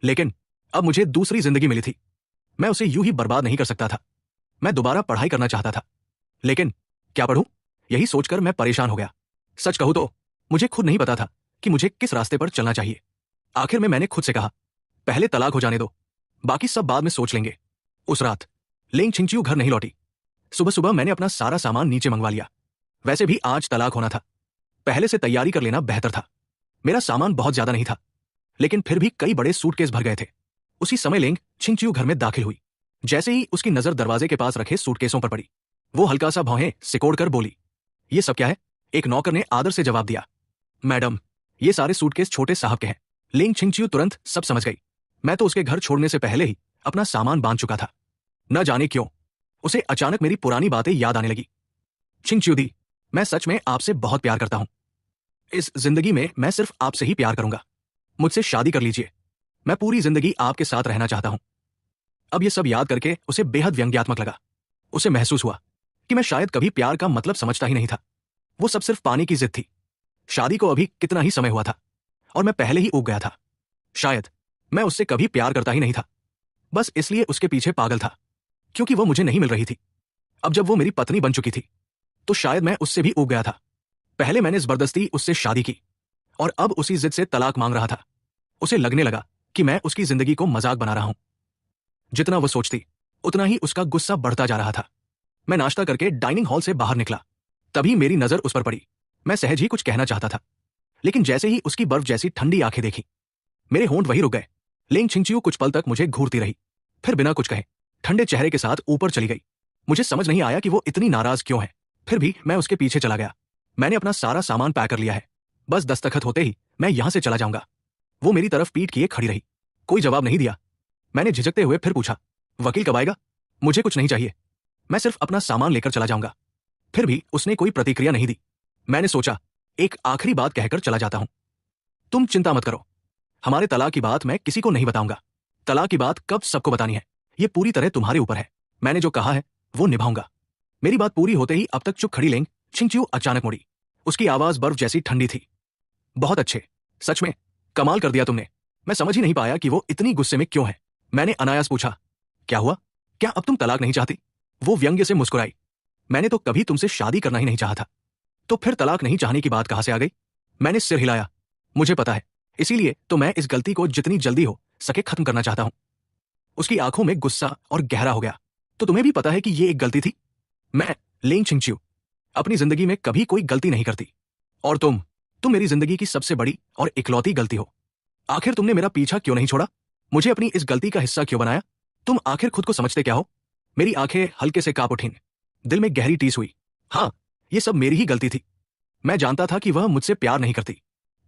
लेकिन अब मुझे दूसरी जिंदगी मिली थी, मैं उसे यूं ही बर्बाद नहीं कर सकता था। मैं दोबारा पढ़ाई करना चाहता था, लेकिन क्या पढ़ूं, यही सोचकर मैं परेशान हो गया। सच कहूं तो मुझे खुद नहीं पता था कि मुझे किस रास्ते पर चलना चाहिए। आखिर में मैंने खुद से कहा, पहले तलाक हो जाने दो, बाकी सब बाद में सोच लेंगे। उस रात लेंग छिंचियो घर नहीं लौटी। सुबह सुबह मैंने अपना सारा सामान नीचे मंगवा लिया। वैसे भी आज तलाक होना था, पहले से तैयारी कर लेना बेहतर था। मेरा सामान बहुत ज्यादा नहीं था, लेकिन फिर भी कई बड़े सूटकेस भर गए थे। उसी समय लेंग छिंचियो घर में दाखिल हुई। जैसे ही उसकी नजर दरवाजे के पास रखे सूटकेसों पर पड़ी, वो हल्का सा भौहें सिकोड़कर बोली, ये सब क्या है? एक नौकर ने आदर से जवाब दिया, मैडम, ये सारे सूटकेस छोटे साहब के हैं। लेंग छिंचियो तुरंत सब समझ गई। मैं तो उसके घर छोड़ने से पहले ही अपना सामान बांध चुका था। न जाने क्यों उसे अचानक मेरी पुरानी बातें याद आने लगी। छिंचियो दी, मैं सच में आपसे बहुत प्यार करता हूं। इस जिंदगी में मैं सिर्फ आपसे ही प्यार करूंगा। मुझसे शादी कर लीजिए, मैं पूरी जिंदगी आपके साथ रहना चाहता हूं। अब ये सब याद करके उसे बेहद व्यंग्यात्मक लगा। उसे महसूस हुआ कि मैं शायद कभी प्यार का मतलब समझता ही नहीं था। वो सब सिर्फ पाने की जिद थी। शादी को अभी कितना ही समय हुआ था और मैं पहले ही ऊब गया था। शायद मैं उससे कभी प्यार करता ही नहीं था, बस इसलिए उसके पीछे पागल था, क्योंकि वो मुझे नहीं मिल रही थी। अब जब वो मेरी पत्नी बन चुकी थी, तो शायद मैं उससे भी ऊब गया था। पहले मैंने जबरदस्ती उससे शादी की और अब उसी जिद से तलाक मांग रहा था। उसे लगने लगा कि मैं उसकी जिंदगी को मजाक बना रहा हूं। जितना वो सोचती, उतना ही उसका गुस्सा बढ़ता जा रहा था। मैं नाश्ता करके डाइनिंग हॉल से बाहर निकला, तभी मेरी नजर उस पर पड़ी। मैं सहज ही कुछ कहना चाहता था, लेकिन जैसे ही उसकी बर्फ जैसी ठंडी आंखें देखी, मेरे होंठ वहीं रुक गए। लेंग छिंचियो कुछ पल तक मुझे घूरती रही, फिर बिना कुछ कहे ठंडे चेहरे के साथ ऊपर चली गई। मुझे समझ नहीं आया कि वो इतनी नाराज क्यों है, फिर भी मैं उसके पीछे चला गया। मैंने अपना सारा सामान पैक कर लिया है, बस दस्तखत होते ही मैं यहां से चला जाऊंगा। वो मेरी तरफ पीठ किए खड़ी रही, कोई जवाब नहीं दिया। मैंने झिझकते हुए फिर पूछा, वकील कब आएगा? मुझे कुछ नहीं चाहिए, मैं सिर्फ अपना सामान लेकर चला जाऊंगा। फिर भी उसने कोई प्रतिक्रिया नहीं दी। मैंने सोचा, एक आखिरी बात कहकर चला जाता हूं। तुम चिंता मत करो, हमारे तलाक की बात मैं किसी को नहीं बताऊंगा। तलाक की बात कब सबको बतानी है, ये पूरी तरह तुम्हारे ऊपर है। मैंने जो कहा है वो निभाऊंगा। मेरी बात पूरी होते ही अब तक चुप खड़ी लेंग छिंचियो अचानक मुड़ी। उसकी आवाज बर्फ जैसी ठंडी थी। बहुत अच्छे, सच में कमाल कर दिया तुमने। मैं समझ ही नहीं पाया कि वो इतनी गुस्से में क्यों है। मैंने अनायास पूछा, क्या हुआ? क्या अब तुम तलाक नहीं चाहती? वो व्यंग्य से मुस्कुराई। मैंने तो कभी तुमसे शादी करना ही नहीं चाहा था, तो फिर तलाक नहीं चाहने की बात कहां से आ गई? मैंने सिर हिलाया। मुझे पता है, इसीलिए तो मैं इस गलती को जितनी जल्दी हो सके खत्म करना चाहता हूं। उसकी आंखों में गुस्सा और गहरा हो गया। तो तुम्हें भी पता है कि ये एक गलती थी? मैं लेंग छिंचियो अपनी जिंदगी में कभी कोई गलती नहीं करती, और तुम मेरी जिंदगी की सबसे बड़ी और इकलौती गलती हो। आखिर तुमने मेरा पीछा क्यों नहीं छोड़ा? मुझे अपनी इस गलती का हिस्सा क्यों बनाया? तुम आखिर खुद को समझते क्या हो? मेरी आंखें हल्के से कांप उठीं, दिल में गहरी टीस हुई। हाँ, ये सब मेरी ही गलती थी। मैं जानता था कि वह मुझसे प्यार नहीं करती,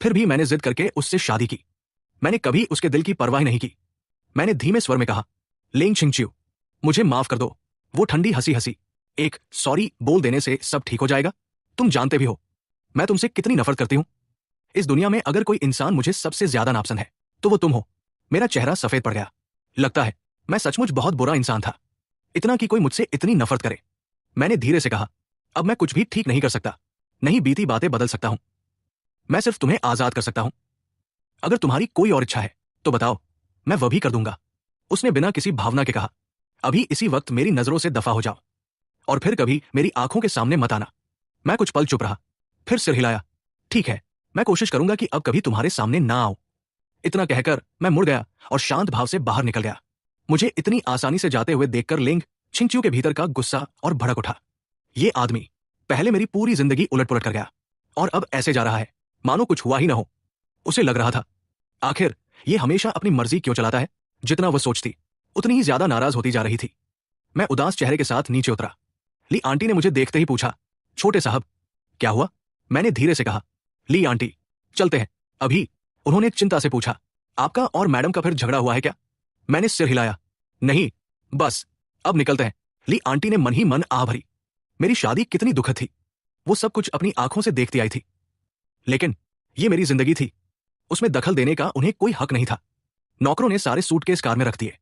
फिर भी मैंने जिद करके उससे शादी की। मैंने कभी उसके दिल की परवाह नहीं की। मैंने धीमे स्वर में कहा, लेंग छिंचियो, मुझे माफ कर दो। वो ठंडी हंसी हंसी, एक सॉरी बोल देने से सब ठीक हो जाएगा? तुम जानते भी हो मैं तुमसे कितनी नफरत करती हूं। इस दुनिया में अगर कोई इंसान मुझे सबसे ज्यादा नापसंद है तो वो तुम हो। मेरा चेहरा सफेद पड़ गया। लगता है मैं सचमुच बहुत बुरा इंसान था, इतना कि कोई मुझसे इतनी नफरत करे। मैंने धीरे से कहा, अब मैं कुछ भी ठीक नहीं कर सकता, नहीं बीती बातें बदल सकता हूं। मैं सिर्फ तुम्हें आजाद कर सकता हूं। अगर तुम्हारी कोई और इच्छा है तो बताओ, मैं वह भी कर दूंगा। उसने बिना किसी भावना के कहा, अभी इसी वक्त मेरी नजरों से दफा हो जाओ और फिर कभी मेरी आंखों के सामने मत आना। मैं कुछ पल चुप रहा, फिर सिर हिलाया। ठीक है, मैं कोशिश करूंगा कि अब कभी तुम्हारे सामने ना आऊं। इतना कहकर मैं मुड़ गया और शांत भाव से बाहर निकल गया। मुझे इतनी आसानी से जाते हुए देखकर लिंग छिंगच्यू के भीतर का गुस्सा और भड़क उठा। ये आदमी पहले मेरी पूरी जिंदगी उलट-पुलट कर गया और अब ऐसे जा रहा है मानो कुछ हुआ ही ना हो। उसे लग रहा था आखिर ये हमेशा अपनी मर्जी क्यों चलाता है। जितना वह सोचती उतनी ही ज्यादा नाराज होती जा रही थी। मैं उदास चेहरे के साथ नीचे उतरा। ली आंटी ने मुझे देखते ही पूछा, छोटे साहब क्या हुआ? मैंने धीरे से कहा, ली आंटी चलते हैं अभी। उन्होंने चिंता से पूछा, आपका और मैडम का फिर झगड़ा हुआ है क्या? मैंने सिर हिलाया, नहीं बस अब निकलते हैं। ली आंटी ने मन ही मन आह भरी। मेरी शादी कितनी दुखद थी, वो सब कुछ अपनी आंखों से देखती आई थी, लेकिन ये मेरी जिंदगी थी, उसमें दखल देने का उन्हें कोई हक नहीं था। नौकरों ने सारे सूटकेस कार में रख दिए।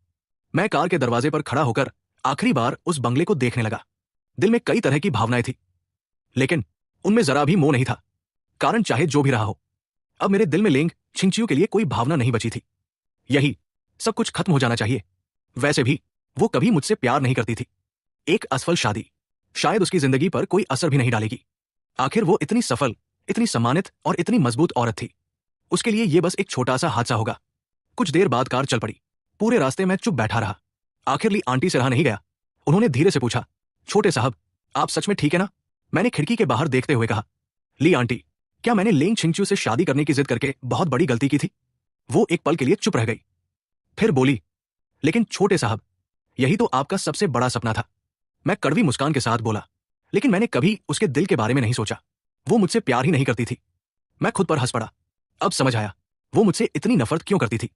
मैं कार के दरवाजे पर खड़ा होकर आखिरी बार उस बंगले को देखने लगा। दिल में कई तरह की भावनाएं थी, लेकिन उनमें जरा भी मोह नहीं था। कारण चाहे जो भी रहा हो, अब मेरे दिल में लिंग छिंगच्यू के लिए कोई भावना नहीं बची थी। यही सब कुछ खत्म हो जाना चाहिए। वैसे भी वो कभी मुझसे प्यार नहीं करती थी। एक असफल शादी शायद उसकी जिंदगी पर कोई असर भी नहीं डालेगी। आखिर वो इतनी सफल, इतनी सम्मानित और इतनी मजबूत औरत थी। उसके लिए ये बस एक छोटा सा हादसा होगा। कुछ देर बाद कार चल पड़ी। पूरे रास्ते मैं चुप बैठा रहा। आखिर ली आंटी से रहा नहीं गया। उन्होंने धीरे से पूछा, छोटे साहब आप सच में ठीक है ना? मैंने खिड़की के बाहर देखते हुए कहा, ली आंटी क्या मैंने लिंग छिंगच्यू से शादी करने की जिद करके बहुत बड़ी गलती की थी? वो एक पल के लिए चुप रह गई, फिर बोली, लेकिन छोटे साहब यही तो आपका सबसे बड़ा सपना था। मैं कड़वी मुस्कान के साथ बोला, लेकिन मैंने कभी उसके दिल के बारे में नहीं सोचा। वो मुझसे प्यार ही नहीं करती थी। मैं खुद पर हंस पड़ा। अब समझ आया वो मुझसे इतनी नफरत क्यों करती थी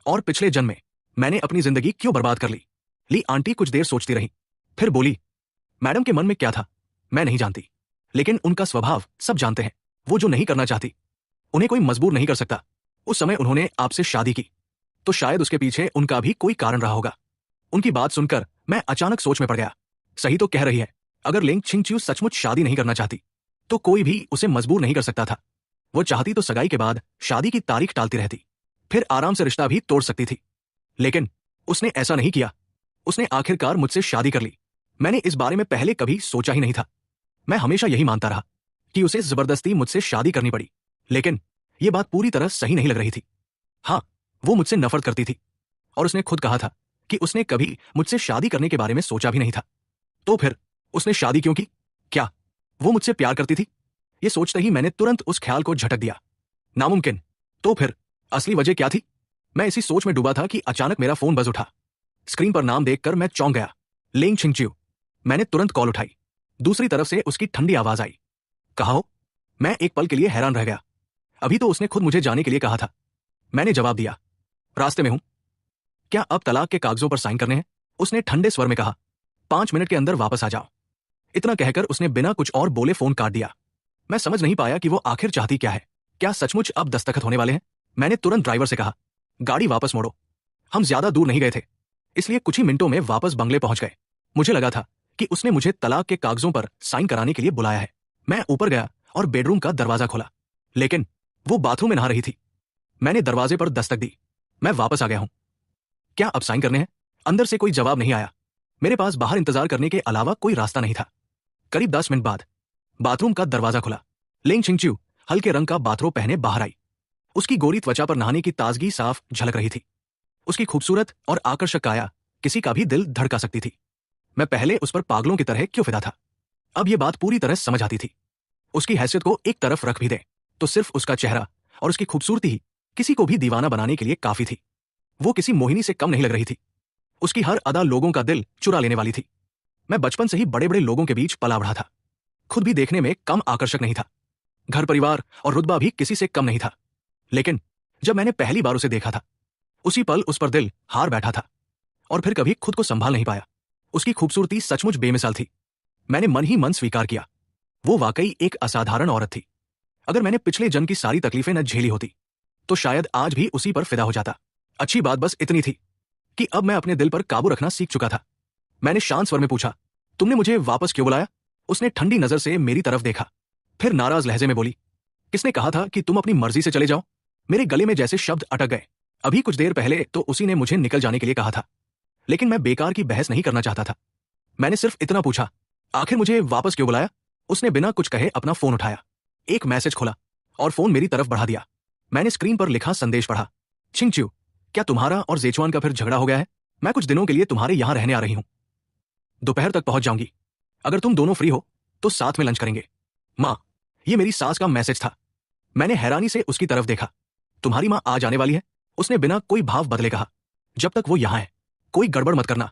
और पिछले जन्म में मैंने अपनी जिंदगी क्यों बर्बाद कर ली। ली आंटी कुछ देर सोचती रही, फिर बोली, मैडम के मन में क्या था मैं नहीं जानती, लेकिन उनका स्वभाव सब जानते हैं। वो जो नहीं करना चाहती उन्हें कोई मजबूर नहीं कर सकता। उस समय उन्होंने आपसे शादी की तो शायद उसके पीछे उनका भी कोई कारण रहा होगा। उनकी बात सुनकर मैं अचानक सोच में पड़ गया। सही तो कह रही है, अगर लिंग छिंगच्यू सचमुच शादी नहीं करना चाहती तो कोई भी उसे मजबूर नहीं कर सकता था। वो चाहती तो सगाई के बाद शादी की तारीख टालती रहती, फिर आराम से रिश्ता भी तोड़ सकती थी, लेकिन उसने ऐसा नहीं किया। उसने आखिरकार मुझसे शादी कर ली। मैंने इस बारे में पहले कभी सोचा ही नहीं था। मैं हमेशा यही मानता रहा कि उसे जबरदस्ती मुझसे शादी करनी पड़ी, लेकिन यह बात पूरी तरह सही नहीं लग रही थी। हाँ, वो मुझसे नफरत करती थी और उसने खुद कहा था कि उसने कभी मुझसे शादी करने के बारे में सोचा भी नहीं था। तो फिर उसने शादी क्यों की? क्या वो मुझसे प्यार करती थी? ये सोचते ही मैंने तुरंत उस ख्याल को झटक दिया। नामुमकिन। तो फिर असली वजह क्या थी? मैं इसी सोच में डूबा था कि अचानक मेरा फोन बज उठा। स्क्रीन पर नाम देखकर मैं चौंक गया, लिंग छिंगच्यू। मैंने तुरंत कॉल उठाई। दूसरी तरफ से उसकी ठंडी आवाज आई, कहा हो? मैं एक पल के लिए हैरान रह गया। अभी तो उसने खुद मुझे जाने के लिए कहा था। मैंने जवाब दिया, रास्ते में हूं। क्या अब तलाक के कागजों पर साइन करने हैं? उसने ठंडे स्वर में कहा, 5 मिनट के अंदर वापस आ जाओ। इतना कहकर उसने बिना कुछ और बोले फोन काट दिया। मैं समझ नहीं पाया कि वो आखिर चाहती क्या है। क्या सचमुच अब दस्तखत होने वाले हैं? मैंने तुरंत ड्राइवर से कहा, गाड़ी वापस मोड़ो। हम ज्यादा दूर नहीं गए थे, इसलिए कुछ ही मिनटों में वापस बंगले पहुंच गए। मुझे लगा था कि उसने मुझे तलाक के कागजों पर साइन कराने के लिए बुलाया है। मैं ऊपर गया और बेडरूम का दरवाजा खोला, लेकिन वो बाथरूम में नहा रही थी। मैंने दरवाजे पर दस्तक दी, मैं वापस आ गया हूं। क्या अब साइन करने हैं? अंदर से कोई जवाब नहीं आया। मेरे पास बाहर इंतजार करने के अलावा कोई रास्ता नहीं था। करीब 10 मिनट बाद बाथरूम का दरवाजा खुला। लिंग छिंगच्यू हल्के रंग का बाथरोब पहने बाहर आई। उसकी गोरी त्वचा पर नहाने की ताजगी साफ झलक रही थी। उसकी खूबसूरत और आकर्षक काया किसी का भी दिल धड़का सकती थी। मैं पहले उस पर पागलों की तरह क्यों फिदा था, अब यह बात पूरी तरह समझ आती थी। उसकी हैसियत को एक तरफ रख भी दे तो सिर्फ उसका चेहरा और उसकी खूबसूरती ही किसी को भी दीवाना बनाने के लिए काफी थी। वो किसी मोहिनी से कम नहीं लग रही थी। उसकी हर अदा लोगों का दिल चुरा लेने वाली थी। मैं बचपन से ही बड़े बड़े लोगों के बीच पला बढ़ा था, खुद भी देखने में कम आकर्षक नहीं था। घर परिवार और रुतबा भी किसी से कम नहीं था, लेकिन जब मैंने पहली बार उसे देखा था, उसी पल उस पर दिल हार बैठा था और फिर कभी खुद को संभाल नहीं पाया। उसकी खूबसूरती सचमुच बेमिसाल थी। मैंने मन ही मन स्वीकार किया, वो वाकई एक असाधारण औरत थी। अगर मैंने पिछले जन्म की सारी तकलीफें न झेली होती तो शायद आज भी उसी पर फिदा हो जाता। अच्छी बात बस इतनी थी कि अब मैं अपने दिल पर काबू रखना सीख चुका था। मैंने शांत स्वर में पूछा, तुमने मुझे वापस क्यों बुलाया? उसने ठंडी नजर से मेरी तरफ देखा, फिर नाराज लहजे में बोली, किसने कहा था कि तुम अपनी मर्जी से चले जाओ? मेरे गले में जैसे शब्द अटक गए। अभी कुछ देर पहले तो उसी ने मुझे निकल जाने के लिए कहा था, लेकिन मैं बेकार की बहस नहीं करना चाहता था। मैंने सिर्फ इतना पूछा, आखिर मुझे वापस क्यों बुलाया? उसने बिना कुछ कहे अपना फोन उठाया, एक मैसेज खोला और फोन मेरी तरफ बढ़ा दिया। मैंने स्क्रीन पर लिखा संदेश पढ़ा, छिंगच्यू, क्या तुम्हारा और जेचुआन का फिर झगड़ा हो गया है? मैं कुछ दिनों के लिए तुम्हारे यहां रहने आ रही हूं। दोपहर तक पहुंच जाऊंगी। अगर तुम दोनों फ्री हो तो साथ में लंच करेंगे। माँ, ये मेरी सास का मैसेज था। मैंने हैरानी से उसकी तरफ देखा। तुम्हारी माँ आ जाने वाली है, उसने बिना कोई भाव बदले कहा। जब तक वो यहां है कोई गड़बड़ मत करना।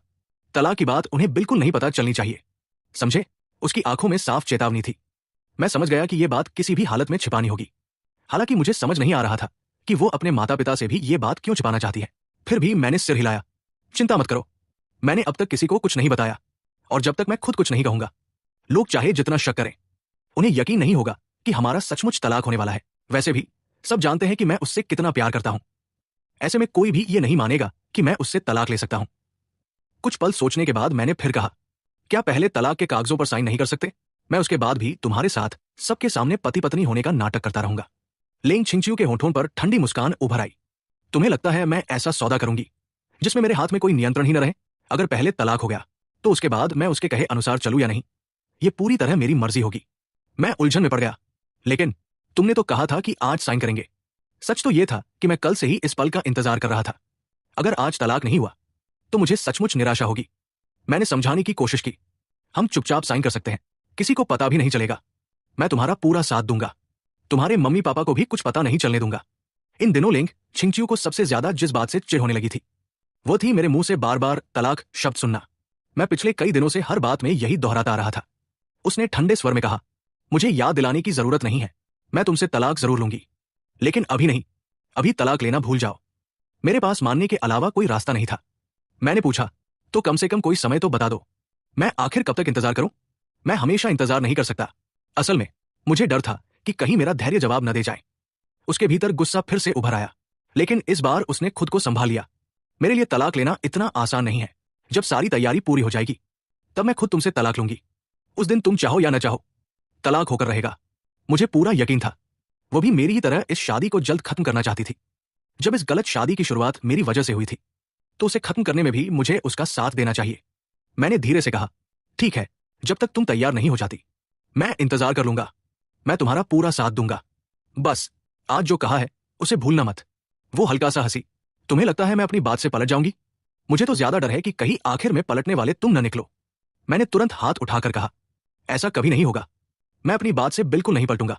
तलाक की बात उन्हें बिल्कुल नहीं पता चलनी चाहिए, समझे? उसकी आंखों में साफ चेतावनी थी। मैं समझ गया कि यह बात किसी भी हालत में छिपानी होगी। हालांकि मुझे समझ नहीं आ रहा था कि वो अपने माता पिता से भी ये बात क्यों छिपाना चाहती है। फिर भी मैंने सिर हिलाया। चिंता मत करो, मैंने अब तक किसी को कुछ नहीं बताया, और जब तक मैं खुद कुछ नहीं कहूंगा लोग चाहे जितना शक करें उन्हें यकीन नहीं होगा कि हमारा सचमुच तलाक होने वाला है। वैसे भी सब जानते हैं कि मैं उससे कितना प्यार करता हूं। ऐसे में कोई भी ये नहीं मानेगा कि मैं उससे तलाक ले सकता हूं। कुछ पल सोचने के बाद मैंने फिर कहा, क्या पहले तलाक के कागजों पर साइन नहीं कर सकते? मैं उसके बाद भी तुम्हारे साथ सबके सामने पति पत्नी होने का नाटक करता रहूंगा। लेंग छिंगच्यू के होठों पर ठंडी मुस्कान उभर आई। तुम्हें लगता है मैं ऐसा सौदा करूंगी जिसमें मेरे हाथ में कोई नियंत्रण ही न रहे? अगर पहले तलाक हो गया तो उसके बाद मैं उसके कहे अनुसार चलूं या नहीं, ये पूरी तरह मेरी मर्जी होगी। मैं उलझन में पड़ गया। लेकिन तुमने तो कहा था कि आज साइन करेंगे। सच तो यह था कि मैं कल से ही इस पल का इंतजार कर रहा था। अगर आज तलाक नहीं हुआ तो मुझे सचमुच निराशा होगी। मैंने समझाने की कोशिश की, हम चुपचाप साइन कर सकते हैं, किसी को पता भी नहीं चलेगा। मैं तुम्हारा पूरा साथ दूंगा, तुम्हारे मम्मी पापा को भी कुछ पता नहीं चलने दूंगा। इन दिनों लेंग छिंगच्यू को सबसे ज्यादा जिस बात से चिढ़ होने लगी थी वो थी मेरे मुंह से बार बार तलाक शब्द सुनना। मैं पिछले कई दिनों से हर बात में यही दोहराता आ रहा था। उसने ठंडे स्वर में कहा, मुझे याद दिलाने की जरूरत नहीं है, मैं तुमसे तलाक जरूर लूंगी, लेकिन अभी नहीं। अभी तलाक लेना भूल जाओ। मेरे पास मानने के अलावा कोई रास्ता नहीं था। मैंने पूछा, तो कम से कम कोई समय तो बता दो। मैं आखिर कब तक इंतजार करूं? मैं हमेशा इंतजार नहीं कर सकता। असल में मुझे डर था कि कहीं मेरा धैर्य जवाब न दे जाए। उसके भीतर गुस्सा फिर से उभर आया, लेकिन इस बार उसने खुद को संभाल लिया। मेरे लिए तलाक लेना इतना आसान नहीं है। जब सारी तैयारी पूरी हो जाएगी तब मैं खुद तुमसे तलाक लूंगी। उस दिन तुम चाहो या न चाहो तलाक होकर रहेगा। मुझे पूरा यकीन था वो भी मेरी ही तरह इस शादी को जल्द खत्म करना चाहती थी। जब इस गलत शादी की शुरुआत मेरी वजह से हुई थी तो उसे खत्म करने में भी मुझे उसका साथ देना चाहिए। मैंने धीरे से कहा, ठीक है, जब तक तुम तैयार नहीं हो जाती मैं इंतजार कर लूंगा। मैं तुम्हारा पूरा साथ दूंगा। बस आज जो कहा है उसे भूलना मत। वो हल्का सा हंसी। तुम्हें लगता है मैं अपनी बात से पलट जाऊंगी? मुझे तो ज्यादा डर है कि कहीं आखिर में पलटने वाले तुम न निकलो। मैंने तुरंत हाथ उठाकर कहा, ऐसा कभी नहीं होगा। मैं अपनी बात से बिल्कुल नहीं पलटूंगा।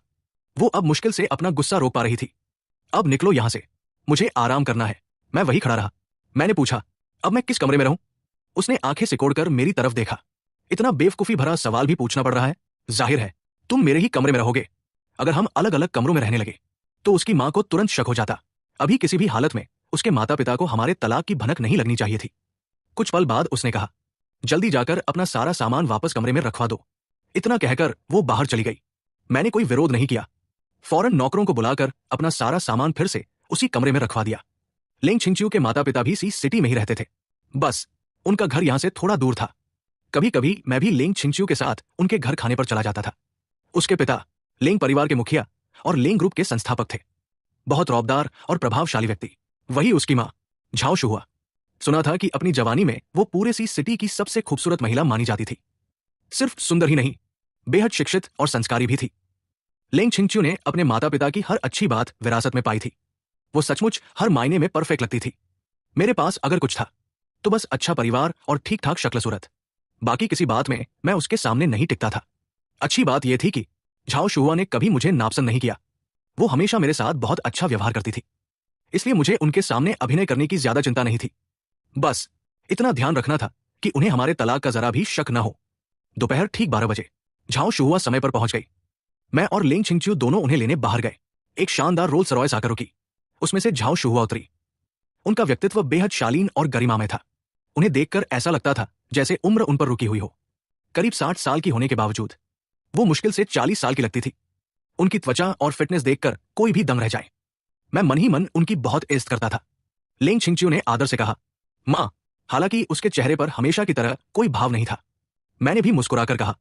वो अब मुश्किल से अपना गुस्सा रोक पा रही थी। अब निकलो यहां से, मुझे आराम करना है। मैं वही खड़ा रहा। मैंने पूछा, अब मैं किस कमरे में रहूं? उसने आंखें सिकोड़कर मेरी तरफ देखा। इतना बेवकूफी भरा सवाल भी पूछना पड़ रहा है? जाहिर है तुम मेरे ही कमरे में रहोगे। अगर हम अलग अलग कमरों में रहने लगे तो उसकी मां को तुरंत शक हो जाता। अभी किसी भी हालत में उसके माता पिता को हमारे तलाक की भनक नहीं लगनी चाहिए थी। कुछ पल बाद उसने कहा, जल्दी जाकर अपना सारा सामान वापस कमरे में रखवा दो। इतना कहकर वो बाहर चली गई। मैंने कोई विरोध नहीं किया। फौरन नौकरों को बुलाकर अपना सारा सामान फिर से उसी कमरे में रखवा दिया। लेंग छिंगच्यू के माता पिता भी इसी सिटी में ही रहते थे, बस उनका घर यहां से थोड़ा दूर था। कभी कभी मैं भी लेंग छिंगच्यू के साथ उनके घर खाने पर चला जाता था। उसके पिता लेंग परिवार के मुखिया और लेंग ग्रुप के संस्थापक थे। बहुत रौबदार और प्रभावशाली व्यक्ति। वही उसकी मां झाओ शुहुआ। सुना था कि अपनी जवानी में वो पूरे सी सिटी की सबसे खूबसूरत महिला मानी जाती थी। सिर्फ सुंदर ही नहीं, बेहद शिक्षित और संस्कारी भी थी। लेंग छिंगच्यू ने अपने माता पिता की हर अच्छी बात विरासत में पाई थी। वो सचमुच हर मायने में परफेक्ट लगती थी। मेरे पास अगर कुछ था तो बस अच्छा परिवार और ठीक ठाक शक्ल सूरत। बाकी किसी बात में मैं उसके सामने नहीं टिकता था। अच्छी बात यह थी कि झाओ शुहुआ ने कभी मुझे नापसंद नहीं किया। वो हमेशा मेरे साथ बहुत अच्छा व्यवहार करती थी, इसलिए मुझे उनके सामने अभिनय करने की ज्यादा चिंता नहीं थी। बस इतना ध्यान रखना था कि उन्हें हमारे तलाक का जरा भी शक न हो। दोपहर ठीक 12 बजे झाओ शुहुआ समय पर पहुंच गई। मैं और लेंग छिंगच्यू दोनों उन्हें लेने बाहर गए। एक शानदार रोल्स रॉयस आकर रुकी। उसमें से झाओ शुहुआ उतरी। उनका व्यक्तित्व बेहद शालीन और गरिमामय था। उन्हें देखकर ऐसा लगता था जैसे उम्र उन पर रुकी हुई हो। करीब 60 साल की होने के बावजूद वो मुश्किल से 40 साल की लगती थी। उनकी त्वचा और फिटनेस देखकर कोई भी दंग रह जाए। मैं मन ही मन उनकी बहुत इज्जत करता था। लेंग छिंगच्यू ने आदर से कहा, मां। हालांकि उसके चेहरे पर हमेशा की तरह कोई भाव नहीं था। मैंने भी मुस्कुराकर कहा,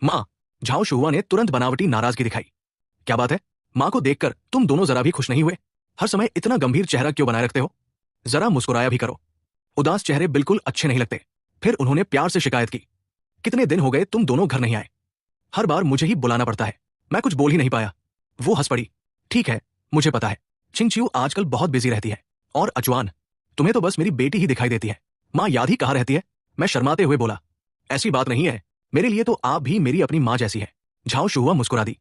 मां। झाओ शुहुआ ने तुरंत बनावटी नाराजगी दिखाई। क्या बात है? मां को देखकर तुम दोनों जरा भी खुश नहीं हुए? हर समय इतना गंभीर चेहरा क्यों बनाए रखते हो? जरा मुस्कुराया भी करो। उदास चेहरे बिल्कुल अच्छे नहीं लगते। फिर उन्होंने प्यार से शिकायत की, कितने दिन हो गए तुम दोनों घर नहीं आए? हर बार मुझे ही बुलाना पड़ता है। मैं कुछ बोल ही नहीं पाया। वो हंस पड़ी। ठीक है, मुझे पता है छिंगच्यू आजकल बहुत बिजी रहती है और अचवान, तुम्हें तो बस मेरी बेटी ही दिखाई देती है। माँ याद ही कहाँ रहती है? मैं शर्माते हुए बोला। ऐसी बात नहीं है, मेरे लिए तो आप भी मेरी अपनी माँ जैसी है। झाओ शुहुआ मुस्कुरा दी।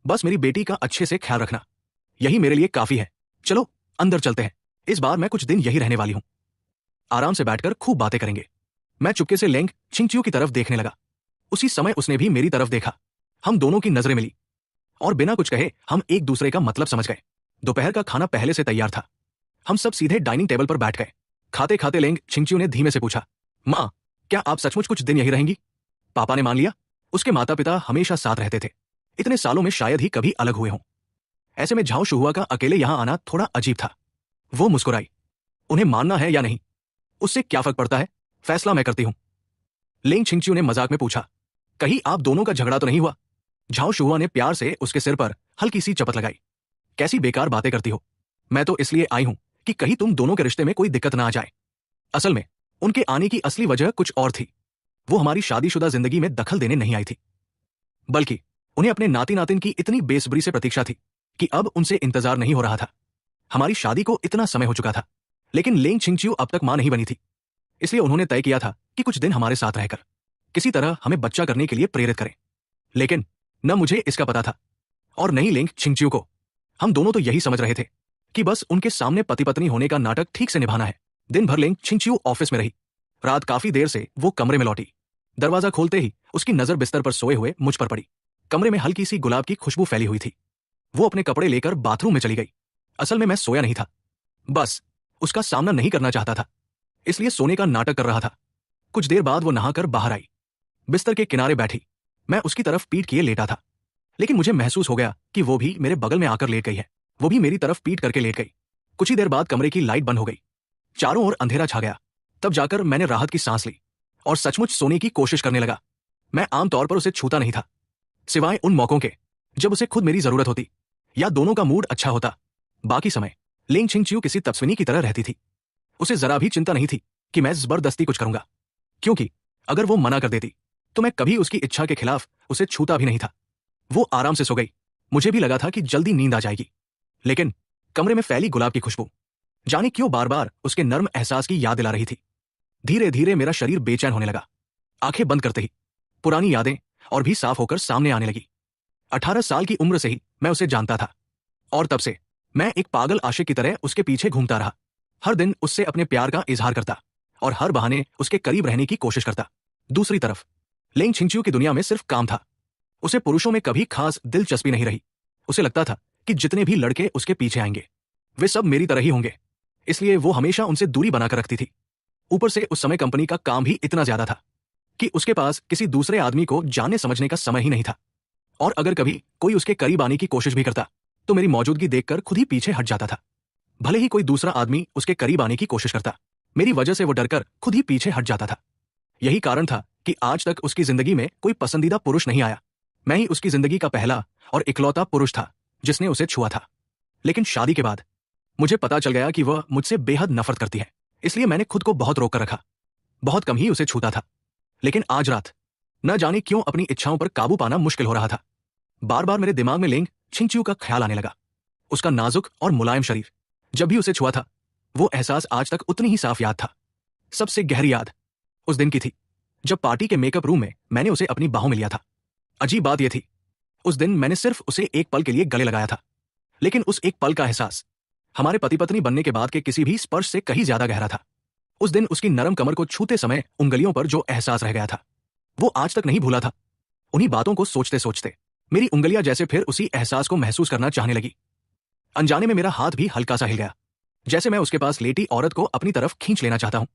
बस मेरी बेटी का अच्छे से ख्याल रखना, यही मेरे लिए काफी है। चलो अंदर चलते हैं, इस बार मैं कुछ दिन यही रहने वाली हूं। आराम से बैठकर खूब बातें करेंगे। मैं चुपके से लेंग छिंगचियो की तरफ देखने लगा। उसी समय उसने भी मेरी तरफ देखा। हम दोनों की नजरें मिली और बिना कुछ कहे हम एक दूसरे का मतलब समझ गए। दोपहर का खाना पहले से तैयार था। हम सब सीधे डाइनिंग टेबल पर बैठ गए। खाते खाते लेंग छिंगचियो ने धीमे से पूछा, माँ, क्या आप सचमुच कुछ दिन यही रहेंगी? पापा ने मान लिया। उसके माता पिता हमेशा साथ रहते थे, इतने सालों में शायद ही कभी अलग हुए हों। ऐसे में झाओ शुहुआ का अकेले यहां आना थोड़ा अजीब था। वो मुस्कुराई। उन्हें मानना है या नहीं, उससे क्या फर्क पड़ता है, फैसला मैं करती हूं। लेंग छिंगचियो ने मजाक में पूछा, कहीं आप दोनों का झगड़ा तो नहीं हुआ? झाओ शुहुआ ने प्यार से उसके सिर पर हल्की सी चपत लगाई। कैसी बेकार बातें करती हो, मैं तो इसलिए आई हूं कि कहीं तुम दोनों के रिश्ते में कोई दिक्कत ना आ जाए। असल में उनके आने की असली वजह कुछ और थी। वो हमारी शादीशुदा जिंदगी में दखल देने नहीं आई थी, बल्कि उन्हें अपने नाती नातिन की इतनी बेसब्री से प्रतीक्षा थी कि अब उनसे इंतजार नहीं हो रहा था। हमारी शादी को इतना समय हो चुका था, लेकिन लेंग छिंगचियो अब तक मां नहीं बनी थी। इसलिए उन्होंने तय किया था कि कुछ दिन हमारे साथ रहकर किसी तरह हमें बच्चा करने के लिए प्रेरित करें। लेकिन न मुझे इसका पता था और नहीं लेंग छिंगचियो को। हम दोनों तो यही समझ रहे थे कि बस उनके सामने पति पत्नी होने का नाटक ठीक से निभाना है। दिन भर लेंग छिंगचियो ऑफिस में रही। रात काफी देर से वो कमरे में लौटी। दरवाजा खोलते ही उसकी नजर बिस्तर पर सोए हुए मुझ पर पड़ी। कमरे में हल्की सी गुलाब की खुशबू फैली हुई थी। वो अपने कपड़े लेकर बाथरूम में चली गई। असल में मैं सोया नहीं था, बस उसका सामना नहीं करना चाहता था, इसलिए सोने का नाटक कर रहा था। कुछ देर बाद वो नहाकर बाहर आई। बिस्तर के किनारे बैठी। मैं उसकी तरफ पीठ किए लेटा था, लेकिन मुझे महसूस हो गया कि वो भी मेरे बगल में आकर लेट गई है। वो भी मेरी तरफ पीठ करके लेट गई। कुछ ही देर बाद कमरे की लाइट बंद हो गई। चारों ओर अंधेरा छा गया। तब जाकर मैंने राहत की सांस ली और सचमुच सोने की कोशिश करने लगा। मैं आमतौर पर उसे छूता नहीं था, सिवाय उन मौकों के जब उसे खुद मेरी जरूरत होती या दोनों का मूड अच्छा होता। बाकी समय लेंग छिंगचियो किसी तत्सविनी की तरह रहती थी। उसे जरा भी चिंता नहीं थी कि मैं जबरदस्ती कुछ करूंगा, क्योंकि अगर वो मना कर देती तो मैं कभी उसकी इच्छा के खिलाफ उसे छूता भी नहीं था। वो आराम से सो गई। मुझे भी लगा था कि जल्दी नींद आ जाएगी, लेकिन कमरे में फैली गुलाब की खुशबू जाने क्यों बार बार उसके नर्म एहसास की याद दिला रही थी। धीरे धीरे मेरा शरीर बेचैन होने लगा। आंखें बंद करते ही पुरानी यादें और भी साफ होकर सामने आने लगी। 18 साल की उम्र से ही मैं उसे जानता था और तब से मैं एक पागल आशिक की तरह उसके पीछे घूमता रहा। हर दिन उससे अपने प्यार का इजहार करता और हर बहाने उसके करीब रहने की कोशिश करता। दूसरी तरफ लेंग छिंगचियो की दुनिया में सिर्फ काम था। उसे पुरुषों में कभी खास दिलचस्पी नहीं रही। उसे लगता था कि जितने भी लड़के उसके पीछे आएंगे वे सब मेरी तरह ही होंगे, इसलिए वो हमेशा उनसे दूरी बनाकर रखती थी। ऊपर से उस समय कंपनी का काम भी इतना ज्यादा था कि उसके पास किसी दूसरे आदमी को जानने समझने का समय ही नहीं था। और अगर कभी कोई उसके करीब आने की कोशिश भी करता तो मेरी मौजूदगी देखकर खुद ही पीछे हट जाता था। भले ही कोई दूसरा आदमी उसके करीब आने की कोशिश करता, मेरी वजह से वो डरकर खुद ही पीछे हट जाता था। यही कारण था कि आज तक उसकी जिंदगी में कोई पसंदीदा पुरुष नहीं आया। मैं ही उसकी जिंदगी का पहला और इकलौता पुरुष था जिसने उसे छुआ था। लेकिन शादी के बाद मुझे पता चल गया कि वह मुझसे बेहद नफरत करती है, इसलिए मैंने खुद को बहुत रोक कर रखा। बहुत कम ही उसे छूता था, लेकिन आज रात न जाने क्यों अपनी इच्छाओं पर काबू पाना मुश्किल हो रहा था। बार बार मेरे दिमाग में लेंग छिंगचियो का ख्याल आने लगा। उसका नाजुक और मुलायम शरीर, जब भी उसे छुआ था वो एहसास आज तक उतनी ही साफ याद था। सबसे गहरी याद उस दिन की थी जब पार्टी के मेकअप रूम में मैंने उसे अपनी बाहों में लिया था। अजीब बात यह थी, उस दिन मैंने सिर्फ उसे एक पल के लिए गले लगाया था, लेकिन उस एक पल का एहसास हमारे पति पत्नी बनने के बाद के किसी भी स्पर्श से कहीं ज्यादा गहरा था। उस दिन उसकी नरम कमर को छूते समय उंगलियों पर जो एहसास रह गया था वो आज तक नहीं भूला था। उन्हीं बातों को सोचते सोचते मेरी उंगलियां जैसे फिर उसी एहसास को महसूस करना चाहने लगी। अनजाने में मेरा हाथ भी हल्का सा हिल गया, जैसे मैं उसके पास लेटी औरत को अपनी तरफ खींच लेना चाहता हूं।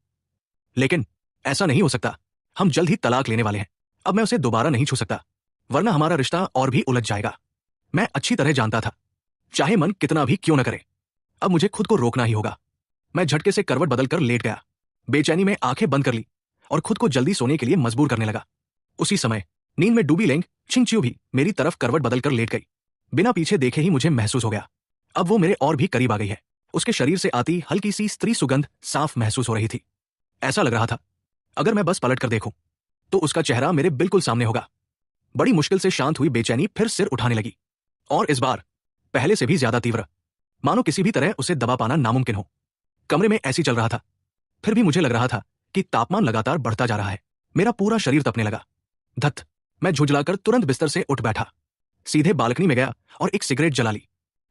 लेकिन ऐसा नहीं हो सकता। हम जल्द ही तलाक लेने वाले हैं। अब मैं उसे दोबारा नहीं छू सकता, वरना हमारा रिश्ता और भी उलझ जाएगा। मैं अच्छी तरह जानता था, चाहे मन कितना भी क्यों न करे, अब मुझे खुद को रोकना ही होगा। मैं झटके से करवट बदलकर लेट गया। बेचैनी में आंखें बंद कर ली और खुद को जल्दी सोने के लिए मजबूर करने लगा। उसी समय नींद में डूबी लेंग छिंगचियो भी मेरी तरफ करवट बदलकर लेट गई। बिना पीछे देखे ही मुझे महसूस हो गया, अब वो मेरे और भी करीब आ गई है। उसके शरीर से आती हल्की सी स्त्री सुगंध साफ महसूस हो रही थी। ऐसा लग रहा था अगर मैं बस पलट कर देखूं तो उसका चेहरा मेरे बिल्कुल सामने होगा। बड़ी मुश्किल से शांत हुई बेचैनी फिर सिर उठाने लगी, और इस बार पहले से भी ज्यादा तीव्र, मानो किसी भी तरह उसे दबा पाना नामुमकिन हो। कमरे में ऐसी चल रहा था। फिर भी मुझे लग रहा था कि तापमान लगातार बढ़ता जा रहा है। मेरा पूरा शरीर तपने लगा। धत! मैं झुंझलाकर तुरंत बिस्तर से उठ बैठा, सीधे बालकनी में गया और एक सिगरेट जला ली।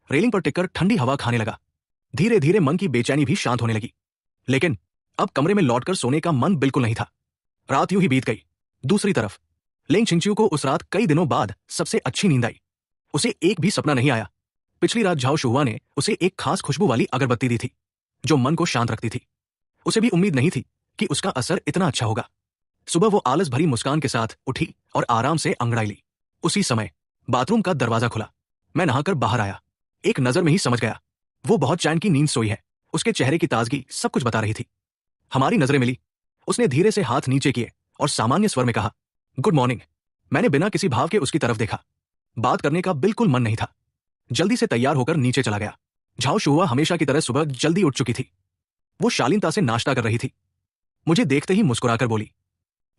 रेलिंग पर टिककर ठंडी हवा खाने लगा। धीरे धीरे मन की बेचैनी भी शांत होने लगी। लेकिन अब कमरे में लौटकर सोने का मन बिल्कुल नहीं था। रात यूं ही बीत गई। दूसरी तरफ लेंग छिंगचिू को उस रात कई दिनों बाद सबसे अच्छी नींद आई। उसे एक भी सपना नहीं आया। पिछली रात झाओ शुहुआ ने उसे एक खास खुशबू वाली अगरबत्ती दी थी, जो मन को शांत रखती थी। उसे भी उम्मीद नहीं थी कि उसका असर इतना अच्छा होगा। सुबह वो आलस भरी मुस्कान के साथ उठी और आराम से अंगड़ाई ली। उसी समय बाथरूम का दरवाजा खुला। मैं नहाकर बाहर आया। एक नजर में ही समझ गया, वो बहुत चैन की नींद सोई है। उसके चेहरे की ताजगी सब कुछ बता रही थी। हमारी नजरें मिली। उसने धीरे से हाथ नीचे किए और सामान्य स्वर में कहा, गुड मॉर्निंग। मैंने बिना किसी भाव के उसकी तरफ देखा। बात करने का बिल्कुल मन नहीं था। जल्दी से तैयार होकर नीचे चला गया। झाओ शुहुआ हमेशा की तरह सुबह जल्दी उठ चुकी थी। वो शालीनता से नाश्ता कर रही थी। मुझे देखते ही मुस्कुराकर बोली,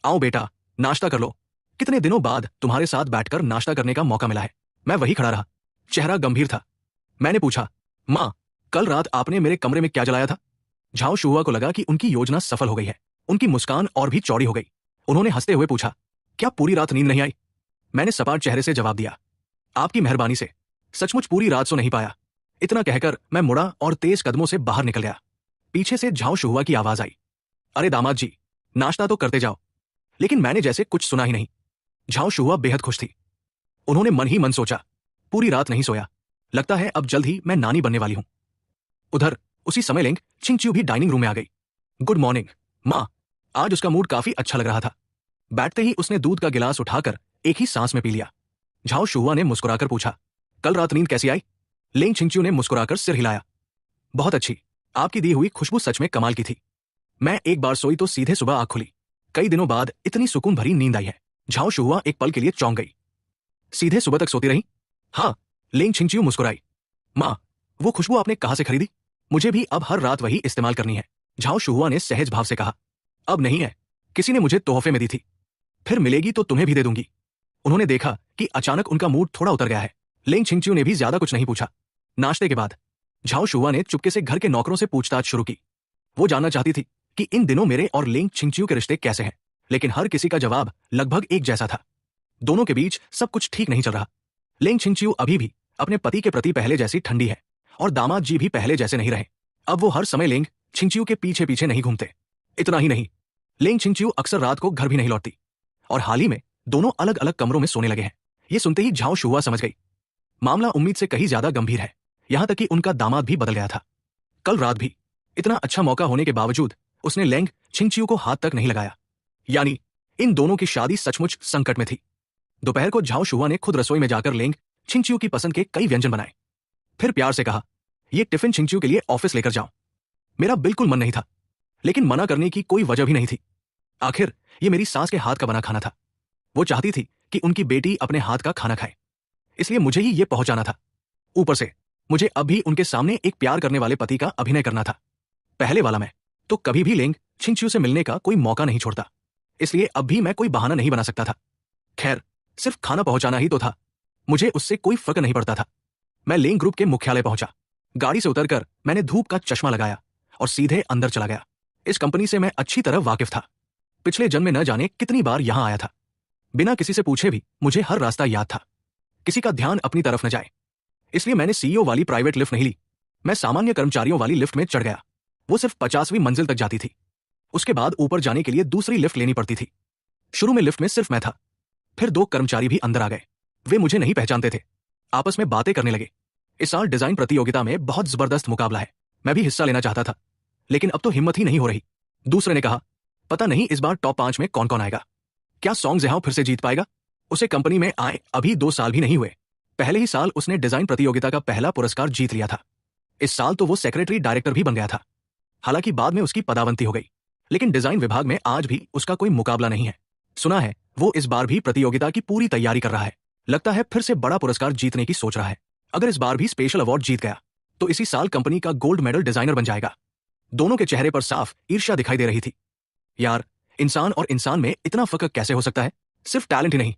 आओ बेटा, नाश्ता कर लो। कितने दिनों बाद तुम्हारे साथ बैठकर नाश्ता करने का मौका मिला है। मैं वही खड़ा रहा, चेहरा गंभीर था। मैंने पूछा, माँ, कल रात आपने मेरे कमरे में क्या जलाया था? झाओ शुहुआ को लगा कि उनकी योजना सफल हो गई है। उनकी मुस्कान और भी चौड़ी हो गई। उन्होंने हंसते हुए पूछा, क्या पूरी रात नींद नहीं आई? मैंने सपाट चेहरे से जवाब दिया, आपकी मेहरबानी से सचमुच पूरी रात सो नहीं पाया। इतना कहकर मैं मुड़ा और तेज कदमों से बाहर निकल गया। पीछे से झाओ शुहुआ की आवाज आई, अरे दामाद जी, नाश्ता तो करते जाओ। लेकिन मैंने जैसे कुछ सुना ही नहीं। झाओ शुहुआ बेहद खुश थी। उन्होंने मन ही मन सोचा, पूरी रात नहीं सोया, लगता है अब जल्द ही मैं नानी बनने वाली हूं। उधर उसी समय लेंग छिंगचिू भी डाइनिंग रूम में आ गई। गुड मॉर्निंग माँ। आज उसका मूड काफी अच्छा लग रहा था। बैठते ही उसने दूध का गिलास उठाकर एक ही सांस में पी लिया। झाओ शुहुआ ने मुस्कुराकर पूछा, कल रात नींद कैसी आई? लेंग छिंगचिू ने मुस्कुराकर सिर हिलाया, बहुत अच्छी। आपकी दी हुई खुशबू सच में कमाल की थी। मैं एक बार सोई तो सीधे सुबह आंख खुली। कई दिनों बाद इतनी सुकून भरी नींद आई है। झाओ शुहुआ एक पल के लिए चौंक गई। सीधे सुबह तक सोती रही? हाँ। लेंग छिंगचिू मुस्कुराई। माँ, वो खुशबू आपने कहां से खरीदी? मुझे भी अब हर रात वही इस्तेमाल करनी है। झाओ शुहुआ ने सहज भाव से कहा, अब नहीं है, किसी ने मुझे तोहफे में दी थी। फिर मिलेगी तो तुम्हें भी दे दूंगी। उन्होंने देखा कि अचानक उनका मूड थोड़ा उतर गया है। लेंग छिंगचिू ने भी ज्यादा कुछ नहीं पूछा। नाश्ते के बाद झाओ शुहुआ ने चुपके से घर के नौकरों से पूछताछ शुरू की। वो जानना चाहती थी कि इन दिनों मेरे और लेंग छिंगचिू के रिश्ते कैसे हैं। लेकिन हर किसी का जवाब लगभग एक जैसा था, दोनों के बीच सब कुछ ठीक नहीं चल रहा। लेंग छिंगचिू अभी भी अपने पति के प्रति पहले जैसी ठंडी है और दामाद जी भी पहले जैसे नहीं रहे। अब वो हर समय लेंग छिंगचिू के पीछे पीछे नहीं घूमते। इतना ही नहीं, लेंग छिंगचिू अक्सर रात को घर भी नहीं लौटती और हाल ही में दोनों अलग अलग कमरों में सोने लगे हैं। ये सुनते ही झाओ शुहुआ समझ गई, मामला उम्मीद से कहीं ज्यादा गंभीर है। यहां तक कि उनका दामाद भी बदल गया था। कल रात भी इतना अच्छा मौका होने के बावजूद उसने लेंग छिंगचिू को हाथ तक नहीं लगाया। यानी इन दोनों की शादी सचमुच संकट में थी। दोपहर को झाओ शुहुआ ने खुद रसोई में जाकर लेंग छिंगचिू की पसंद के कई व्यंजन बनाए। फिर प्यार से कहा, ये टिफिन छिंगचिू के लिए ऑफिस लेकर जाओ। मेरा बिल्कुल मन नहीं था, लेकिन मना करने की कोई वजह भी नहीं थी। आखिर ये मेरी सास के हाथ का बना खाना था। वो चाहती थी कि उनकी बेटी अपने हाथ का खाना खाए, इसलिए मुझे ही ये पहुंचाना था। ऊपर से मुझे अब भी उनके सामने एक प्यार करने वाले पति का अभिनय करना था। पहले वाला मैं तो कभी भी लेंग छिंगचिू से मिलने का कोई मौका नहीं छोड़ता, इसलिए अब भी मैं कोई बहाना नहीं बना सकता था। खैर, सिर्फ खाना पहुंचाना ही तो था, मुझे उससे कोई फर्क नहीं पड़ता था। मैं लेंग ग्रुप के मुख्यालय पहुंचा। गाड़ी से उतरकर मैंने धूप का चश्मा लगाया और सीधे अंदर चला गया। इस कंपनी से मैं अच्छी तरह वाकिफ था। पिछले जन्म में न जाने कितनी बार यहां आया था। बिना किसी से पूछे भी मुझे हर रास्ता याद था। किसी का ध्यान अपनी तरफ न जाए, इसलिए मैंने सीईओ वाली प्राइवेट लिफ्ट नहीं ली। मैं सामान्य कर्मचारियों वाली लिफ्ट में चढ़ गया। वो सिर्फ 50वीं मंजिल तक जाती थी। उसके बाद ऊपर जाने के लिए दूसरी लिफ्ट लेनी पड़ती थी। शुरू में लिफ्ट में सिर्फ मैं था। फिर 2 कर्मचारी भी अंदर आ गए। वे मुझे नहीं पहचानते थे। आपस में बातें करने लगे। इस साल डिजाइन प्रतियोगिता में बहुत जबरदस्त मुकाबला है। मैं भी हिस्सा लेना चाहता था, लेकिन अब तो हिम्मत ही नहीं हो रही। दूसरे ने कहा, पता नहीं इस बार टॉप 5 में कौन कौन आएगा। क्या सॉन्ग ज़ेहाओ फिर से जीत पाएगा? उसे कंपनी में आए अभी 2 साल भी नहीं हुए। पहले ही साल उसने डिजाइन प्रतियोगिता का पहला पुरस्कार जीत लिया था। इस साल तो वो सेक्रेटरी डायरेक्टर भी बन गया था। हालांकि बाद में उसकी पदावंती हो गई, लेकिन डिजाइन विभाग में आज भी उसका कोई मुकाबला नहीं है। सुना है वो इस बार भी प्रतियोगिता की पूरी तैयारी कर रहा है। लगता है फिर से बड़ा पुरस्कार जीतने की सोच रहा है। अगर इस बार भी स्पेशल अवार्ड जीत गया तो इसी साल कंपनी का गोल्ड मेडल डिजाइनर बन जाएगा। दोनों के चेहरे पर साफ ईर्ष्या दिखाई दे रही थी। यार, इंसान और इंसान में इतना फर्क कैसे हो सकता है? सिर्फ टैलेंट ही नहीं,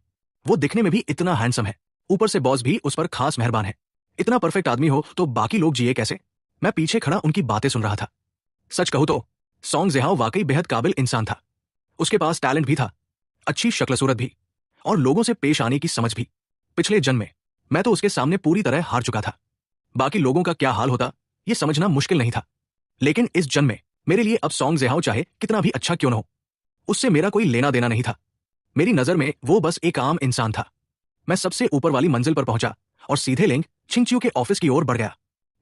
वो दिखने में भी इतना हैंडसम है। ऊपर से बॉस भी उस पर खास मेहरबान है। इतना परफेक्ट आदमी हो तो बाकी लोग जिए कैसे? मैं पीछे खड़ा उनकी बातें सुन रहा था। सच कहूं तो सॉन्ग ज़िहाओ वाकई बेहद काबिल इंसान था। उसके पास टैलेंट भी था, अच्छी शक्ल सूरत भी, और लोगों से पेश आने की समझ भी। पिछले जन्म में मैं तो उसके सामने पूरी तरह हार चुका था। बाकी लोगों का क्या हाल होता ये समझना मुश्किल नहीं था, लेकिन इस जन्म में मेरे लिए अब सॉन्ग ज़िहाओ चाहे कितना भी अच्छा क्यों न हो, उससे मेरा कोई लेना देना नहीं था। मेरी नजर में वो बस एक आम इंसान था। मैं सबसे ऊपर वाली मंजिल पर पहुंचा और सीधे लिंग छिंगचियो के ऑफिस की ओर बढ़ गया।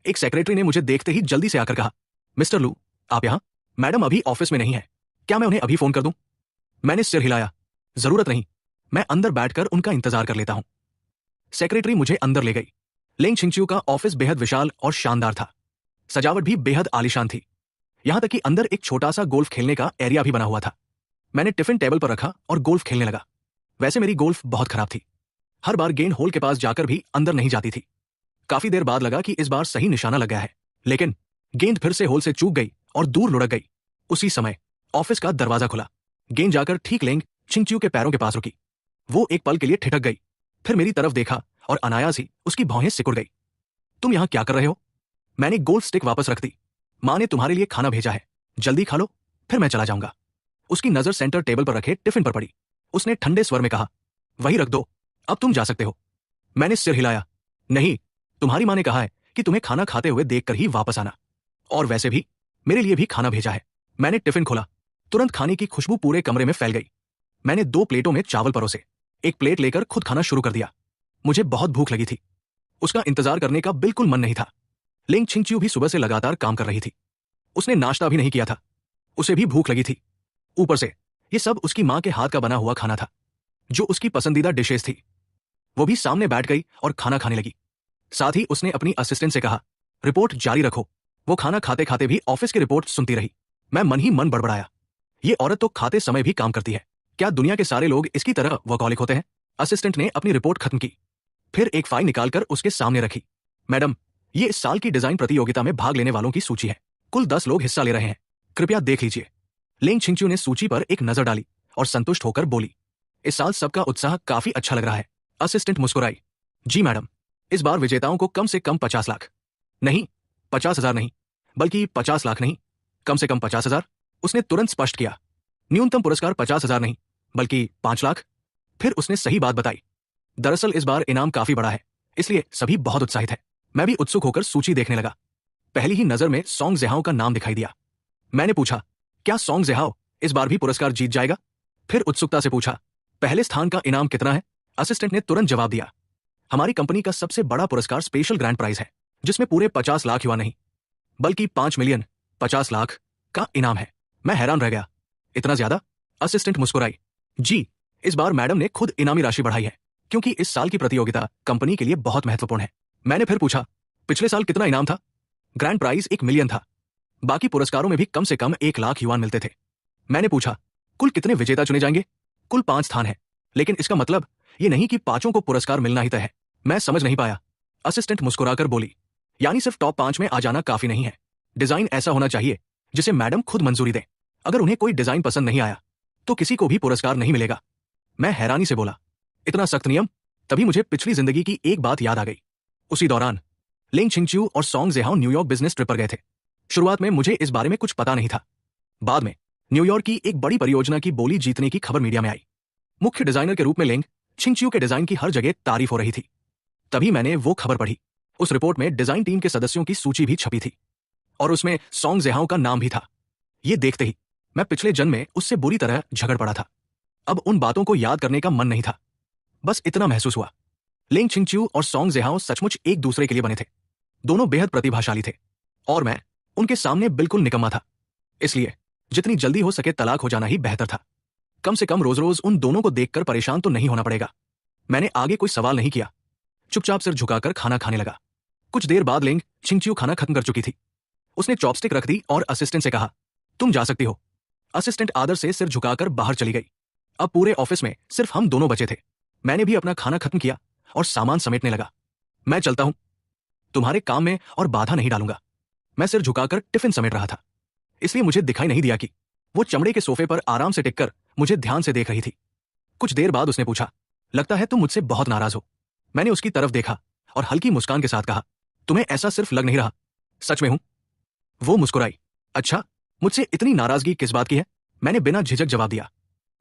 एक सेक्रेटरी ने मुझे देखते ही जल्दी से आकर कहा, मिस्टर लू, आप यहाँ? मैडम अभी ऑफिस में नहीं है, क्या मैं उन्हें अभी फोन कर दूं? मैंने सिर हिलाया, जरूरत नहीं, मैं अंदर बैठकर उनका इंतजार कर लेता हूं। सेक्रेटरी मुझे अंदर ले गई। लिंग छिंगचियो का ऑफिस बेहद विशाल और शानदार था। सजावट भी बेहद आलीशान थी, यहां तक कि अंदर एक छोटा सा गोल्फ खेलने का एरिया भी बना हुआ था। मैंने टिफिन टेबल पर रखा और गोल्फ खेलने लगा। वैसे मेरी गोल्फ बहुत खराब थी, हर बार गेंद होल के पास जाकर भी अंदर नहीं जाती थी। काफी देर बाद लगा कि इस बार सही निशाना लग गया है, लेकिन गेंद फिर से होल से चूक गई और दूर लुढ़क गई। उसी समय ऑफिस का दरवाजा खुला। गेंद जाकर ठीक लिंग छिंगचियो के पैरों के पास रुकी। वो एक पल के लिए ठिठक गई, फिर मेरी तरफ देखा और अनायास ही उसकी भौहें सिकुड़ गई। तुम यहां क्या कर रहे हो? मैंने गोल्फ स्टिक वापस रख दी। मां ने तुम्हारे लिए खाना भेजा है, जल्दी खा लो, फिर मैं चला जाऊंगा। उसकी नजर सेंटर टेबल पर रखे टिफिन पर पड़ी। उसने ठंडे स्वर में कहा, वही रख दो, अब तुम जा सकते हो। मैंने सिर हिलाया, नहीं, तुम्हारी मां ने कहा है कि तुम्हें खाना खाते हुए देखकर ही वापस आना, और वैसे भी मेरे लिए भी खाना भेजा है। मैंने टिफिन खोला, तुरंत खाने की खुशबू पूरे कमरे में फैल गई। मैंने 2 प्लेटों में चावल परोसे, एक प्लेट लेकर खुद खाना शुरू कर दिया। मुझे बहुत भूख लगी थी, उसका इंतजार करने का बिल्कुल मन नहीं था। लिंग छिंगचियो भी सुबह से लगातार काम कर रही थी, उसने नाश्ता भी नहीं किया था, उसे भी भूख लगी थी। ऊपर से ये सब उसकी मां के हाथ का बना हुआ खाना था, जो उसकी पसंदीदा डिशेस थी। वो भी सामने बैठ गई और खाना खाने लगी। साथ ही उसने अपनी असिस्टेंट से कहा, रिपोर्ट जारी रखो। वो खाना खाते खाते भी ऑफिस की रिपोर्ट सुनती रही। मैं मन ही मन बड़बड़ाया, ये औरत तो खाते समय भी काम करती है, क्या दुनिया के सारे लोग इसकी तरह वर्कहॉलिक होते हैं? असिस्टेंट ने अपनी रिपोर्ट खत्म की, फिर एक फाइल निकालकर उसके सामने रखी। मैडम, ये इस साल की डिजाइन प्रतियोगिता में भाग लेने वालों की सूची है, कुल 10 लोग हिस्सा ले रहे हैं, कृपया देख लीजिए। लिंग छिंगचियो ने सूची पर एक नजर डाली और संतुष्ट होकर बोली, इस साल सबका उत्साह काफी अच्छा लग रहा है। असिस्टेंट मुस्कुराई, जी मैडम, इस बार विजेताओं को कम से कम 50 लाख, नहीं 50,000 नहीं, बल्कि 50 लाख नहीं, कम से कम 50,000। उसने तुरंत स्पष्ट किया, न्यूनतम पुरस्कार 50,000 नहीं, बल्कि 5 लाख। फिर उसने सही बात बताई, दरअसल इस बार इनाम काफी बड़ा है, इसलिए सभी बहुत उत्साहित है। मैं भी उत्सुक होकर सूची देखने लगा। पहली ही नजर में सॉन्ग ज़िहाओ का नाम दिखाई दिया। मैंने पूछा, क्या सॉन्ग ज़िहाओ इस बार भी पुरस्कार जीत जाएगा? फिर उत्सुकता से पूछा, पहले स्थान का इनाम कितना है? असिस्टेंट ने तुरंत जवाब दिया, हमारी कंपनी का सबसे बड़ा पुरस्कार स्पेशल ग्रैंड प्राइज है, जिसमें पूरे 50 लाख युवा नहीं, बल्कि 5 मिलियन 50 लाख का इनाम है। मैं हैरान रह गया, इतना ज्यादा? असिस्टेंट मुस्कुराई, जी, इस बार मैडम ने खुद इनामी राशि बढ़ाई है, क्योंकि इस साल की प्रतियोगिता कंपनी के लिए बहुत महत्वपूर्ण है। मैंने फिर पूछा, पिछले साल कितना इनाम था? ग्रैंड प्राइज 1 मिलियन था, बाकी पुरस्कारों में भी कम से कम 1 लाख युवान मिलते थे। मैंने पूछा, कुल कितने विजेता चुने जाएंगे? कुल 5 स्थान है, लेकिन इसका मतलब ये नहीं कि 5 को पुरस्कार मिलना ही तय है। मैं समझ नहीं पाया। असिस्टेंट मुस्कुराकर बोली, यानी सिर्फ टॉप 5 में आ जाना काफी नहीं है, डिजाइन ऐसा होना चाहिए जिसे मैडम खुद मंजूरी दें। अगर उन्हें कोई डिजाइन पसंद नहीं आया तो किसी को भी पुरस्कार नहीं मिलेगा। मैं हैरानी से बोला, इतना सख्त नियम? तभी मुझे पिछली जिंदगी की एक बात याद आ गई। उसी दौरान लिंग छिंगचियो और सॉन्ग ज़िहाओ न्यूयॉर्क बिजनेस ट्रिप पर गए थे। शुरुआत में मुझे इस बारे में कुछ पता नहीं था। बाद में न्यूयॉर्क की एक बड़ी परियोजना की बोली जीतने की खबर मीडिया में आई। मुख्य डिजाइनर के रूप में लिंग छिंगचियो के डिजाइन की हर जगह तारीफ हो रही थी। तभी मैंने वो खबर पढ़ी। उस रिपोर्ट में डिजाइन टीम के सदस्यों की सूची भी छपी थी और उसमें सॉन्ग ज़िहाओ का नाम भी था। ये देखते ही मैं पिछले जन्म में उससे बुरी तरह झगड़ पड़ा था। अब उन बातों को याद करने का मन नहीं था। बस इतना महसूस हुआ, लिंग छिंगचियो और सॉन्ग ज़िहाओ सचमुच एक दूसरे के लिए बने थे। दोनों बेहद प्रतिभाशाली थे और मैं उनके सामने बिल्कुल निकम्मा था। इसलिए जितनी जल्दी हो सके तलाक हो जाना ही बेहतर था। कम से कम रोज रोज उन दोनों को देखकर परेशान तो नहीं होना पड़ेगा। मैंने आगे कोई सवाल नहीं किया, चुपचाप सिर झुकाकर खाना खाने लगा। कुछ देर बाद लिंग छिंगचियो खाना खत्म कर चुकी थी। उसने चॉपस्टिक रख दी और असिस्टेंट से कहा, तुम जा सकती हो। असिस्टेंट आदर से सिर झुकाकर बाहर चली गई। अब पूरे ऑफिस में सिर्फ हम दोनों बचे थे। मैंने भी अपना खाना खत्म किया और सामान समेटने लगा। मैं चलता हूं, तुम्हारे काम में और बाधा नहीं डालूंगा। मैं सिर झुकाकर टिफिन समेट रहा था, इसलिए मुझे दिखाई नहीं दिया कि वो चमड़े के सोफे पर आराम से टिककर मुझे ध्यान से देख रही थी। कुछ देर बाद उसने पूछा, लगता है तुम मुझसे बहुत नाराज हो। मैंने उसकी तरफ देखा और हल्की मुस्कान के साथ कहा, तुम्हें ऐसा सिर्फ लग नहीं रहा, सच में हूं। वो मुस्कुराई, अच्छा, मुझसे इतनी नाराजगी किस बात की है? मैंने बिना झिझक जवाब दिया।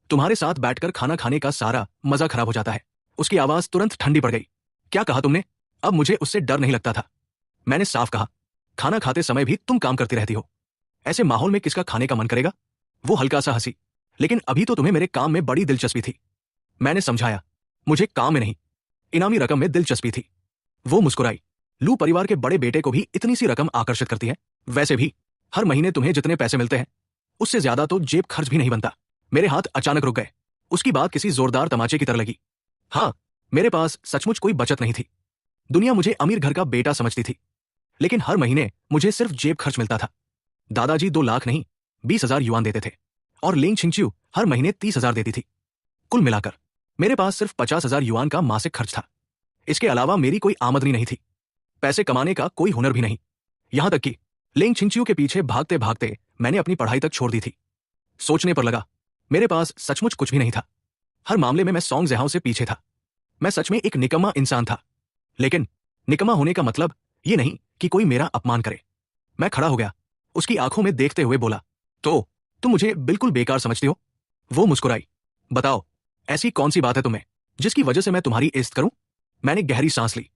तुम्हारे साथ बैठकर खाना खाने का सारा मजा खराब हो जाता है। उसकी आवाज तुरंत ठंडी पड़ गई। क्या कहा तुमने? अब मुझे उससे डर नहीं लगता था। मैंने साफ कहा, खाना खाते समय भी तुम काम करती रहती हो। ऐसे माहौल में किसका खाने का मन करेगा? वो हल्का सा हंसी। लेकिन अभी तो तुम्हें मेरे काम में बड़ी दिलचस्पी थी। मैंने समझाया, मुझे काम में नहीं, इनामी रकम में दिलचस्पी थी। वो मुस्कुराई। लू परिवार के बड़े बेटे को भी इतनी सी रकम आकर्षित करती है? वैसे भी हर महीने तुम्हें जितने पैसे मिलते हैं उससे ज्यादा तो जेब खर्च भी नहीं बनता। मेरे हाथ अचानक रुक गए। उसकी बात किसी जोरदार तमाचे की तरह लगी। हाँ, मेरे पास सचमुच कोई बचत नहीं थी। दुनिया मुझे अमीर घर का बेटा समझती थी, लेकिन हर महीने मुझे सिर्फ जेब खर्च मिलता था। दादाजी 2 लाख नहीं 20,000 युआन देते थे और लेंग छिंगच्यू हर महीने 30,000 देती थी। कुल मिलाकर मेरे पास सिर्फ 50,000 युआन का मासिक खर्च था। इसके अलावा मेरी कोई आमदनी नहीं थी, पैसे कमाने का कोई हुनर भी नहीं। यहां तक कि लेंग छिंगच्यू के पीछे भागते भागते मैंने अपनी पढ़ाई तक छोड़ दी थी। सोचने पर लगा, मेरे पास सचमुच कुछ भी नहीं था। हर मामले में मैं सॉन्ग ज़ेहाओ से पीछे था। मैं सच में एक निकम्मा इंसान था। लेकिन निकम्मा होने का मतलब ये नहीं कि कोई मेरा अपमान करे। मैं खड़ा हो गया, उसकी आंखों में देखते हुए बोला, तो तुम मुझे बिल्कुल बेकार समझती हो? वो मुस्कुराई। बताओ, ऐसी कौन सी बात है तुम्हें जिसकी वजह से मैं तुम्हारी इज्जत करूं? मैंने गहरी सांस ली।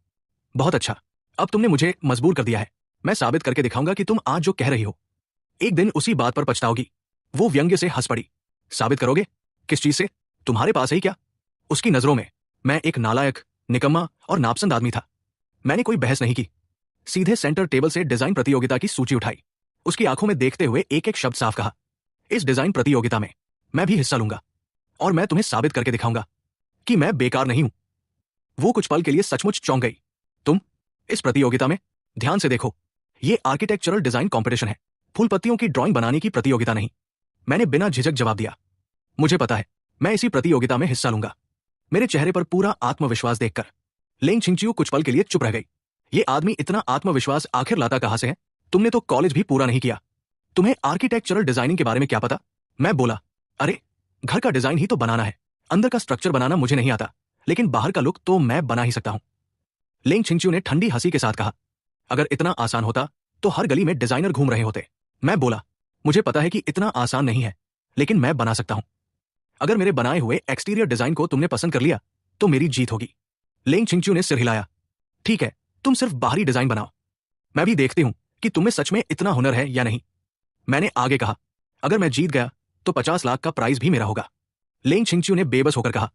बहुत अच्छा, अब तुमने मुझे मजबूर कर दिया है। मैं साबित करके दिखाऊंगा कि तुम आज जो कह रही हो एक दिन उसी बात पर पछताओगी। वो व्यंग्य से हंस पड़ी। साबित करोगे? किस चीज से? तुम्हारे पास है ही क्या? उसकी नजरों में मैं एक नालायक, निकम्मा और नापसंद आदमी था। मैंने कोई बहस नहीं की, सीधे सेंटर टेबल से डिजाइन प्रतियोगिता की सूची उठाई। उसकी आंखों में देखते हुए एक एक शब्द साफ कहा, इस डिजाइन प्रतियोगिता में मैं भी हिस्सा लूंगा और मैं तुम्हें साबित करके दिखाऊंगा कि मैं बेकार नहीं हूं। वो कुछ पल के लिए सचमुच चौंक गई। तुम इस प्रतियोगिता में? ध्यान से देखो, ये आर्किटेक्चरल डिजाइन कॉम्पिटिशन है, फूल पत्तियों की ड्राइंग बनाने की प्रतियोगिता नहीं। मैंने बिना झिझक जवाब दिया, मुझे पता है मैं इसी प्रतियोगिता में हिस्सा लूंगा। मेरे चेहरे पर पूरा आत्मविश्वास देखकर लेंग छिंगच्यू कुछ पल के लिए चुप रह गई। ये आदमी इतना आत्मविश्वास आखिर लाता कहां से है? तुमने तो कॉलेज भी पूरा नहीं किया, तुम्हें आर्किटेक्चरल डिजाइनिंग के बारे में क्या पता? मैं बोला, अरे घर का डिजाइन ही तो बनाना है, अंदर का स्ट्रक्चर बनाना मुझे नहीं आता, लेकिन बाहर का लुक तो मैं बना ही सकता हूं। लेंग छिंगच्यू ने ठंडी हंसी के साथ कहा, अगर इतना आसान होता तो हर गली में डिजाइनर घूम रहे होते। मैं बोला, मुझे पता है कि इतना आसान नहीं है, लेकिन मैं बना सकता हूं। अगर मेरे बनाए हुए एक्सटीरियर डिजाइन को तुमने पसंद कर लिया तो मेरी जीत होगी। लेंग छिंगच्यू ने सिर हिलाया, ठीक है, तुम सिर्फ बाहरी डिजाइन बनाओ, मैं भी देखती हूं कि तुम्हें सच में इतना हुनर है या नहीं। मैंने आगे कहा, अगर मैं जीत गया तो 50 लाख का प्राइज भी मेरा होगा। लेंग छिंगच्यू ने बेबस होकर कहा,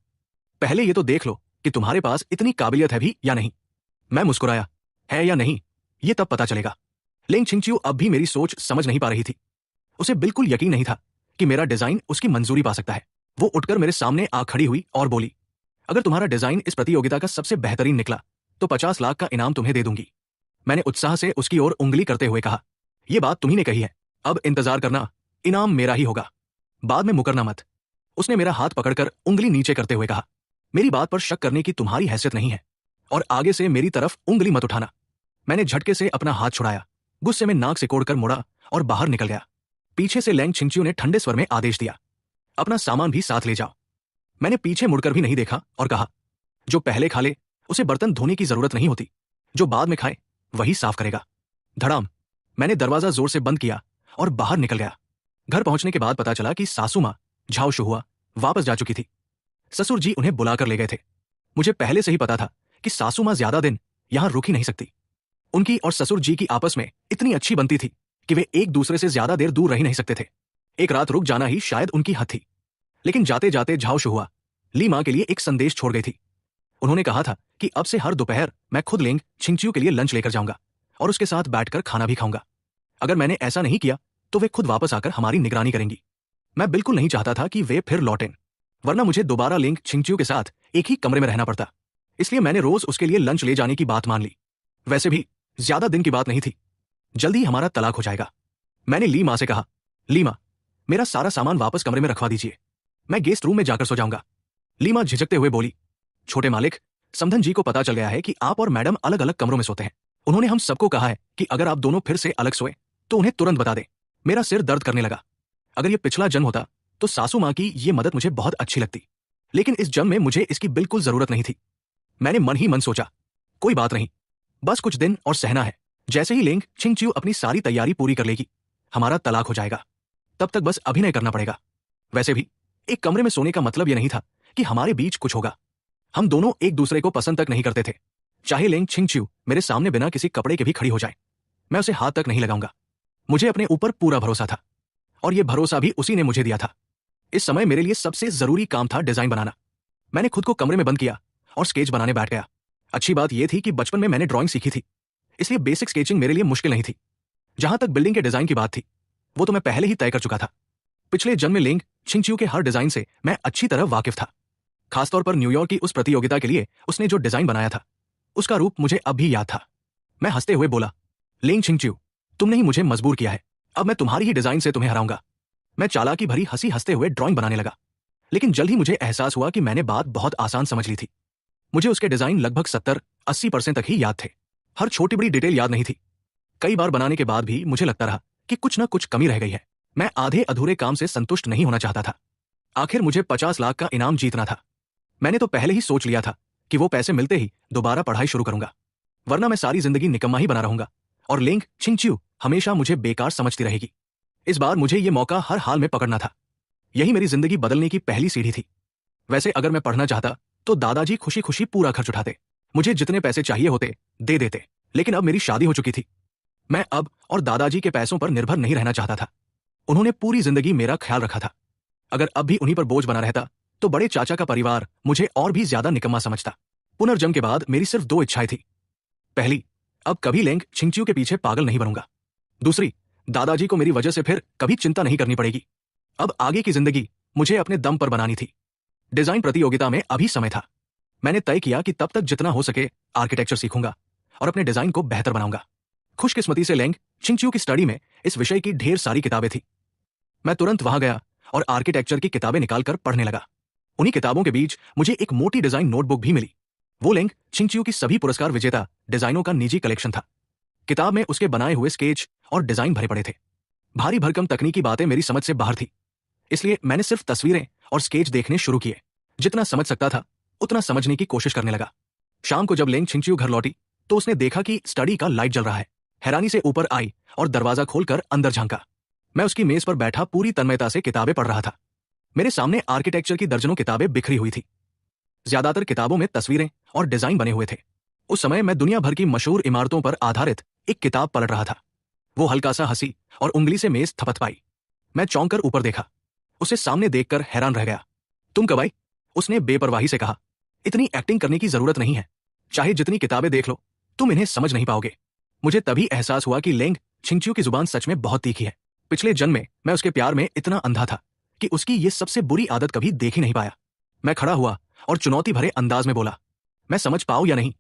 पहले ये तो देख लो कि तुम्हारे पास इतनी काबिलियत है भी या नहीं। मैं मुस्कुराया, है या नहीं ये तब पता चलेगा। लेंग छिंगच्यू अब भी मेरी सोच समझ नहीं पा रही थी। उसे बिल्कुल यकीन नहीं था कि मेरा डिजाइन उसकी मंजूरी पा सकता है। वो उठकर मेरे सामने आ खड़ी हुई और बोली, अगर तुम्हारा डिजाइन इस प्रतियोगिता का सबसे बेहतरीन निकला तो 50 लाख का इनाम तुम्हें दे दूंगी। मैंने उत्साह से उसकी ओर उंगली करते हुए कहा, यह बात तुम्ही ने कही है, अब इंतजार करना, इनाम मेरा ही होगा, बाद में मुकरना मत। उसने मेरा हाथ पकड़कर उंगली नीचे करते हुए कहा, मेरी बात पर शक करने की तुम्हारी हैसियत नहीं है और आगे से मेरी तरफ उंगली मत उठाना। मैंने झटके से अपना हाथ छुड़ाया, गुस्से में नाक सिकोड़कर मुड़ा और बाहर निकल गया। पीछे से लेंग छिंगच्यू ने ठंडे स्वर में आदेश दिया, अपना सामान भी साथ ले जाओ। मैंने पीछे मुड़कर भी नहीं देखा और कहा, जो पहले खा ले उसे बर्तन धोने की जरूरत नहीं होती, जो बाद में खाए वही साफ करेगा। धड़ाम, मैंने दरवाजा जोर से बंद किया और बाहर निकल गया। घर पहुंचने के बाद पता चला कि सासू मां झाओ शुहुआ वापस जा चुकी थी। ससुर जी उन्हें बुलाकर ले गए थे। मुझे पहले से ही पता था कि सासू मां ज्यादा दिन यहां रुक ही नहीं सकती। उनकी और ससुर जी की आपस में इतनी अच्छी बनती थी कि वे एक दूसरे से ज्यादा देर दूर रह ही नहीं सकते थे। एक रात रुक जाना ही शायद उनकी हद थी। लेकिन जाते जाते झाओ शुहुआ ली मां के लिए एक संदेश छोड़ गई थी। उन्होंने कहा था कि अब से हर दोपहर मैं खुद लेंग छिंगच्यू के लिए लंच लेकर जाऊंगा और उसके साथ बैठकर खाना भी खाऊंगा। अगर मैंने ऐसा नहीं किया तो वे खुद वापस आकर हमारी निगरानी करेंगी। मैं बिल्कुल नहीं चाहता था कि वे फिर लौटें, वरना मुझे दोबारा लेंग छिंगच्यू के साथ एक ही कमरे में रहना पड़ता। इसलिए मैंने रोज उसके लिए लंच ले जाने की बात मान ली। वैसे भी ज्यादा दिन की बात नहीं थी, जल्दी हमारा तलाक हो जाएगा। मैंने ली मां से कहा, ली मां, मेरा सारा सामान वापस कमरे में रखवा दीजिए, मैं गेस्ट रूम में जाकर सो जाऊंगा। ली मां झिझकते हुए बोली, छोटे मालिक, समधन जी को पता चल गया है कि आप और मैडम अलग अलग कमरों में सोते हैं। उन्होंने हम सबको कहा है कि अगर आप दोनों फिर से अलग सोए तो उन्हें तुरंत बता दें। मेरा सिर दर्द करने लगा। अगर यह पिछला जन्म होता तो सासू मां की ये मदद मुझे बहुत अच्छी लगती, लेकिन इस जन्म में मुझे इसकी बिल्कुल जरूरत नहीं थी। मैंने मन ही मन सोचा, कोई बात नहीं, बस कुछ दिन और सहना है। जैसे ही लेंग छिंगच्यू अपनी सारी तैयारी पूरी कर लेगी, हमारा तलाक हो जाएगा। तब तक बस अभिनय करना पड़ेगा। वैसे भी एक कमरे में सोने का मतलब यह नहीं था कि हमारे बीच कुछ होगा। हम दोनों एक दूसरे को पसंद तक नहीं करते थे। चाहे लेंग छिंगच्यू मेरे सामने बिना किसी कपड़े के भी खड़ी हो जाए, मैं उसे हाथ तक नहीं लगाऊंगा। मुझे अपने ऊपर पूरा भरोसा था और यह भरोसा भी उसी ने मुझे दिया था। इस समय मेरे लिए सबसे जरूरी काम था डिजाइन बनाना। मैंने खुद को कमरे में बंद किया और स्केच बनाने बैठ गया। अच्छी बात यह थी कि बचपन में मैंने ड्राइंग सीखी थी, इसलिए बेसिक स्केचिंग मेरे लिए मुश्किल नहीं थी। जहां तक बिल्डिंग के डिजाइन की बात थी, वो तो मैं पहले ही तय कर चुका था। पिछले जन्म में लेंग छिंगच्यू के हर डिजाइन से मैं अच्छी तरह वाकिफ था। खासतौर पर न्यूयॉर्क की उस प्रतियोगिता के लिए उसने जो डिजाइन बनाया था, उसका रूप मुझे अब भी याद था। मैं हंसते हुए बोला, लेंग छिंगच्यू, तुमने ही मुझे मजबूर किया है। अब मैं तुम्हारी ही डिजाइन से तुम्हें हराऊंगा। मैं चालाकी भरी हंसी हंसते हुए ड्राइंग बनाने लगा, लेकिन जल्द ही मुझे एहसास हुआ कि मैंने बात बहुत आसान समझ ली थी। मुझे उसके डिजाइन लगभग 70-80% तक ही याद थे। हर छोटी बड़ी डिटेल याद नहीं थी। कई बार बनाने के बाद भी मुझे लगता रहा कि कुछ ना कुछ कमी रह गई है। मैं आधे अधूरे काम से संतुष्ट नहीं होना चाहता था। आखिर मुझे 50 लाख का इनाम जीतना था। मैंने तो पहले ही सोच लिया था कि वो पैसे मिलते ही दोबारा पढ़ाई शुरू करूंगा, वरना मैं सारी जिंदगी निकम्मा ही बना रहूंगा और लेंग छिंगच्यू हमेशा मुझे बेकार समझती रहेगी। इस बार मुझे ये मौका हर हाल में पकड़ना था। यही मेरी जिंदगी बदलने की पहली सीढ़ी थी। वैसे अगर मैं पढ़ना चाहता तो दादाजी खुशी खुशी पूरा खर्च उठाते, मुझे जितने पैसे चाहिए होते दे देते। लेकिन अब मेरी शादी हो चुकी थी। मैं अब और दादाजी के पैसों पर निर्भर नहीं रहना चाहता था। उन्होंने पूरी जिंदगी मेरा ख्याल रखा था। अगर अब भी उन्हीं पर बोझ बना रहता तो बड़े चाचा का परिवार मुझे और भी ज्यादा निकम्मा समझता। पुनर्जन्म के बाद मेरी सिर्फ 2 इच्छाएं थी। पहली, अब कभी लेंग छिंगच्यू के पीछे पागल नहीं बनूंगा। दूसरी, दादाजी को मेरी वजह से फिर कभी चिंता नहीं करनी पड़ेगी। अब आगे की जिंदगी मुझे अपने दम पर बनानी थी। डिजाइन प्रतियोगिता में अभी समय था। मैंने तय किया कि तब तक जितना हो सके आर्किटेक्चर सीखूंगा और अपने डिजाइन को बेहतर बनाऊंगा। खुशकिस्मती से लेंग छिंगच्यू की स्टडी में इस विषय की ढेर सारी किताबें थी। मैं तुरंत वहां गया और आर्किटेक्चर की किताबें निकालकर पढ़ने लगा। उन्हीं किताबों के बीच मुझे एक मोटी डिजाइन नोटबुक भी मिली। वो लेंग छिंगच्यू की सभी पुरस्कार विजेता डिजाइनों का निजी कलेक्शन था। किताब में उसके बनाए हुए स्केच और डिजाइन भरे पड़े थे। भारी भरकम तकनीकी बातें मेरी समझ से बाहर थी, इसलिए मैंने सिर्फ तस्वीरें और स्केच देखने शुरू किए। जितना समझ सकता था उतना समझने की कोशिश करने लगा। शाम को जब लेंग छिंगच्यू घर लौटी तो उसने देखा कि स्टडी का लाइट जल रहा है। हैरानी से ऊपर आई और दरवाजा खोलकर अंदर झांका। मैं उसकी मेज पर बैठा पूरी तन्मयता से किताबें पढ़ रहा था। मेरे सामने आर्किटेक्चर की दर्जनों किताबें बिखरी हुई थी। ज्यादातर किताबों में तस्वीरें और डिजाइन बने हुए थे। उस समय मैं दुनिया भर की मशहूर इमारतों पर आधारित एक किताब पलट रहा था। वो हल्का सा हंसी और उंगली से मेज थपथपाई। मैं चौंक कर ऊपर देखा। उसे सामने देखकर हैरान रह गया। तुम कब आई? उसने बेपरवाही से कहा। इतनी एक्टिंग करने की जरूरत नहीं है। चाहे जितनी किताबें देख लो, तुम इन्हें समझ नहीं पाओगे। मुझे तभी एहसास हुआ कि लेंग छिंगच्यू की जुबान सच में बहुत तीखी है। पिछले जन्म में मैं उसके प्यार में इतना अंधा था कि उसकी ये सबसे बुरी आदत कभी देख ही नहीं पाया। मैं खड़ा हुआ और चुनौती भरे अंदाज में बोला, मैं समझ पाऊं या नहीं,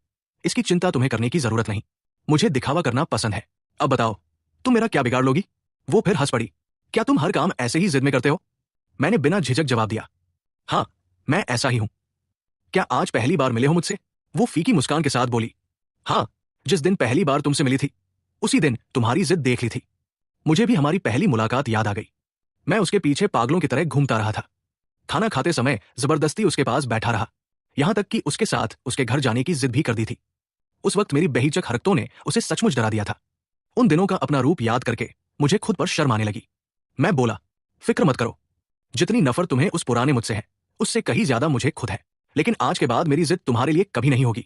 इसकी चिंता तुम्हें करने की जरूरत नहीं। मुझे दिखावा करना पसंद है। अब बताओ, तुम मेरा क्या बिगाड़ लोगी? वो फिर हंस पड़ी। क्या तुम हर काम ऐसे ही जिद में करते हो? मैंने बिना झिझक जवाब दिया, हाँ, मैं ऐसा ही हूं। क्या आज पहली बार मिले हो मुझसे? वो फीकी मुस्कान के साथ बोली, हाँ, जिस दिन पहली बार तुमसे मिली थी उसी दिन तुम्हारी जिद देख ली थी। मुझे भी हमारी पहली मुलाकात याद आ गई। मैं उसके पीछे पागलों की तरह घूमता रहा था। खाना खाते समय जबरदस्ती उसके पास बैठा रहा, यहां तक कि उसके साथ उसके घर जाने की जिद भी कर दी थी। उस वक्त मेरी बेहिचक हरकतों ने उसे सचमुच डरा दिया था। उन दिनों का अपना रूप याद करके मुझे खुद पर शर्म आने लगी। मैं बोला, फिक्र मत करो, जितनी नफरत तुम्हें उस पुराने मुझसे है उससे कहीं ज्यादा मुझे खुद है। लेकिन आज के बाद मेरी जिद तुम्हारे लिए कभी नहीं होगी।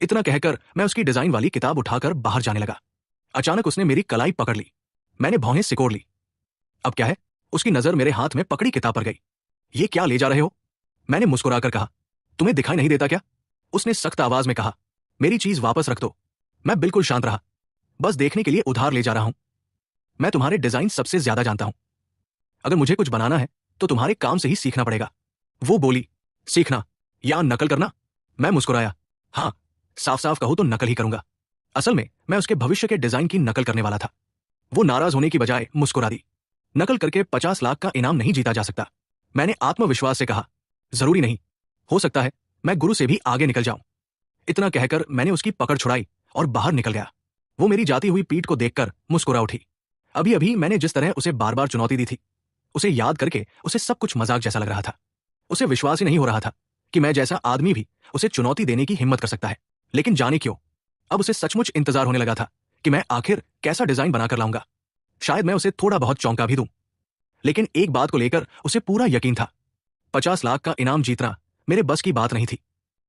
इतना कहकर मैं उसकी डिजाइन वाली किताब उठाकर बाहर जाने लगा। अचानक उसने मेरी कलाई पकड़ ली। मैंने भौहें सिकोड़ ली। अब क्या है? उसकी नजर मेरे हाथ में पकड़ी किताब पर गई। ये क्या ले जा रहे हो? मैंने मुस्कुराकर कहा, तुम्हें दिखाई नहीं देता क्या? उसने सख्त आवाज में कहा, मेरी चीज वापस रख दो। मैं बिल्कुल शांत रहा। बस देखने के लिए उधार ले जा रहा हूं। मैं तुम्हारे डिजाइन सबसे ज्यादा जानता हूं। अगर मुझे कुछ बनाना है तो तुम्हारे काम से ही सीखना पड़ेगा। वो बोली, सीखना या नकल करना? मैं मुस्कुराया, हाँ, साफ साफ कहूं तो नकल ही करूंगा। असल में मैं उसके भविष्य के डिजाइन की नकल करने वाला था। वो नाराज होने की बजाय मुस्कुरा दी। नकल करके 50 लाख का इनाम नहीं जीता जा सकता। मैंने आत्मविश्वास से कहा, जरूरी नहीं, हो सकता है मैं गुरु से भी आगे निकल जाऊं। इतना कहकर मैंने उसकी पकड़ छुड़ाई और बाहर निकल गया। वो मेरी जाती हुई पीठ को देखकर मुस्कुरा उठी। अभी अभी मैंने जिस तरह उसे बार बार चुनौती दी थी, उसे याद करके उसे सब कुछ मजाक जैसा लग रहा था। उसे विश्वास ही नहीं हो रहा था कि मैं जैसा आदमी भी उसे चुनौती देने की हिम्मत कर सकता है। लेकिन जाने क्यों, अब उसे सचमुच इंतजार होने लगा था कि मैं आखिर कैसा डिजाइन बनाकर लाऊंगा। शायद मैं उसे थोड़ा बहुत चौंका भी दूं। लेकिन एक बात को लेकर उसे पूरा यकीन था, 50 लाख का इनाम जीतना मेरे बस की बात नहीं थी।